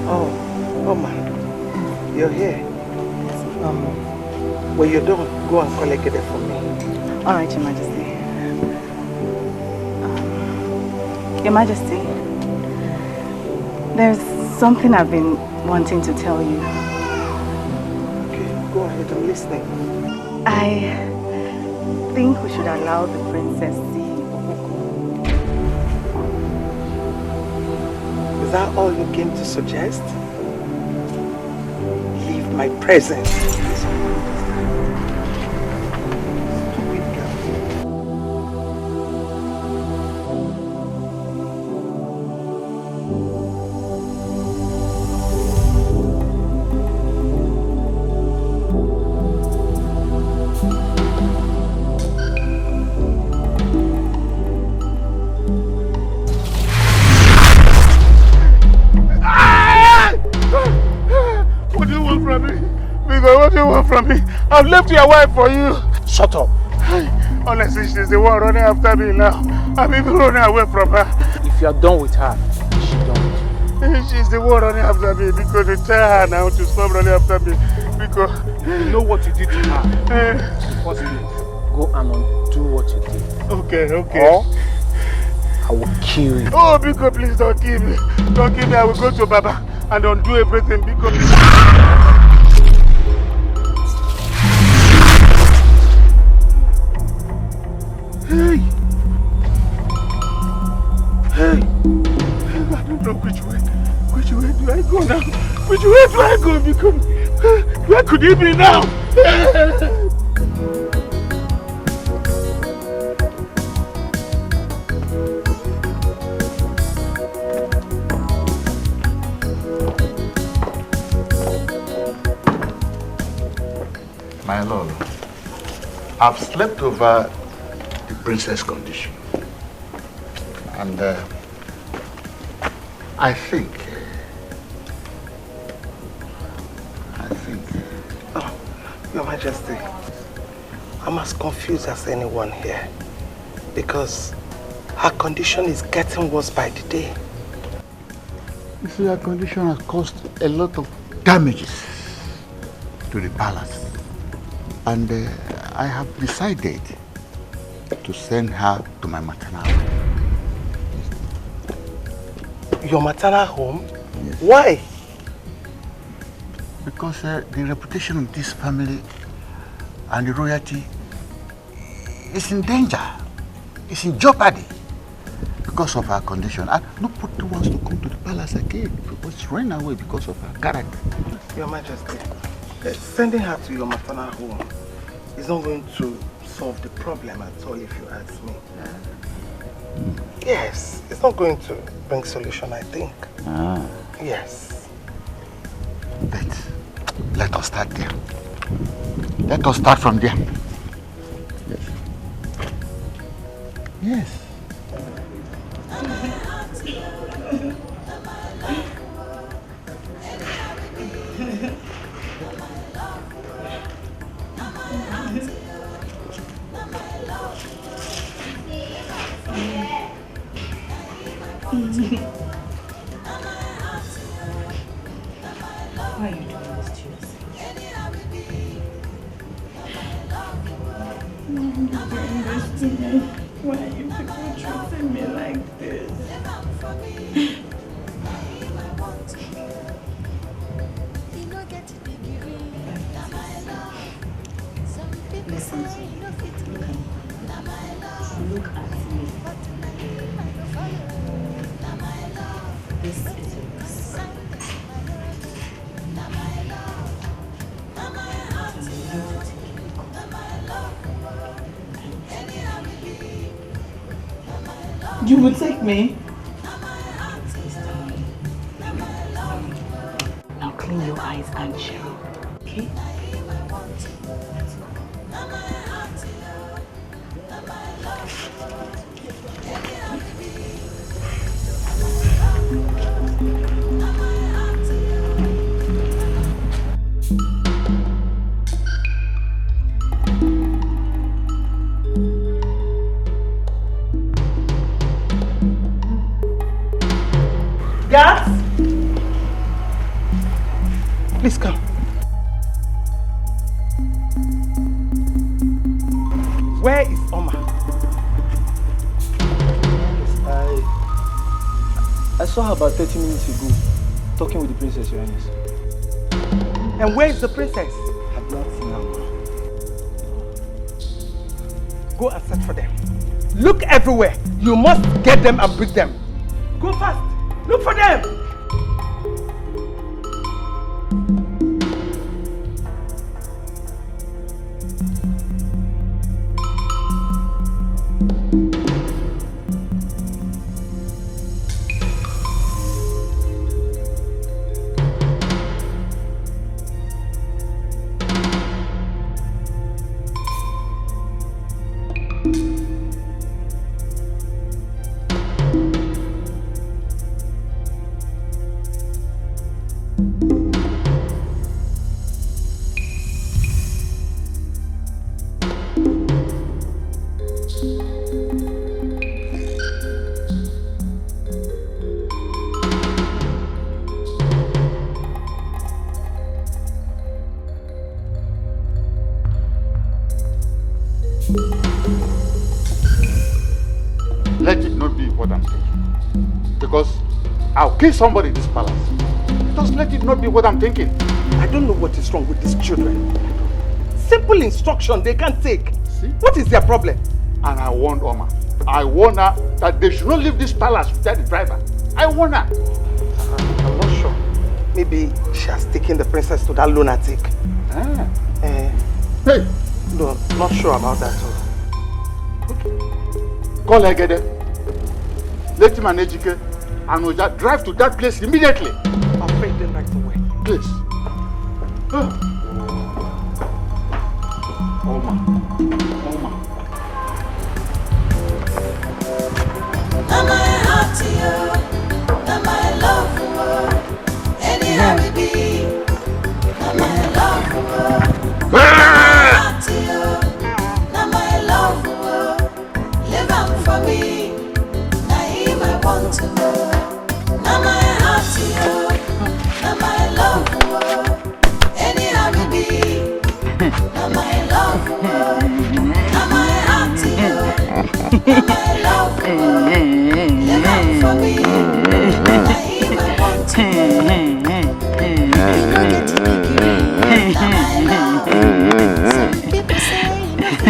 Oh man, you're here. When you're done, go and collect it for me. All right, Your Majesty. Your Majesty, there's something I've been wanting to tell you. Okay, go ahead, I'm listening. I think we should allow the princess see. Is that all you came to suggest? Leave my presence. From me. I've left your wife for you. Shut up. Honestly, she's the one running after me now. I'm even running away from her. If you are done with her, she don't. She's the one running after me because they tell her now to stop running after me. Because you know what you did to her. First go and undo what you did. Okay. Or I will kill you. Oh, because please don't kill me. Don't kill me. I will go to Baba and undo everything because. Hey! I don't know which way do I go now? Which way do I go? Because where could he be now? My lord, I've slept over the princess' condition. And I think... Oh, Your Majesty, I'm as confused as anyone here. Because her condition is getting worse by the day. You see, her condition has caused a lot of damages to the palace. And I have decided to send her to my maternal home. Your maternal home? Yes. Why? Because the reputation of this family and the royalty is in danger. It's in jeopardy because of her condition. And nobody wants to come to the palace again because it's running away because of her character. Your Majesty, sending her to your maternal home is not going to solve the problem at all, if you ask me. Yes, it's not going to bring solution, I think. Yes. But let us start there. Let us start from there. Yes. Yes. Why are you doing this to yourself? Why are you people treating me like this? Look at me. This is yours. You will take me? Now clean your eyes and chill, okay? Guards! Please come. Where is Oma? I saw her about 30 minutes ago, talking with the princess, Your Highness. And where is the princess? I've not seen her. Go and search for them. Look everywhere. You must get them and bring them. Go fast. Look for them. Let it not be what I'm thinking. Because I'll kill somebody in this palace. Just let it not be what I'm thinking. I don't know what is wrong with these children. Simple instruction they can't take. See? What is their problem? And I warned Oma. I warned her that they should not leave this palace without the driver. I warned her. I'm not sure. Maybe she has taken the princess to that lunatic. Hey! No, not sure about that. Call Egede. Let him and Ejike and Oja drive to that place immediately. I'll pay them right away. Please. Oma. Now my heart to you, now my love for you. Anyhow we be, now my love for you. Now my heart to you, now my love for you. Live on for me, now him I want to know. Now my heart to you, now my love for you. Anyhow we be, now my love for you. Now my heart to you, now my love for you. Live on for me, now him I want to know.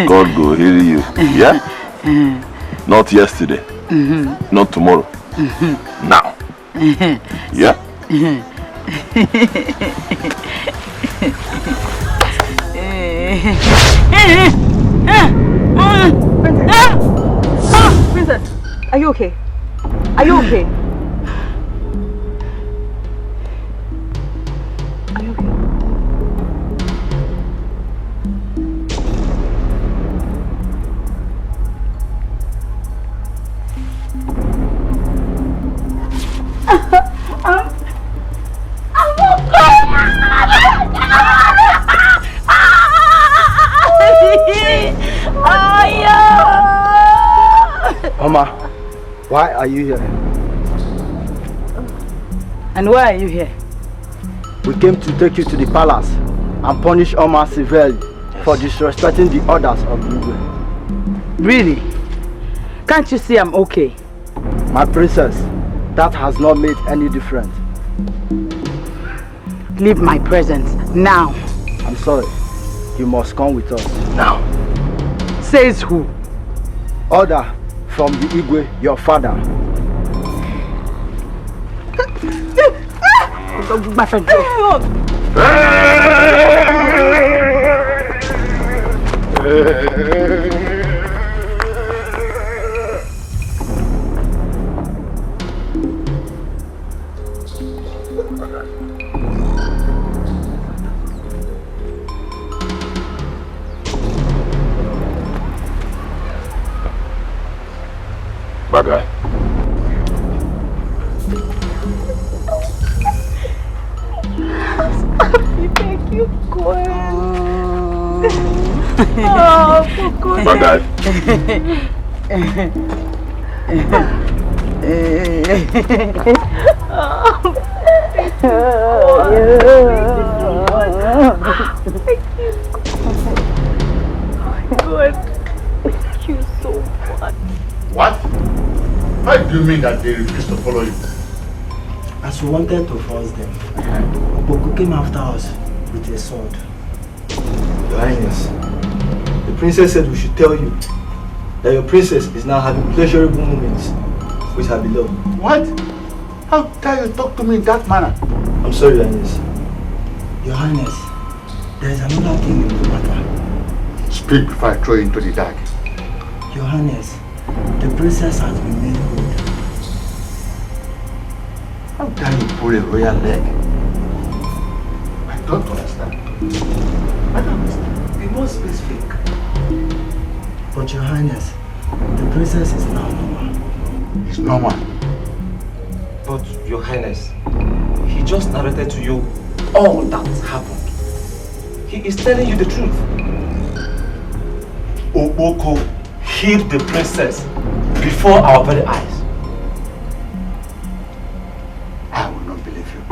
God go heal you. Yeah? Not yesterday. Not tomorrow. Now. Yeah? Princess, are you okay? Are you okay? Are you okay? Oma, why are you here? And why are you here? We came to take you to the palace and punish Oma severely for disrespecting the orders of the Igwe. Really? Can't you see I'm okay? My princess, that has not made any difference. Leave my presence now. I'm sorry. You must come with us. Now. Says who? Order from the Igwe, your father. My friend. Bad guy. Thank you, God. Oh, for goodness. Bad guy. Good. Thank you so much. What? How do you mean that they refused to follow you? As we wanted to force them, Boko came after us with a sword. Your Highness, the princess said we should tell you that your princess is now having pleasurable moments with her beloved. What? How dare you talk to me in that manner? I'm sorry, Your Highness. Your Highness, there is another thing in the matter. Speak before I throw you into the dark. Your Highness, the princess has been made good. How dare you pull a royal leg? I don't understand. I don't understand. Be more specific. But Your Highness, the princess is now normal. It's normal. But Your Highness, he just narrated to you all that happened. He is telling you the truth. Oboko hid the princess before our very eyes. I will not believe you.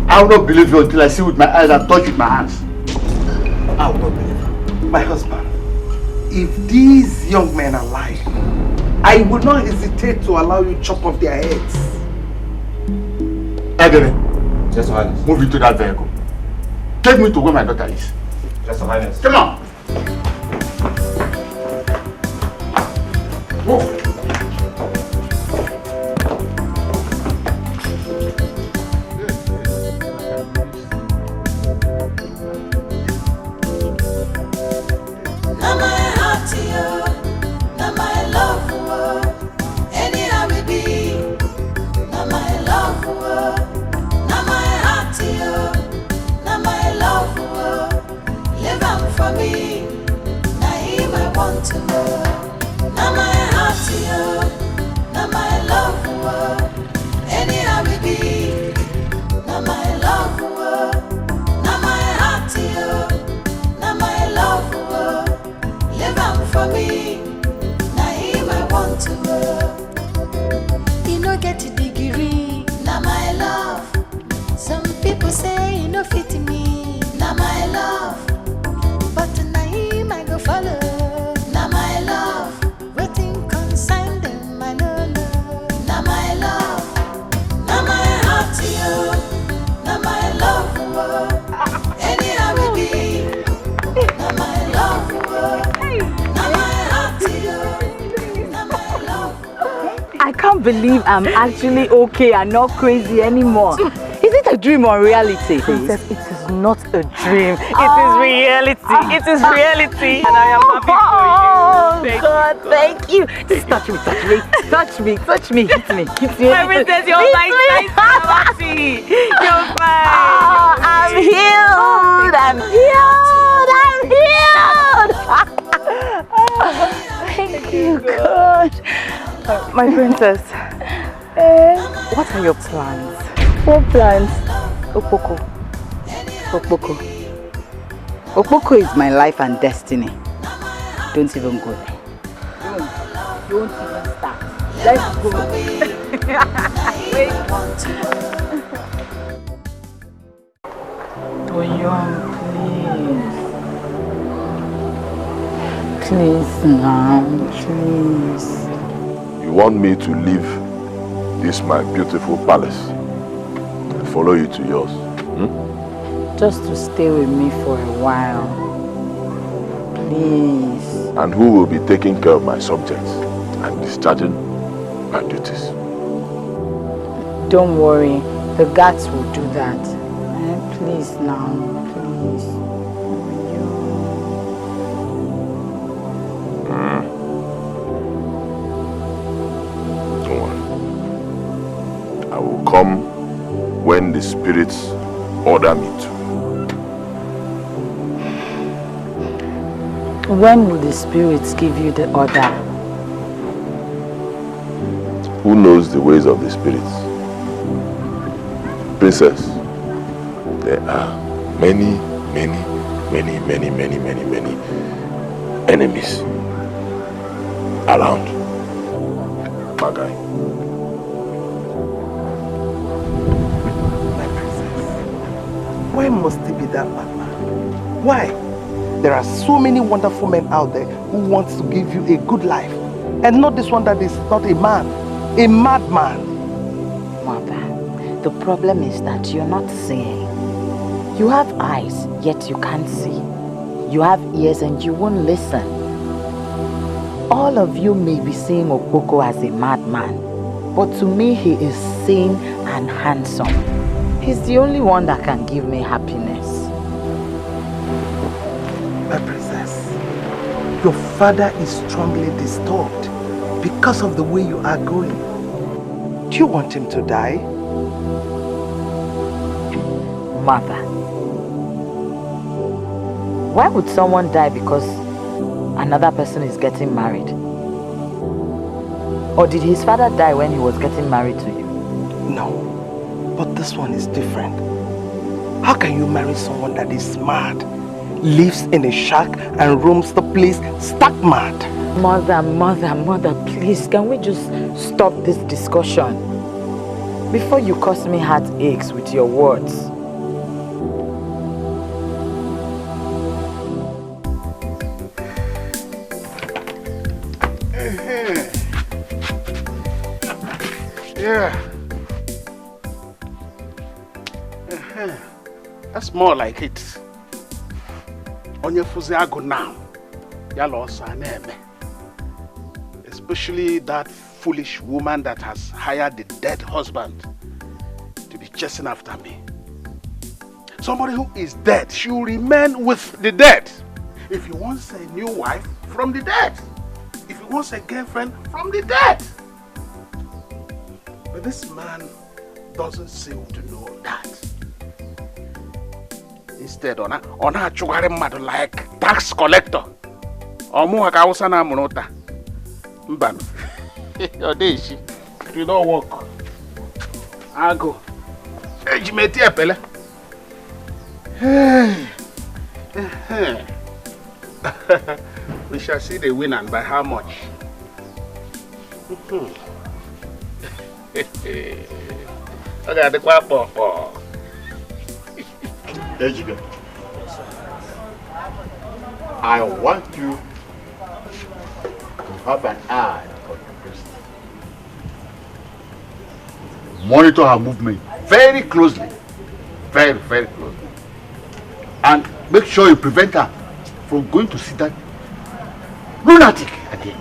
I will not believe you until I see with my eyes and touch with my hands. I will not believe you. My husband, if these young men are lying, I will not hesitate to allow you to chop off their heads. Edere. Yes, Your Highness. Move into that vehicle. Take me to where my daughter is. Yes, Your Highness. Come on. Move. Now my heart to you, now my love for you. Anyhow we be, now my love for you. Now my heart to you, now my love for you. Live on for me, now him I want to know. Now my heart to you, now my love for you. Anyhow we be, now my love for you. Now my heart to you, now my love for you. Live on for me, now him I want to know. You no get a degree, now my love. Some people say you no fit me, now my love. But now him I go follow, now my love. Waiting consign them, I know love. Now my love, now my heart to you, now my love for you. Anyhow we be, now my love for you. Now my heart to you, now my love for you. I can't believe I'm actually okay and not crazy anymore. Is it a dream or reality? Princess, it is not a dream. It is reality. It is reality. And I am happy for you. God, thank you. Just touch me, touch me, touch me, touch me, hit me, hit me. Princess, you're my happy. You're fine. Oh, I'm healed. I'm healed. I'm healed. Thank you, God. My princess, what are your plans? What plans? Okpoko. Okpoko. Okpoko is my life and destiny. Don't even go there. Don't even start. Let's go. Wait. Toyon, please. Please now, please. You want me to leave this my beautiful palace and follow you to yours? Just to stay with me for a while. Please. And who will be taking care of my subjects? and discharging my duties. Don't worry, the guards will do that. Please now, please. Don't worry. I will come when the spirits order me to. When will the spirits give you the order? Who knows the ways of the spirits? Princess, there are many enemies around. Magai. Why must it be that madman? Why? There are so many wonderful men out there who want to give you a good life. And not this one that is not a man, a madman. Mother, the problem is that you're not seeing. You have eyes, yet you can't see. You have ears and you won't listen. All of you may be seeing Okpoko as a madman, but to me he is sane and handsome. He's the only one that can give me happiness. My princess, your father is strongly disturbed because of the way you are going. Do you want him to die? Mother, why would someone die because another person is getting married? Or did his father die when he was getting married to you? No, but this one is different. How can you marry someone that is mad, lives in a shack and roams the place stark mad? Mother, please, can we just stop this discussion? Before you cause me heartaches with your words. Yeah. That's more like it. Onye fuzi agu now. Yalo saneme. Especially that foolish woman that has hired the dead husband to be chasing after me. Somebody who is dead should remain with the dead. If he wants a new wife, from the dead. If he wants a girlfriend, from the dead. But this man doesn't seem to know that. Instead, on a chugare mad like tax collector. Omu hakausa na munota. Mbano. Odeshi. You don't work. I go. Ejimeti epele. We shall see the winner by how much. Okay, the quapo. Ejiga, I want you to have an eye on your priest. Monitor her movement very closely. Very, very closely. And make sure you prevent her from going to see that lunatic again.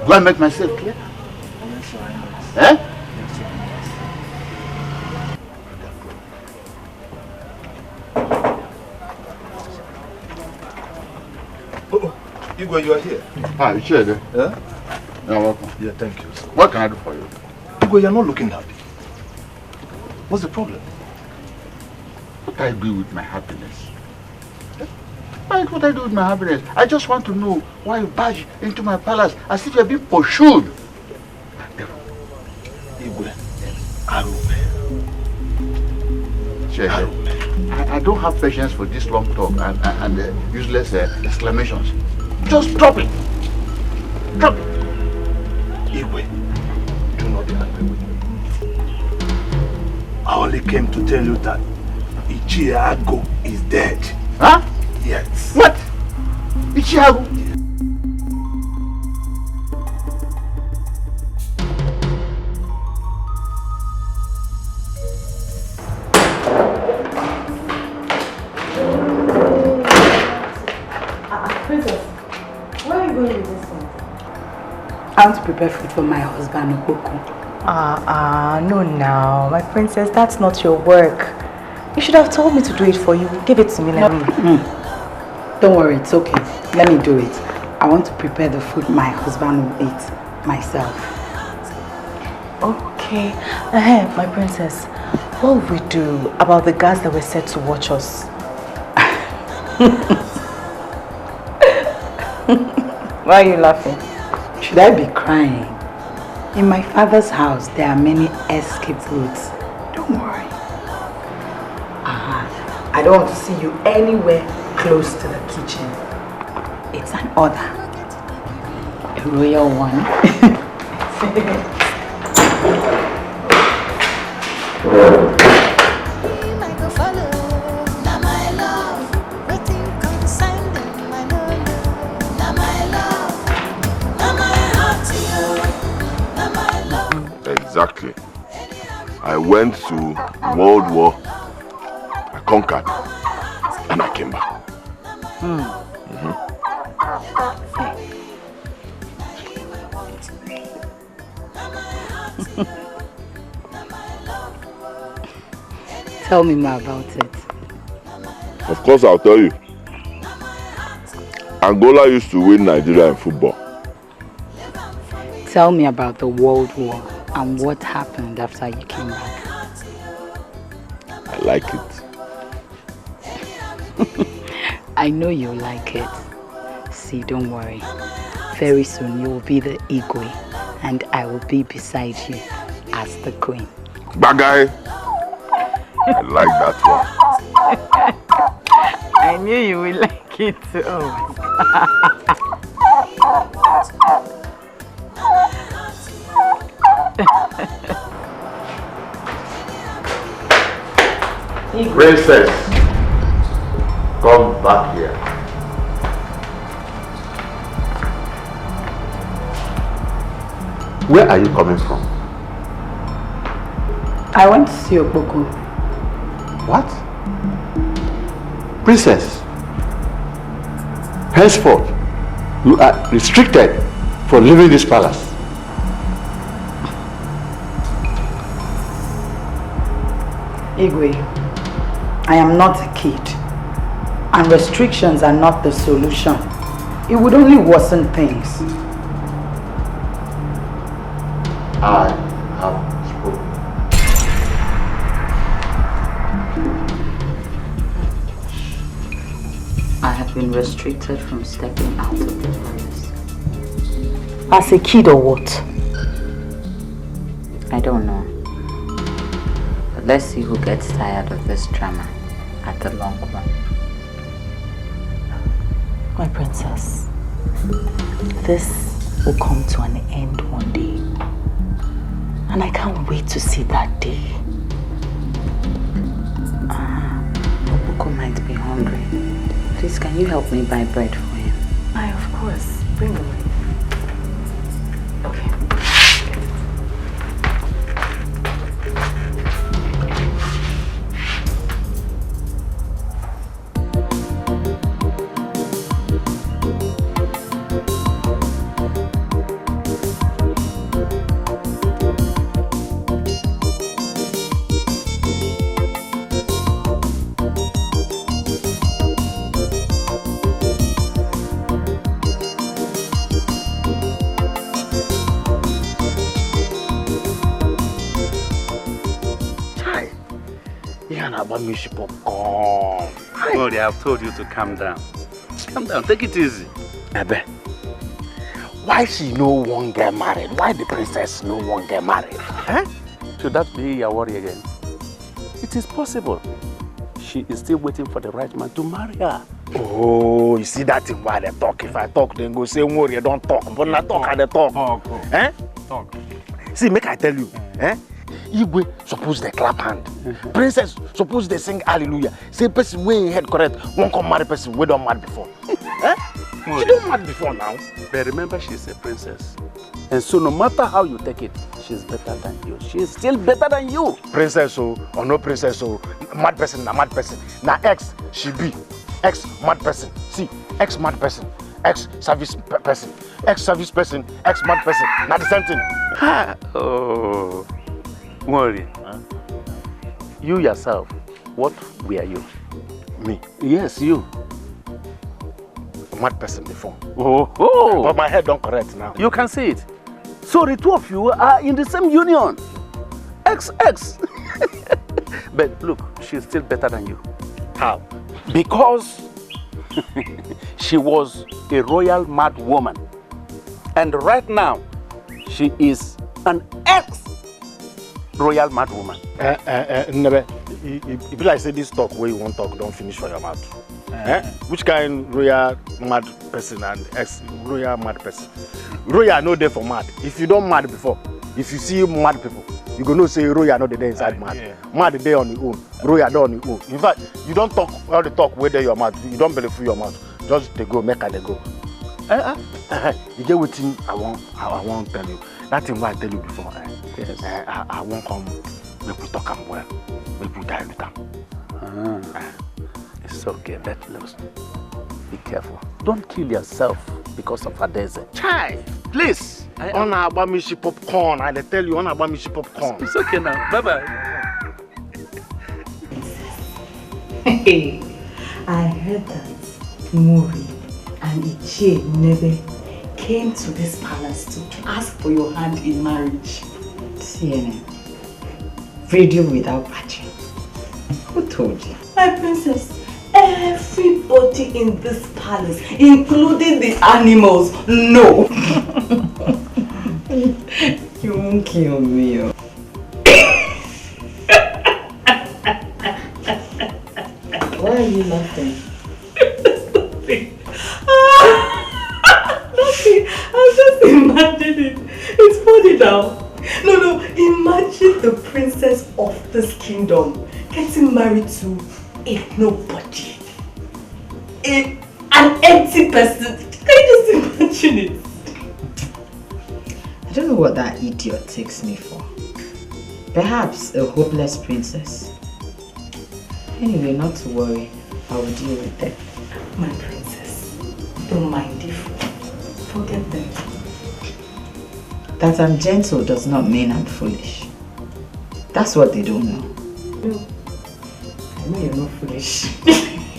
Do I make myself clear? Eh? Igwe, you are here. Hi, you sure? Yeah? You're welcome. Yeah, thank you. What can I do for you? Igwe, you're not looking happy. What's the problem? What do I do with my happiness? What I do with my happiness? I just want to know why you barge into my palace as if you're being pursued. Igwe, Arube. I don't have patience for this long talk and useless exclamations. Just drop it. Drop it. Igwe, do not be angry with me. I only came to tell you that Ichiago is dead. Huh? Yes. What? Ichiago? Princess, where you going with this one? I want to prepare food for my husband, Okoko. No now. My princess, that's not your work. You should have told me to do it for you. Give it to me. Don't worry, it's okay. Let me do it. I want to prepare the food my husband will eat myself. Okay. My princess, what will we do about the guards that were set to watch us? Why are you laughing? Should I be crying? In my father's house, there are many escape routes. Don't worry. I don't want to see you anywhere close to the kitchen. It's an order. A royal one. Exactly. I went to World War, I conquered, and I came back. Tell me more about it. Of course, I'll tell you. Angola used to win Nigeria in football. Tell me about the World War and what happened after you came back. I like it. I know you like it. See, don't worry. Very soon you will be the Igwe and I will be beside you as the queen. Bagay! I like that one. I knew you would like it too. Oh my God. Princess, come back here. Where are you coming from? I went to see Okoko. What? Princess, henceforth, you are restricted from leaving this palace. Igwe, I am not a kid, and restrictions are not the solution. It would only worsen things. I have spoken. I have been restricted from stepping out of the palace. As a kid or what? I don't know. But let's see who gets tired of this drama at the long run. My princess, this will come to an end one day. And I can't wait to see that day. Okoko might be hungry. Please, can you help me buy bread for him? Aye, of course. Bring the bread. Okay. Sorry, I've told you to calm down. Calm down, take it easy. Ebe, why she no one get married? Why the princess no one get married? Eh? Should that be your worry again? It is possible. She is still waiting for the right man to marry her. Oh, you see that thing why they talk? If I talk, then go say worry, don't talk. But not talk, I talk. Talk. Eh? Talk. See, make I tell you, eh? Igwe suppose they clap hand. Princess suppose they sing hallelujah. Say person way in head correct, won't come marry person we don't mad before. Eh? She don't mad before now. But remember, she's a princess. And so no matter how you take it, she's better than you. She's still better than you. Princess or no princess or mad person, na mad person. Now ex she be. Ex mad person. See, ex mad person. ex-service person, ex-service person, ex-mad person. Not the same thing. Oh, worry. Huh? You yourself, what were you? Me? Yes, you. Mad person before. Oh. But my head don't correct now. You can see it. So the two of you are in the same union. Ex. But look, she's still better than you. How? Because she was a royal mad woman. And right now, she is an ex-royal mad woman. Never. If you like say this talk where you won't talk, don't finish for your mouth. Which kind royal mad person and ex-royal mad person? Royal no there for mad. If you don't mad before, if you see mad people, you go know say royal no there inside mad. Yeah. Mad there on your own, royal there on your own. In fact, you don't talk all the talk where there your mouth. You don't believe through your mouth. Just they go, make they go. You get what thing I won't tell you. That thing what I tell you before. Yes. I won't come. Make we talk am well. Make we die with them. It's okay, let loose. Be careful. Don't kill yourself because of a desert. Chai, please. On about me she popcorn. I tell you on about me she popcorn. It's okay now. Bye-bye. Hey, I heard that Mori and Ichie never came to this palace to ask for your hand in marriage. CNN. Radio without patching. Who told you? My princess, everybody in this palace, including the animals, know. You won't kill me. Why are you laughing? Nothing. I'm just imagining. It's funny now. No, imagine the princess of this kingdom getting married to a nobody. An empty person. Can you just imagine it? I don't know what that idiot takes me for. Perhaps a hopeless princess. Anyway, not to worry. I will deal with them. My princess, don't mind if forget them. That I'm gentle does not mean I'm foolish. That's what they don't know. No, I know you're not foolish.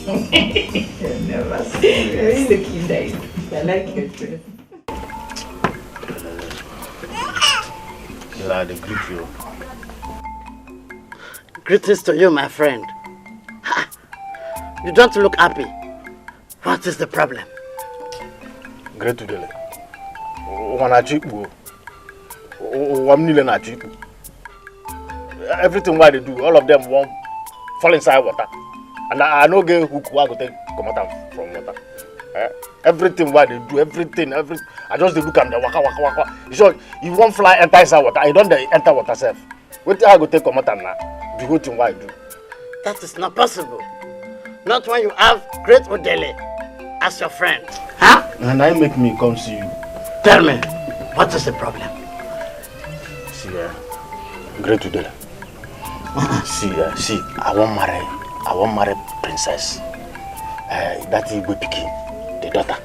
You're never serious. The kid died. I like your dress. I greet you. Greetings to you, my friend. Ha! You don't look happy. What is the problem? Great to Dele. Everything what they do, all of them won't fall inside water. And I know get hook who go take come out from water. Everything what they do, everything. I just look at them waka. You sure you won't fly enter inside water. I don't enter water self. What I go take come out now? The whole thing what I do. That is not possible. Not when you have Great Odele as your friend. Huh? And I make me come see you. Tell me, what is the problem? See, Great Odele. See, I won't marry princess. That is Igwe Pikin, the daughter.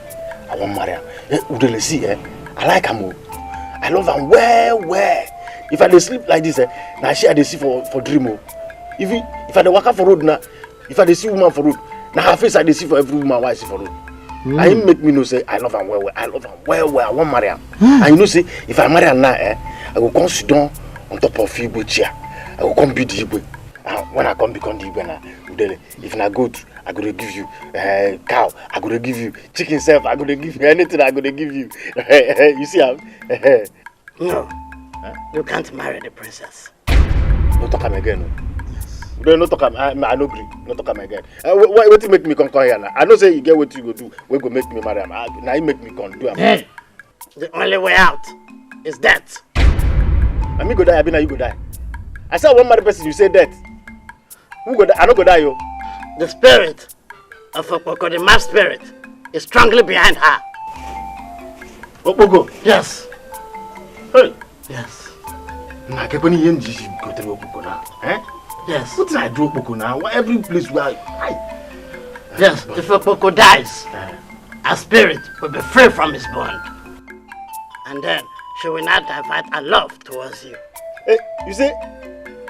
I won't marry her. Udele, see, I like her. I love her well. If I sleep like this, now she I see for dream. If I walk for road now, if I see woman for road, now her face I see for every woman why I see for road. I make me know say I love her well. I love her well. I won't marry her. And you know say if I marry her now, I will come sit down on top of Igwe chair. I will come be the Igwe. When I come become the Igwe now, if I go to, I go to give you cow. I go to give you chicken self. I go to give you anything. I go to give you. You see how? No, you can't marry the princess. No talk again. No. No talk. I no agree. No talk again. What you make me come here now? I know say you get what you go do. We go make me marry him. Now you make me come do him. The only way out is death. I me go die. I be now you go die. I saw one married person. You say death. Who go die? I no go die yo. The spirit of Okpoko, the mad spirit, is strongly behind her. Okpoko? Yes. Hey. Yes. Nah, can you go to Okpoko now? Yes. What did I do Okpoko now? Every place where Yes, if Okpoko dies, her spirit will be free from his bond. And then she will not divert her love towards you. Hey, you see,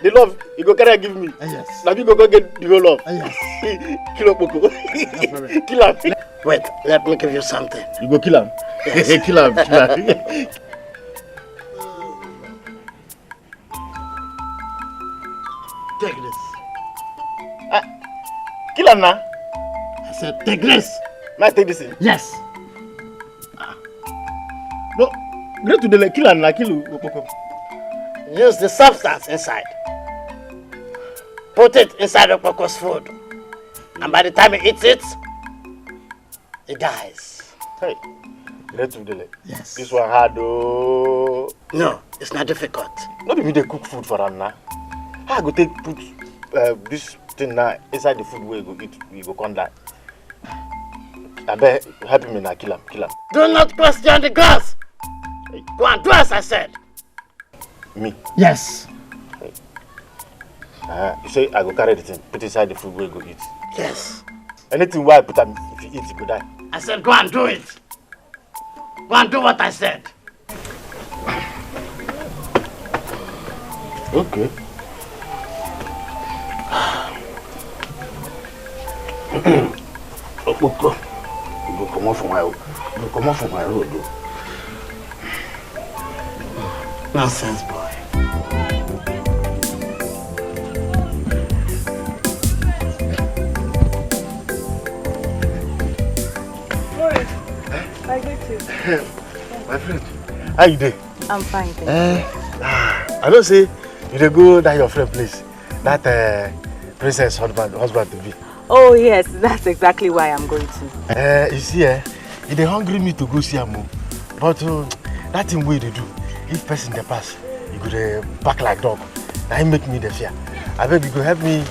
the love you go carry give me. Yes. Now you go get the whole love. Yes. Kill up, Boko. Kill him. Wait, let me give you something. You go kill him. Yes. Kill him. Take this. Kill him now. I said, take this. May I take this in? Yes. No, great to the kill him now. Kill him. Use the substance inside. Put it inside the Poco's food. And by the time he eats it, he dies. Hey, great to the Yes. This one hard though. No, it's not difficult. Not be they cook food for him now. I go take put this thing now inside the food where you go eat, you go come die. I bet help me now, kill him. Do not question the grass. Hey. Go and do as I said. Me? Yes. Hey. You say I go carry the thing, put inside the food where you go eat. Yes. Anything where I put them, if you eat, you go die. I said go and do it. Go and do what I said. Okay. Okpoko, you go come off from my road. Nonsense, boy. I greet you. My friend, how you doing? I'm fine, thank you. I don't say you dey go that your friend place. That princess husband to be. Oh yes, that's exactly why I'm going to. You see, he dey hungry me to go see him. But that thing wey they do, if person dey pass, you go dey back like dog. That make me the fear. I beg you go help me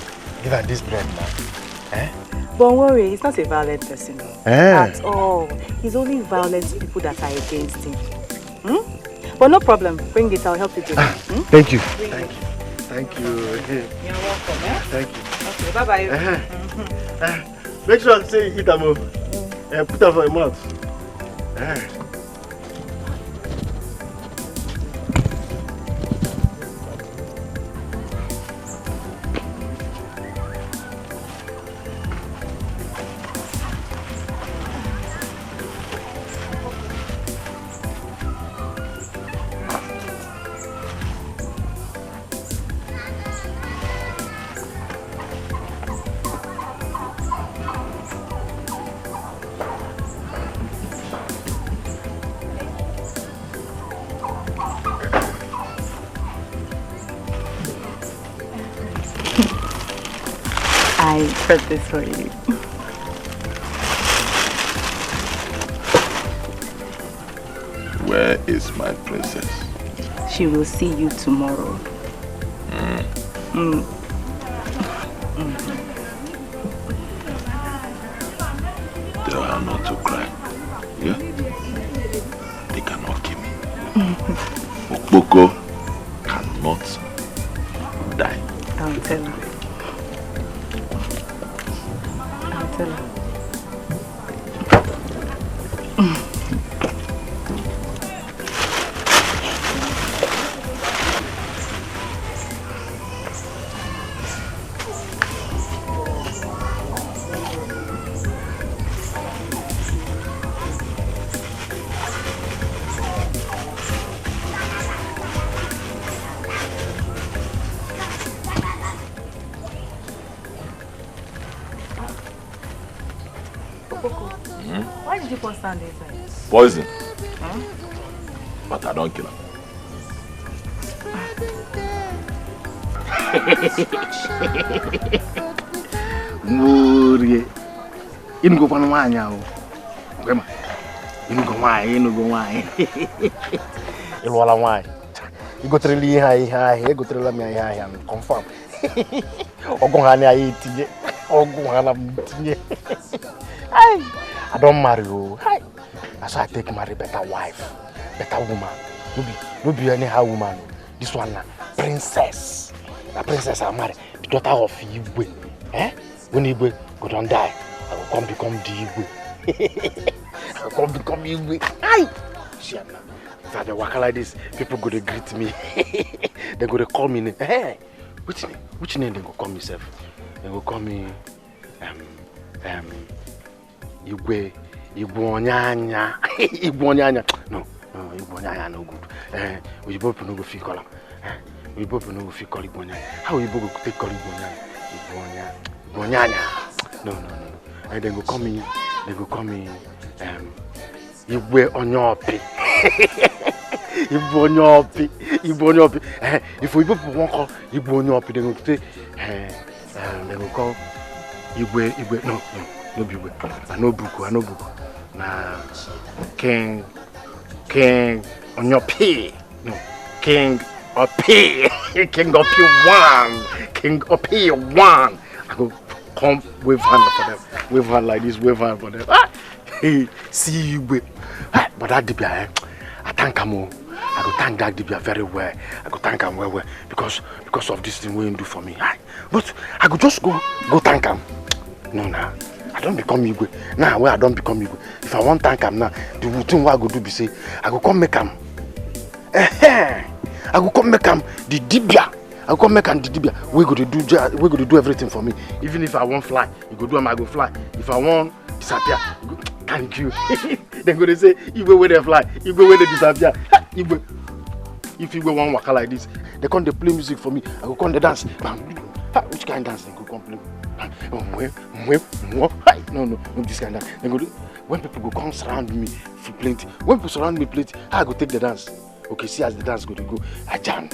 give her this bread now. Don't worry, he's not a violent person at all. He's only violent to people that are against him. But no problem, bring it, I'll help you do it. Thank you. Thank you. You're welcome, eh? Thank you. Okay, bye-bye. Make sure say you eat them and put them for your mouth. I brought this for you. Where is my princess? She will see you tomorrow. Tell her not to cry. Yeah? They cannot kill me. Okpoko cannot die. I'll tell her. I'll tell her. Why did you put sand inside? Poison. But I don't kill her. Murie. Inugo kwa nwanya o. Gwema. Inugo nwanya. Ilwala nwanya. Igotreli ihe, igotrela mi ihe, confirm. Ogun ha ni ayi tinye. Ogun ha na tinye. I don't marry you. That's why I take marry better wife, better woman. No be anyhow woman. This one na princess. The princess I marry, the daughter of Igwe. When Igwe go don die, I will come become the Igwe. become Igwe. Aye! Shit, now. If I walk like this, people go to greet me. They go to call me. Hey, which name they go call me, self? They go call me Igwe Onyanya. Igwe Onyanya. No, Igwe Onyanya no good. We both no go fit call. We both no go fit call Igwe Onyanya. How we both go take call Igwe Onyanya? Igwe Onyanya. No. And they go call me Igwe Onyopi. Igwe Onyopi. If we both won't call Igwe Onyopi, they go say they go call Igwe. No Igwe. I know Buku. Na King Onyopi. No, King Opi. King Opi 1. King Opi 1. I go come wave hand for them. Wave hand like this, wave hand for them. See you, but that Dibia, I thank him. I go thank that Dibia very well. I go thank him well because of this thing we do for me. But I go just go thank him. No, I don't become Igwe. Now where I don't become Igwe. If I want thank him now, the thing what I go do be say, I go come make him. I go come make him the Dibia. I come make and Dibia. We go to do everything for me. Even if I want fly, you go do them, I go fly. If I want disappear, you go, thank you. Then go to say, you go where they fly, you go where they disappear. If you go one waka like this, they come they play music for me. I go come they dance. Which kind of dance they go come play? No, this kind of dance. They go do, when people go come surround me for plenty. When people surround me plenty, I go take the dance. Okay, see as the dance go to go. Ajan.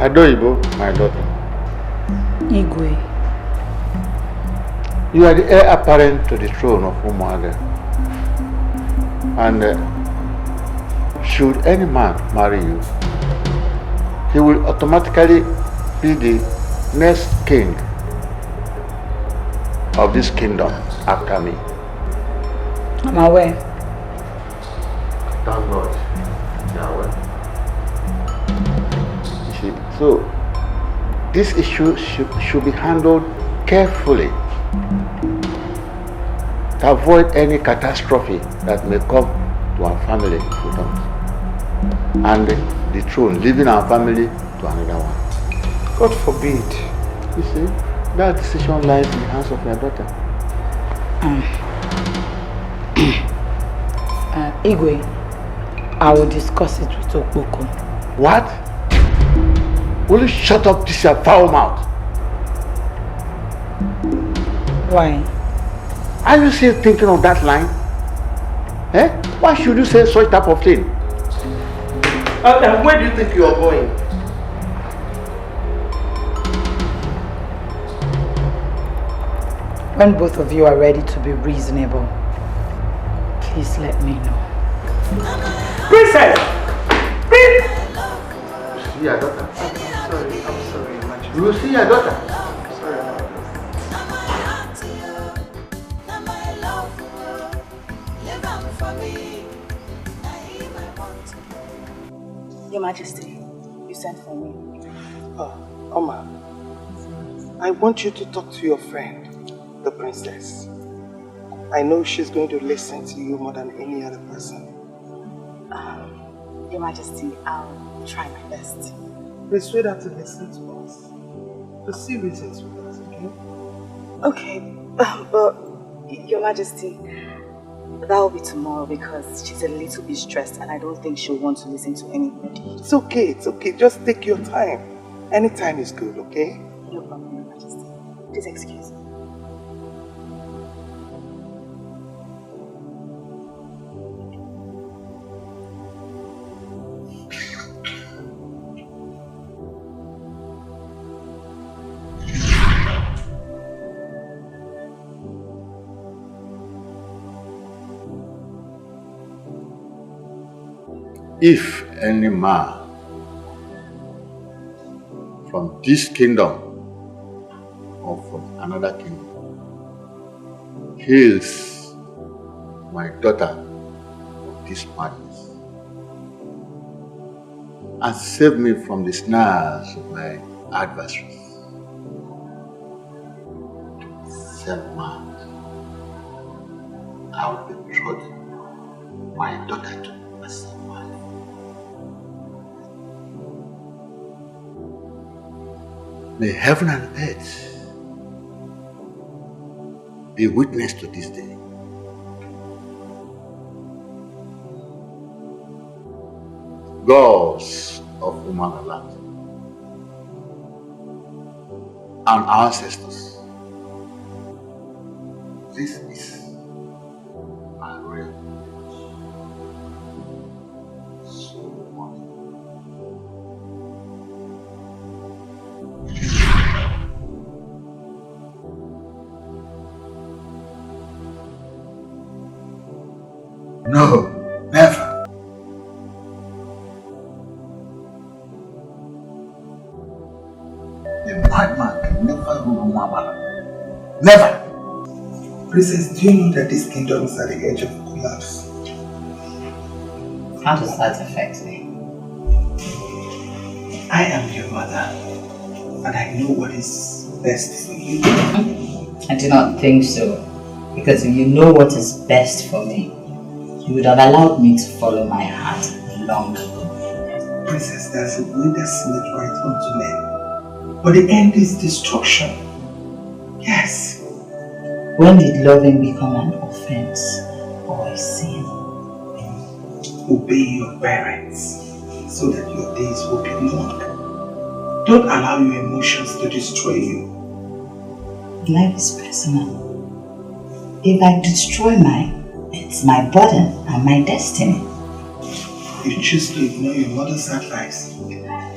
Adoibo, my daughter. Igwe. You are the heir apparent to the throne of Umuaga. And should any man marry you, he will automatically be the next king of this kingdom after me. I'm aware. Thank God. So, this issue should be handled carefully to avoid any catastrophe that may come to our family if we don't. And the throne, leaving our family to another one. God forbid. You see, that decision lies in the hands of your daughter. Igwe, I will discuss it with Okpoko. What? Will you shut up this your foul mouth? Why? Are you still thinking of that line? Why should you say such type of thing? And where do you think you are going? When both of you are ready to be reasonable, please let me know. Princess! See your daughter. I'm sorry, Majesty. You will see your daughter. Sorry about Your Majesty, you sent for me. Oma, I want you to talk to your friend, the princess. I know she's going to listen to you more than any other person. Your Majesty, I'll try my best. Persuade her to listen to us. To see reasons with us, okay? Okay, but Your Majesty, that will be tomorrow because she's a little bit stressed and I don't think she'll want to listen to anybody. It's okay. Just take your time. Any time is good, okay? No problem, Your Majesty. Please excuse me. If any man from this kingdom or from another kingdom kills my daughter of this madness and save me from the snares of my adversaries, Philmond, I will betroth my daughter to myself. May heaven and earth be witness to this day. Gods of human land and ancestors, this is my real No, never. A madman can never rule Mabala. Never! Princess, do you know that this kingdom is at the edge of collapse? How does that affect me? I am your mother, and I know what is best for you. I do not think so, because if you know what is best for me, you would have allowed me to follow my heart long ago. Princess, there's a way that seemeth right unto men, but the end is destruction. Yes. When did loving become an offense or a sin? Obey your parents so that your days will be long. Don't allow your emotions to destroy you. Life is personal. If I destroy mine, it's my burden and my destiny. You choose to ignore your mother's advice.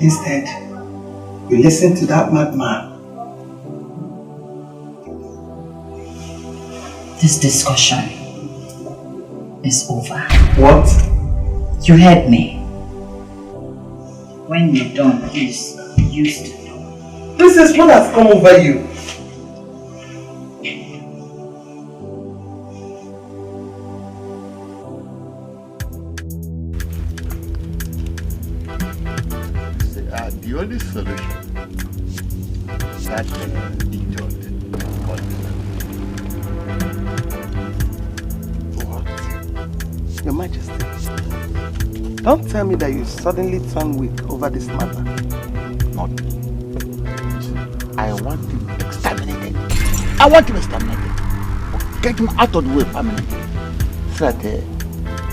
Instead, you listen to that madman. This discussion is over. What? You heard me. When you're done, please, use to know. This is what has come over you. The only solution that injured What? Your Majesty, don't tell me that you suddenly turn weak over this matter. Not. I want him exterminated. I want him exterminated. Get him out of the way permanently. So that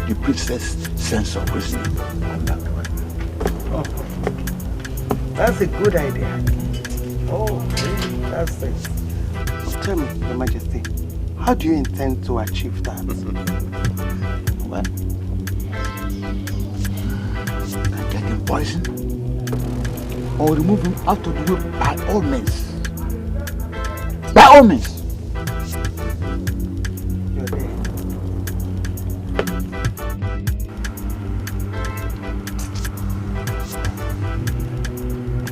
the princess' sense of reasoning come back to her. Oh. That's a good idea. Oh, really? That's it. Tell me, Your Majesty, how do you intend to achieve that? Well, I get him poisoned or remove him out of the way by all means. By all means. You're dead.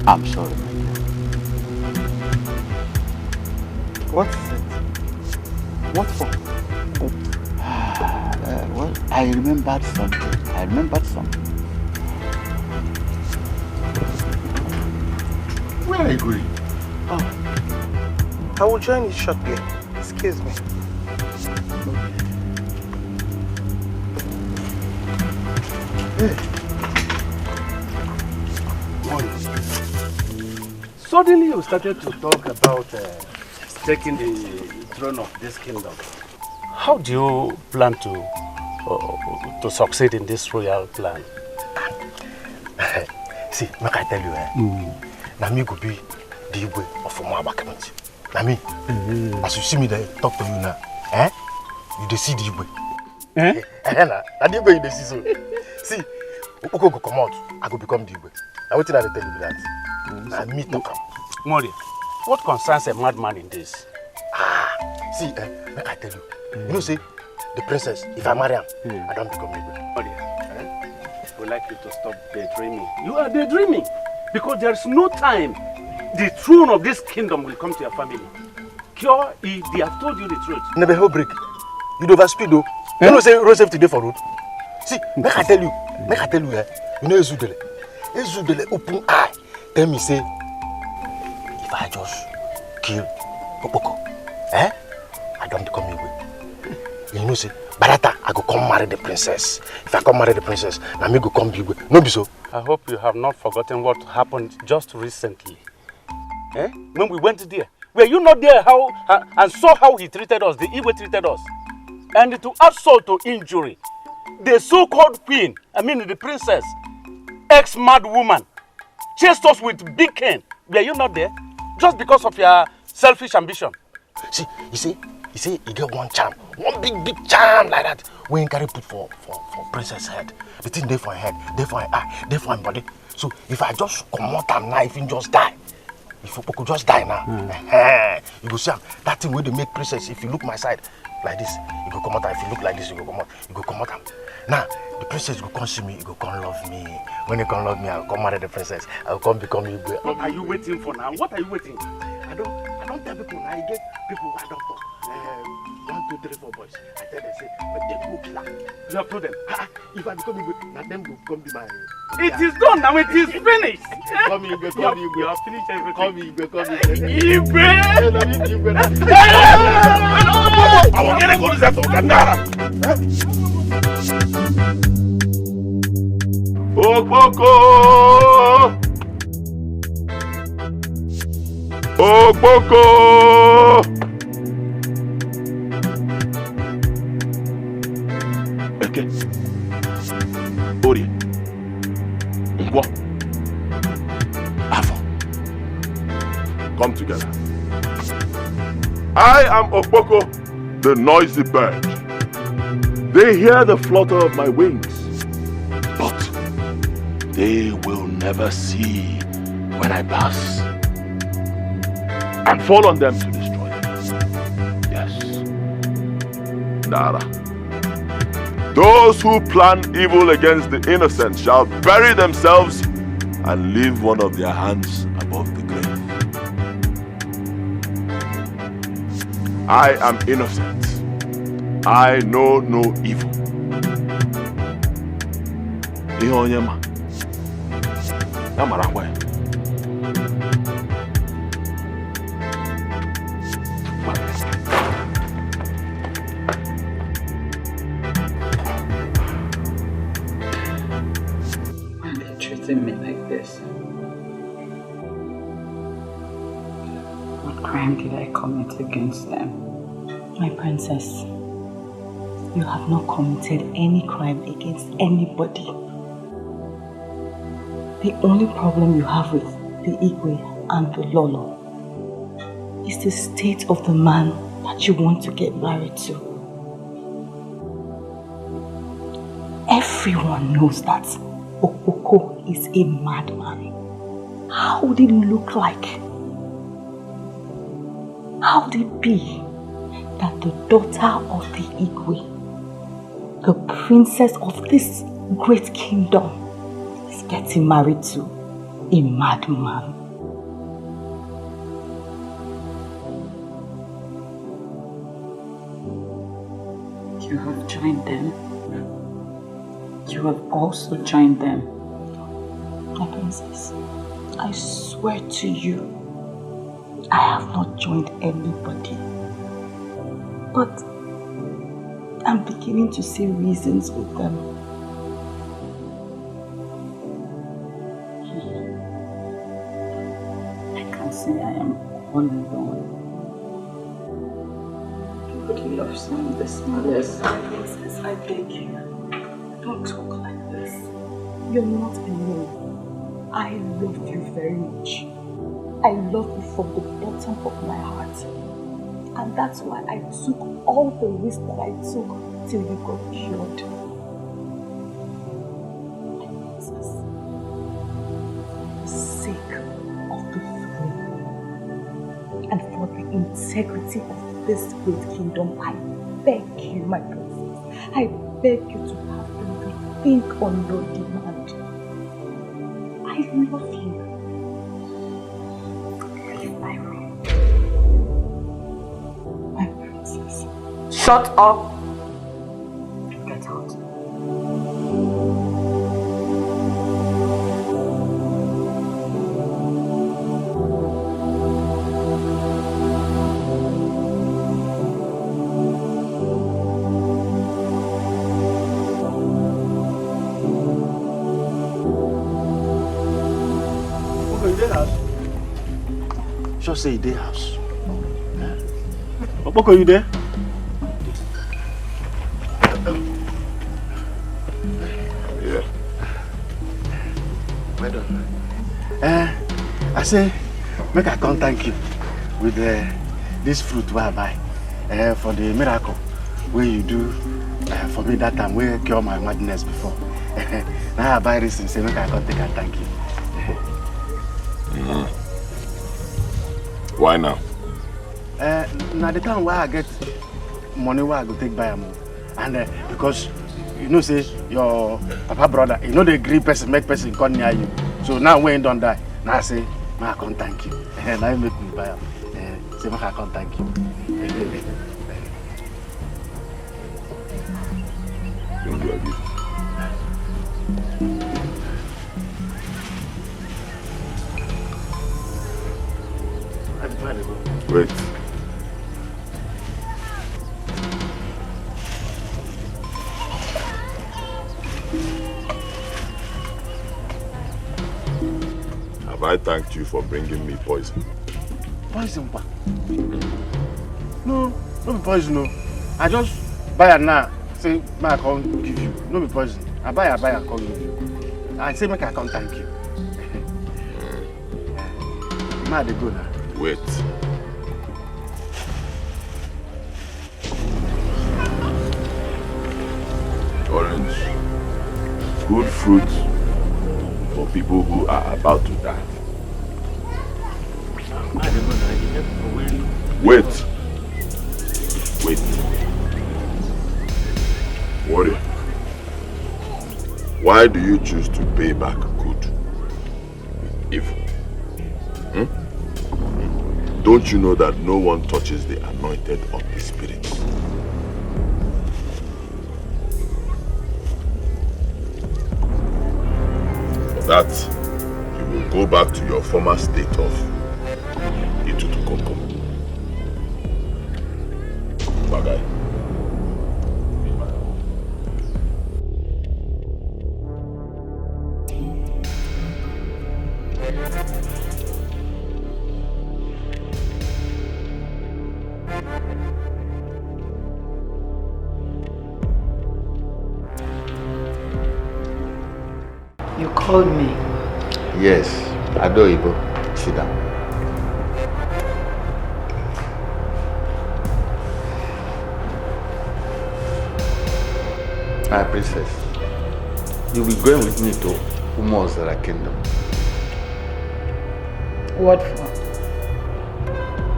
I'm sorry. What is it? What for? Well, I remembered something. Where are you going? Oh. I will join you shortly. Excuse me. Hey. Suddenly you started to talk about taking the throne of this kingdom, how do you plan to succeed in this royal plan? See, make I tell you, now me could be the way of Mwaba community. Now me, as you see me there, talk to you now, you see the way. Now the way you see so. See, Oko go come out, I go become the way. Now what did I tell you that? Now me talk am. Mori, what concerns a madman in this? See, make I tell you. You know, say the princess. If I marry her, I don't become a way. Mori, I would like you to stop daydreaming. You are daydreaming because there is no time. The throne of this kingdom will come to your family. Cure, they have told you the truth. Never hold break. You don't overspeed though. You know say road safety day for road. See, make I tell you, you know Ezudele open eye. Tell me say, if I just kill Opoko, I don't become a way. You know say, Barata, I go come marry the princess. If I come marry the princess, now me go come be way. No be so. I hope you have not forgotten what happened just recently. When we went there, were you not there and saw how he treated us, the Igwe treated us? And to assault to injury, the so-called queen, the princess, ex-mad woman, chased us with big cane. Were you not there? Just because of your selfish ambition. See, you see, you get one charm, one big charm like that. We ain't carry put for princess head. The thing there for her head, there for her eye, there for her body. So if I just come out and knife and just die, if you could just die now, you go see that thing where they make princess. If you look my side like this, you go come out. If you look like this, you go come out. Now the princess go come see me, you go come love me. When you come love me, I'll come marry the princess. I'll come become you. What are you waiting for now? What are you waiting? I don't tell people now. I get people who I don't talk. 1, 2, 3, 4 boys. I tell them say, but they go killer. You have told them. If I become you, now them will come be my. It is done now. It is finished. Come you have finished everything. Come Igwe. I want to go to that Okandara. Okpoko. Eke. Orie. Ngwo. Afo. Come together. I am Okpoko, the noisy bird. They hear the flutter of my wings, but they will never see when I pass and fall on them to destroy them. Yes. Nara. Those who plan evil against the innocent shall bury themselves and leave one of their hands above the grave. I am innocent. I know no evil. Ihonyema. Namarakwe. Why are they treating me like this? What crime did I commit against them? My princess, you have not committed any crime against anybody. The only problem you have with the Igwe and the Lolo is the state of the man that you want to get married to. Everyone knows that Okpoko is a madman. How would it look like? How would it be that the daughter of the Igwe, the princess of this great kingdom, is getting married to a madman? You have joined them. You have also joined them. My princess, I swear to you, I have not joined anybody. But I'm beginning to see reasons with them. I can see I am all alone. Nobody loves me this much. Yes. Princess, I beg you. Don't talk like this. You're not alone. I love you very much. I love you from the bottom of my heart. And that's why I took all the risks that I took till you got cured. Princess, for the sake of the throne and for the integrity of this great kingdom, I beg you, my princess, I beg you to have a rethink on your demand. I love you. My princess. Shut up. Get out. Just say day house. Boko, you there? Yeah. Well done. I say, make I come thank you with this fruit where I buy for the miracle where you do for me that time where cure my madness before. Now I buy this and say, make I come take and thank you. Why now? Now the time where I get money where I go take buy them. And because you know say your papa brother, you know the agree person make person come near you. So now when you don't die, now I say, I can't thank you. Now you make me buy them. Say I can't thank you. Don't do again. Wait. Have I thanked you for bringing me poison? Poison, pa? No, no be poison, no. I just buy it now. Say, I can't give you. No be poison. I buy, I can't give you. I say, make I can't thank you. Now they go now. Wait. Orange. Good fruit for people who are about to die. Wait. Wait. Worry. Why do you choose to pay back good with evil? Don't you know that no one touches the anointed of the Spirit? For that, you will go back to your former state of Itutukoko. Bagay. You called me. Yes, Adoibo. Sit down. My princess, you'll be going with me to Umozara Kingdom. What for?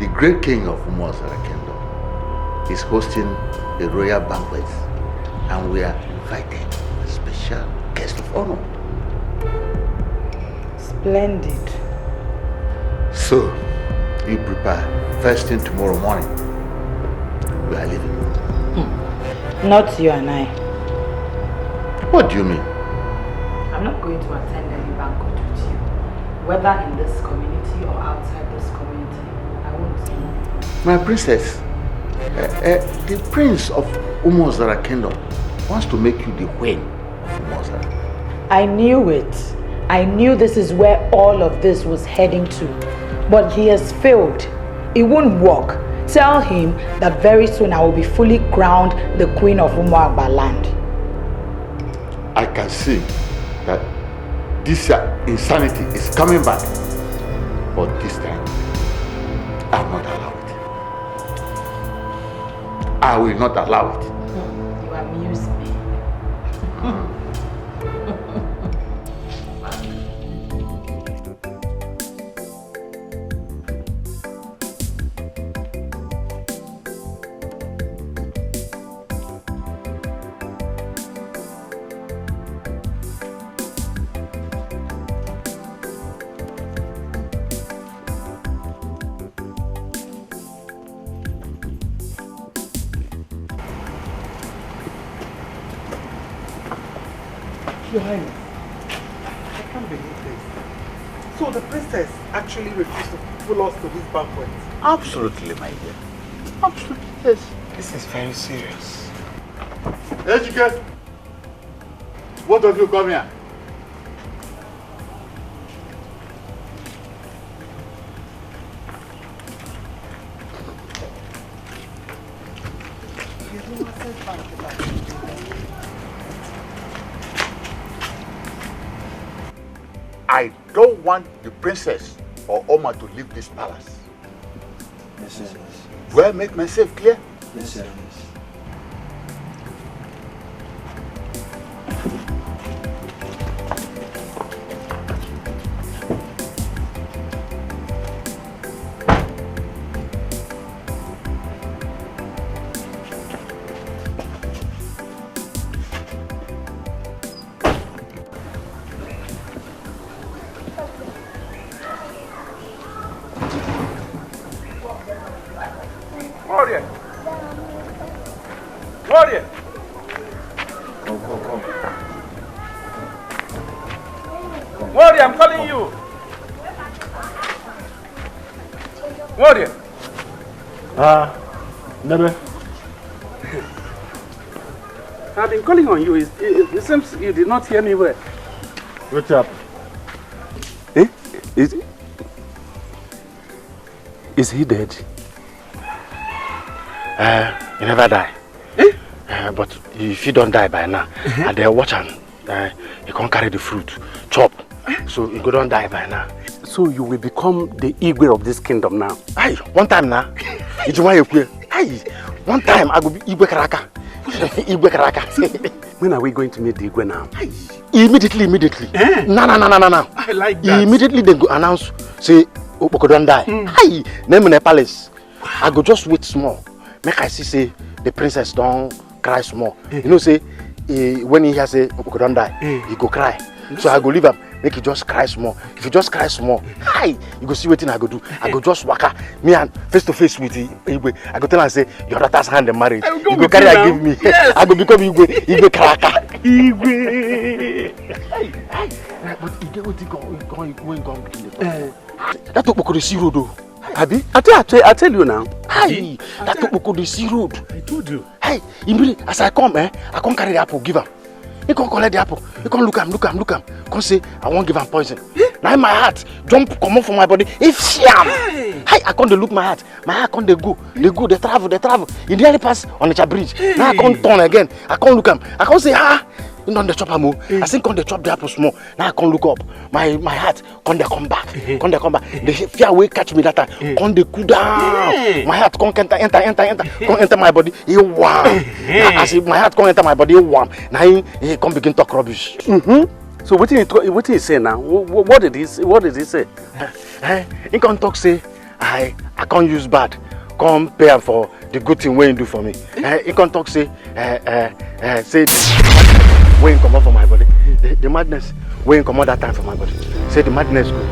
The great king of Umozara Kingdom is hosting a royal banquet, and we are invited as special guest of honor. Splendid. So, you prepare first thing tomorrow morning. We are leaving. Not you and I. What do you mean? I'm not going to attend any banquet with you. Whether in this community or outside this community, I won't. My princess, the prince of Umozara Kingdom wants to make you the queen of Umozara. I knew it. I knew this is where all of this was heading to. But he has failed. It won't work. tell him that very soon I will be fully crowned the Queen of Umuagba land. I can see that this insanity is coming back, but this time I will not allow it. I will not allow it. You amuse me. Your Highness, I can't believe this. So the princess actually refused to follow us to this banquet? Absolutely, my dear. Absolutely, yes. This is very serious. Ejike, both of you come here. I don't want the princess or Oma to leave this palace. Yes, sir. Do I make myself clear? Yes, sir. I'm calling you. Warrior. Never. I've been calling on you. It seems you did not hear me well. What's up? Eh? Is he dead? He never die. Eh? But if he don't die by now, and they watch him, he can't carry the fruit, chop. So he don't die by now. So you will become the Igwe of this kingdom now? Aye, one time now. Aye, one time I go be Igwe Karaka. Igwe Karaka. When are we going to meet the Igwe now? Aye. Immediately. Eh? No. I like that. Immediately they go announce, say, Opoko don't die. Aye, name in the palace. I go just wait small. Make I see, say, the princess don't cry small. You know, say, when he hears say, Opoko don't die, he go cry. So I go leave him, make he just cry small. If he just cry small, hi, you go see what thing I go do. I go just waka, me and face to face with Igwe. I go tell her say, your daughter's hand in marriage. You go carry her give me. Yes. I go become Igwe Karaka. Igwe. But you get what he going between the that Opoko the sea road though. Abi? I tell you now. Hi, that Opoko the sea road. I told you. Hey, immediately as I come, I can't carry the apple, give him. He can't collect the apple. He can't look him. Can't say, I won't give him poison. Now my heart jump come off from my body. If sham. Hey, I can't look my heart. My heart can't go. They travel. He nearly pass on the bridge. Now I can't turn again. I can't look him. I can't say, you know the chop am. I think can't chop the apple small. Now I can't look up. My heart can't come back. The fear will catch me that time. Can't they cool down. My heart can't enter. Can't enter my body. He warm. As if my heart can't enter my body, he warm. Now he can't begin to talk rubbish. So what did he say now? What did he say? He can't talk say I can't use bad. Come pay him for the good thing when you do for me. He can't talk say say when come out from my body. The madness when come out that time from my body. Say the madness go.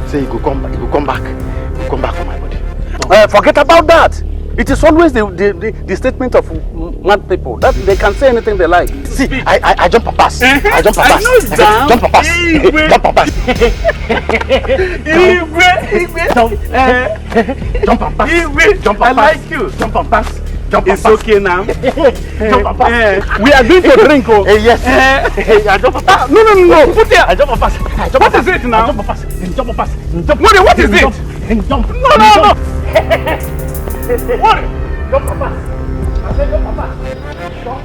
Say he go come back. He go come back from my body. Forget about that. It is always the statement of mad people that they can say anything they like. See, I jump a pass. I know that. Jump a pass. Jump a pass. Jump a pass. I like you. Jump a pass. It's okay now. Jump a pass. We are going to drink. Yes. I jump a pass. No. Put there. I jump a pass. What is it now? Jump a pass. What is it? Jump. No. What? Your papa. I said your papa. Jump.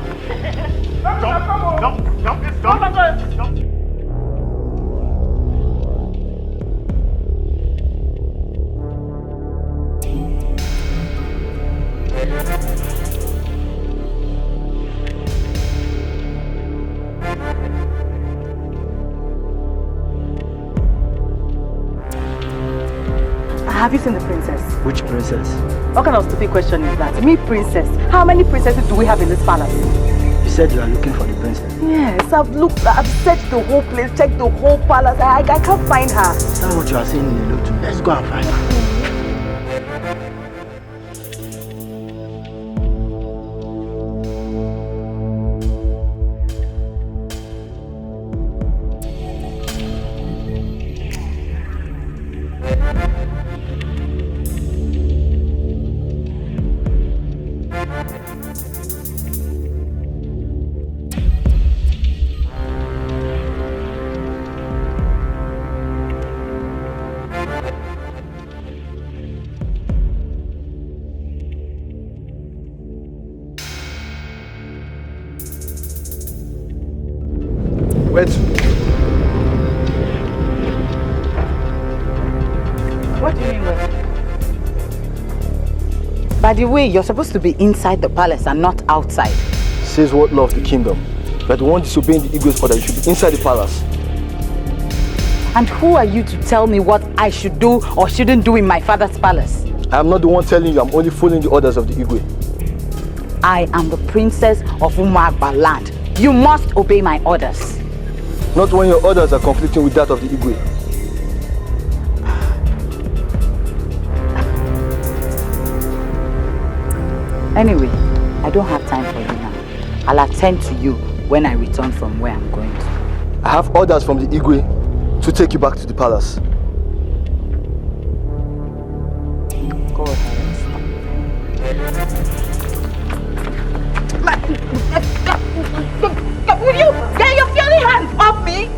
Have you seen the princess? Which princess? What kind of stupid question is that? Me, princess. How many princesses do we have in this palace? You said you are looking for the princess. Yes, I've searched the whole place, checked the whole palace. I can't find her. Is that what you are saying in the lotu? Let's go and find her. Where to? What do you mean where? By the way, you're supposed to be inside the palace and not outside. Says what law of the kingdom? That the one disobeying the Igwe's order, you should be inside the palace. And who are you to tell me what I should do or shouldn't do in my father's palace? I am not the one telling you, I'm only following the orders of the Igwe. I am the princess of Umagba land. You must obey my orders. Not when your orders are conflicting with that of the Igwe. Anyway, I don't have time for you now. I'll attend to you when I return from where I'm going to. I have orders from the Igwe to take you back to the palace. Go ahead and stop. Will you get your filthy hands off me?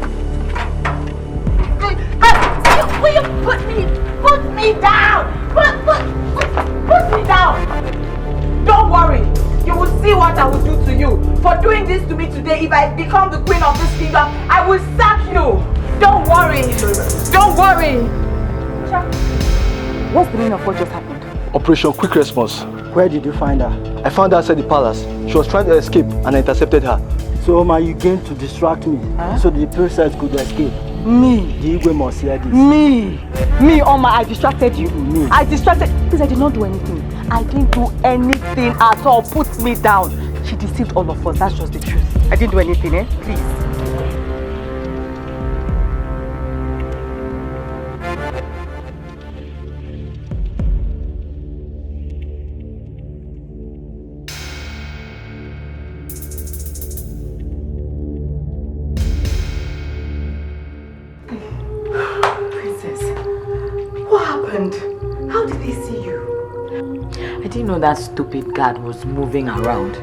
Will you put me down? Put me down. Don't worry. You will see what I will do to you. For doing this to me today, if I become the queen of this kingdom, I will sack you. Don't worry. Don't worry. What's the meaning of what just happened? Operation Quick Response. Where did you find her? I found her outside the palace. She was trying to escape and I intercepted her. So Oma, you came to distract me so the princess could escape. Me? The Igwe must hear this. Me, Oma, I distracted you. Me. I distracted. Please, I did not do anything. I didn't do anything at all. Put me down. She deceived all of us. That's just the truth. I didn't do anything, eh? Please. How did they see you? I didn't know that stupid guard was moving around.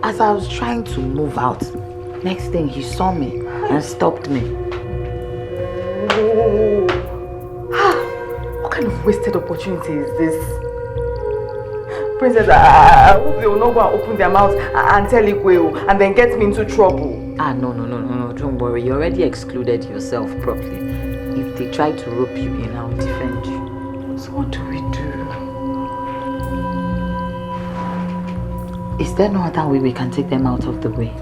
As I was trying to move out, next thing he saw me and stopped me. What kind of wasted opportunity is this? Princess, I hope they will not go and open their mouths and tell Igwe and then get me into trouble. No, don't worry. You already excluded yourself properly. If they try to rope you in, I'll defend you. So what do we do? Is there no other way we can take them out of the way?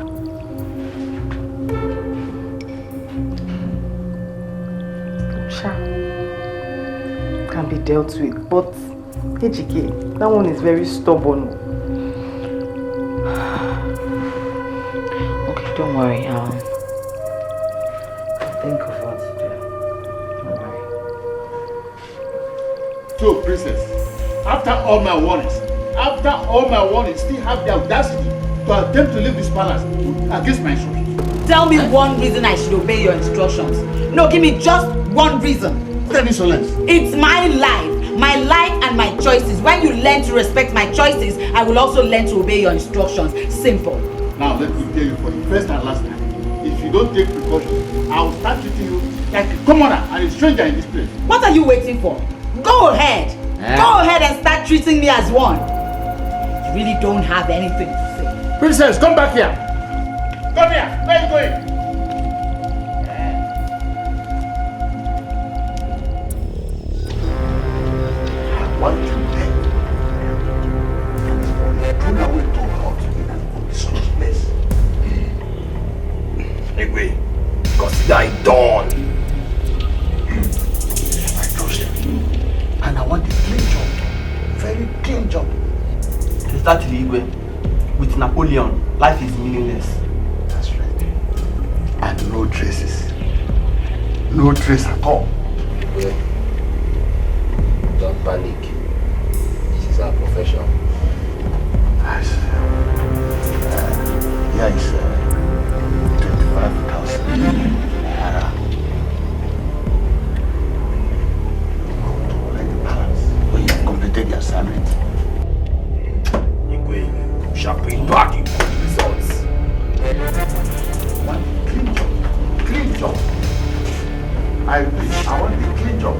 Sure. Can be dealt with, but Ejike, that one is very stubborn. Okay, don't worry. I'll think of what to do. Don't worry. So, princess, after all my warnings, still have the audacity to attempt to leave this palace against my instructions. Tell me one reason I should obey your instructions. No, give me just one reason. What an insolence. It's my life and my choices. When you learn to respect my choices, I will also learn to obey your instructions. Simple. Now, let me tell you for the first and last time, if you don't take precautions, I will start treating you like a commoner and a stranger in this place. What are you waiting for? Go ahead. Go ahead and start treating me as one. You really don't have anything to say. Princess, come back here. Come here. Where are you going? I want you dead. Thrown away to out in an undisclosed place. Anyway, consider it done. I trust you. And I want a clean job. Very clean job. To start Igwe, with Napoleon, life is meaningless. That's right. And no traces. No trace at all. Igwe, don't panic. This is our profession. Yes. Here is 25,000 naira. When you have completed your assignment. Igwe, we shall pay back in good results. One clean job. Clean job. I want a clean job.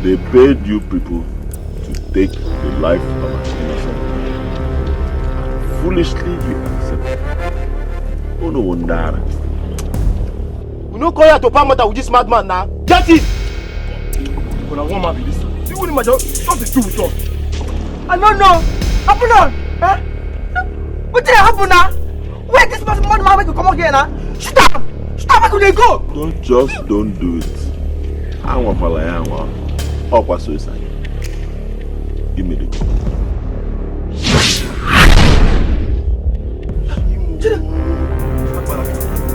They paid you people to take the life of an innocent man. Foolishly, you accept. Oh no wonder. We no call here to palm water with this madman now. Get it! When I want to be this, see what my job something to do with us. I don't know. Happen on. Eh? What did happen now? Where this man make you come out here now? Shoot up! Where could they go? Don't do it. I want to up was suicide. Give me the gun.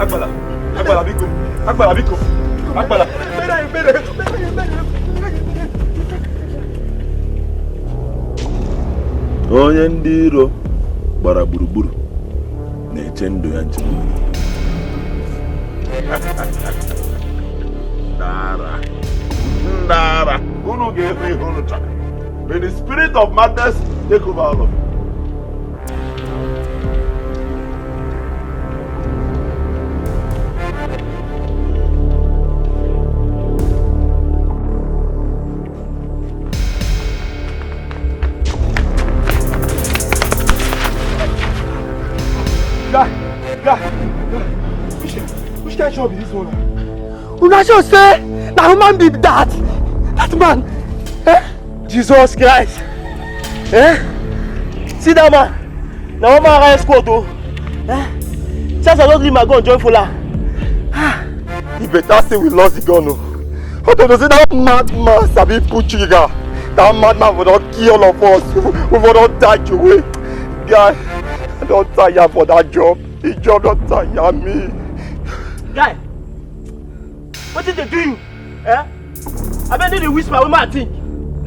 Akbala, Biko. Onye ndị iro gbara gburugburu na-eche ndụ ya nche. Ndara, unu ga-efe ihe unu chọrọ. May the spirit of madness take over all of you. Guy, which kind of job is this one? Una sure say na human being that man. Eh? Jesus Christ. Eh? See that man? Now one man I squad though. Eh? Since I don't leave my gun, join Fola. He better say we lost the gun. How to say that madman sabi put trigger? That madman will not kill all of us. We will not die away. Guy, I don't tire for that job. The job don't tire me. Guy, what did they do you? Eh? I bet they whisper with my thing.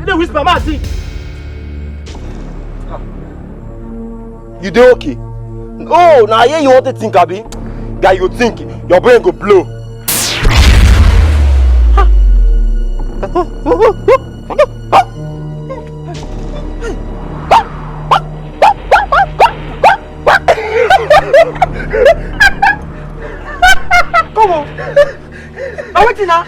They whisper my thing. You dey okay? Oh, now here you want to think, Abi? Guy, you think your brain go blow. Come on. I'm waiting now.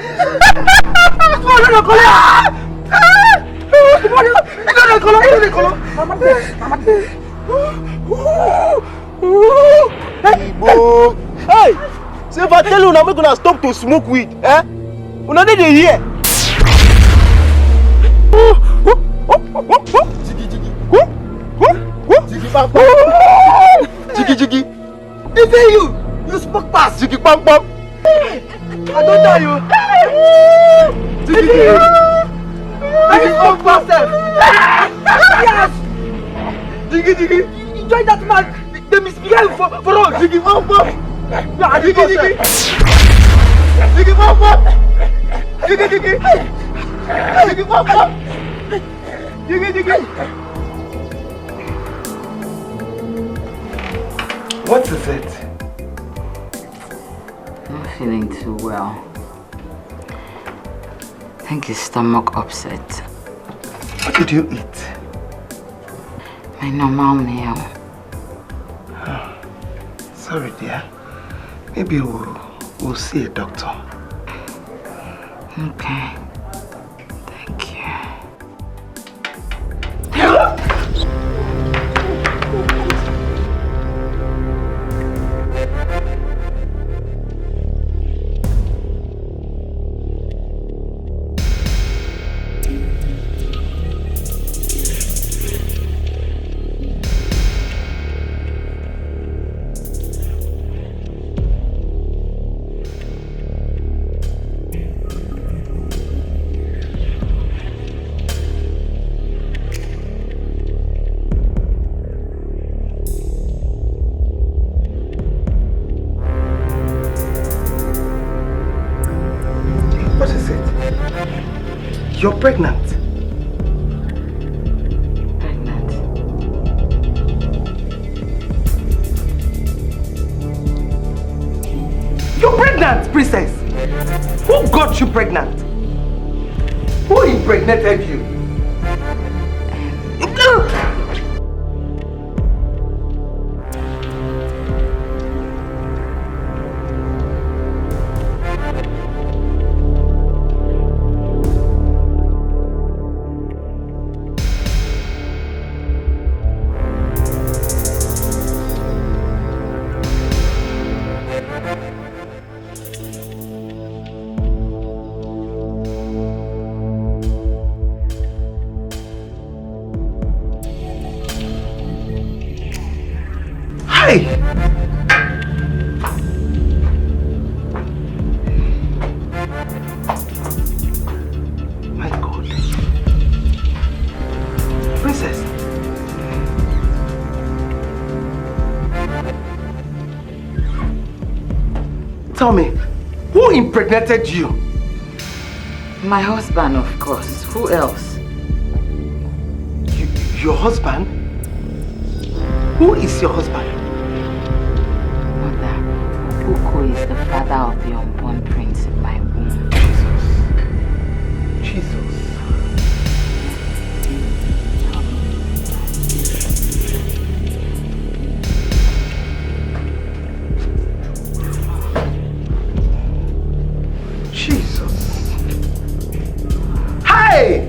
Hey! So if I tell you now, we're gonna stop to smoke weed, eh? Una dey hear. Jiggy Jiggy. Is it you? You spoke past. Jiggy Pom Pom. I don't tell you. Jiggy Jiggy. I spoke past them. Yes. Jiggy Jiggy. You join that man. They misbehave for us. Jiggy Pom Pom. Jiggy Jiggy. Jiggy Pom Pom. Jiggy Jiggy. Jiggy Pom Pom. Jiggy Jiggy. What is it? I'm not feeling too well. I think his stomach upset. What did you eat? My normal meal. Oh, sorry, dear. Maybe we'll see a doctor. Okay. Thank you. You're pregnant. Pregnant? You're pregnant, princess. Who got you pregnant? Who impregnated you? My God. Princess. Tell me, who impregnated you? My husband, of course. Who else? Your husband? Who is your husband? Mother, Uko is the father of the unborn prince in my womb. Jesus. Jesus. Hey!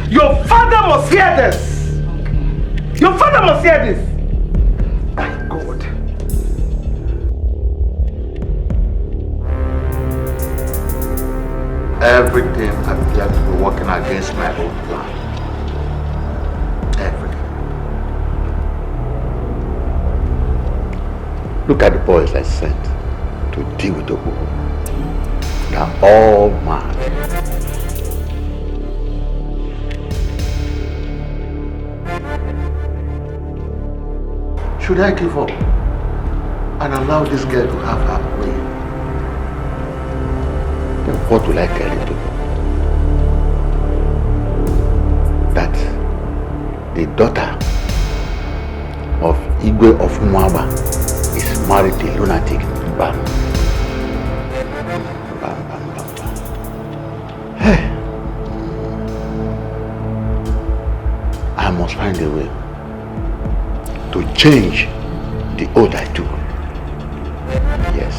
Your father must hear this! Okay. Your father must hear this! My God. Everything appeared to be working against my own plan. Everything. Look at the boys I sent to deal with Okuku. They are all mad. Should I give up and allow this girl to have her way? Then what will I tell you people? That the daughter of Igwe of Mwaba is married to a lunatic. Bam. Bam, bam, bam, bam. Hey. I must find a way to change the oath I took. Yes.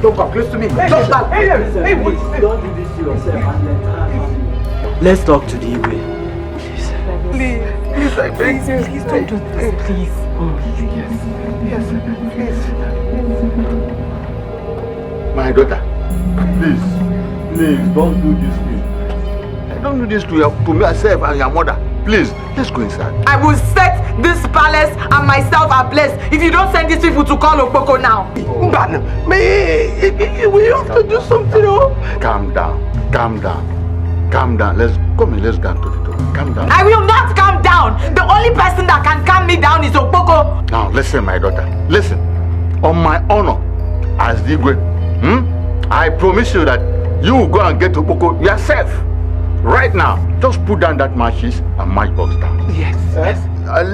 Don't come close to me. Hey, Don't stand. hey, wait. Don't do this to yourself. Let's talk to the Igwe. Please, I beg you. Please don't do this, please. Yes, please. My daughter, Please, don't do this to me. Don't do this to myself and your mother. Please, let's go inside. I will set this palace and myself ablaze if you don't send these people to call Okpoko now. Mbana, we have to do something. Calm down. Let's go to the door. Calm down. I will not calm down. The only person that can calm me down is Okpoko. Now, listen, my daughter. Listen. On my honor as Igwe, I promise you that you will go and get Okpoko yourself. Right now, just put down that matches and matchbox down. Yes.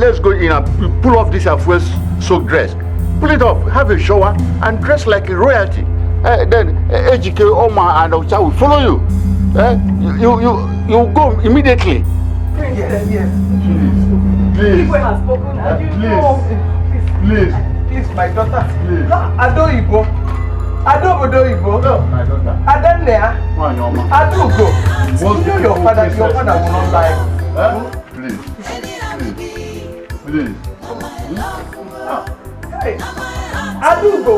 Let's go in and pull off this first soaked dress. Pull it off, have a shower, and dress like a royalty. Then Ejike, Oma, and Ocha will follow you. You go immediately. Yes. Please. Igwe has spoken. Please, my daughter. Adoibo. Adobodoibo. No, my daughter. Adanea. Adugo. You know your father will not lie. Please. Hey. Adugo.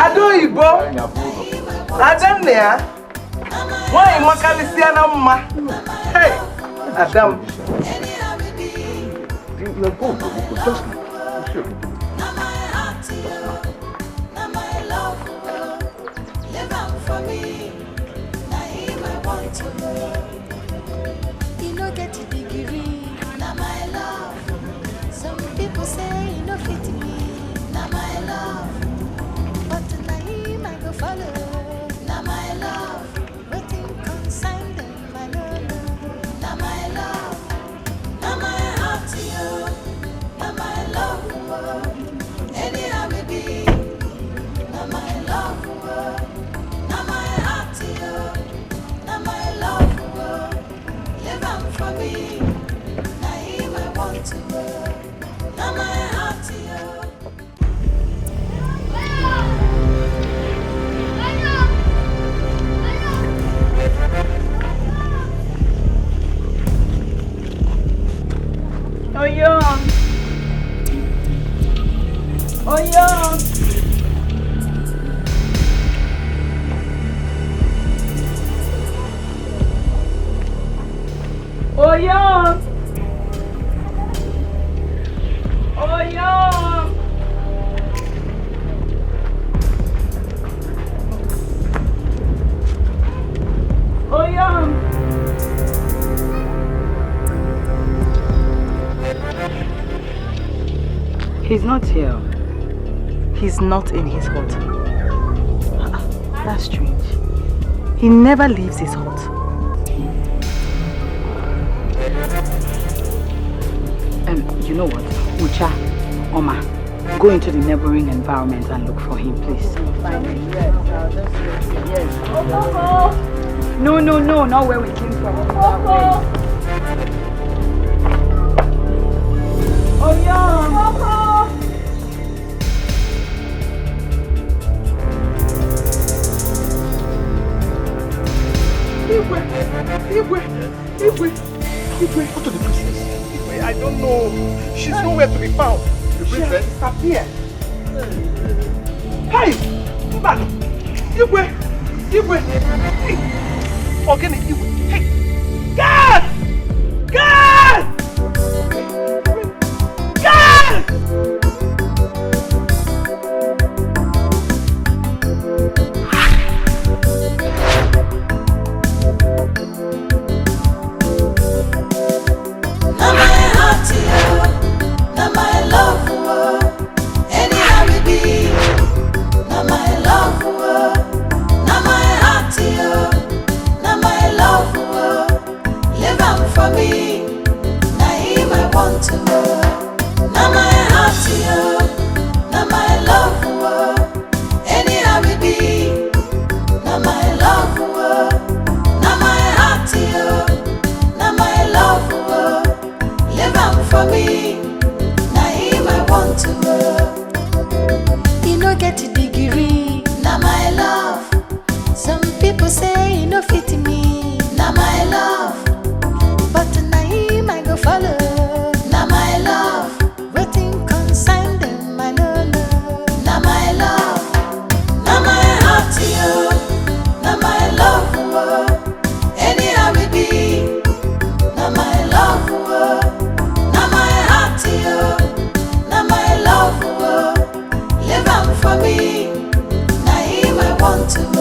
Adoibo. Adanea. Why Makalisiana Ma? Hey. Adam. Some people say you know fit me, now my love. But tonight I go follow, now my love. Waiting consign them, I know, now my love. Now my heart to you, now my love. Anyhow we be, now my love. Now my heart to you, now my love. Live on for me, now him I want to go. Now my heart to you. Oyong. Oyong. Oyong. Oyong. Oyong. He's not here. He's not in his hut. That's strange. He never leaves his hut. You know what? Ucha, Oma, go into the neighboring environment and look for him, please. Yes. No, not where we came from. Oh yeah. Igwe. Go to the princess. Igwe, I don't know. She's nowhere to be found. The princess? She has disappeared. Hey! Mbano! Igwe! Hey! Ogene, Igwe! Hey! God! For me, now him I want to know. Now my heart to heart, yo. Now my love, anyhow we be. Now my love, now my heart, yo. Now my love, live on for me. Now him I want to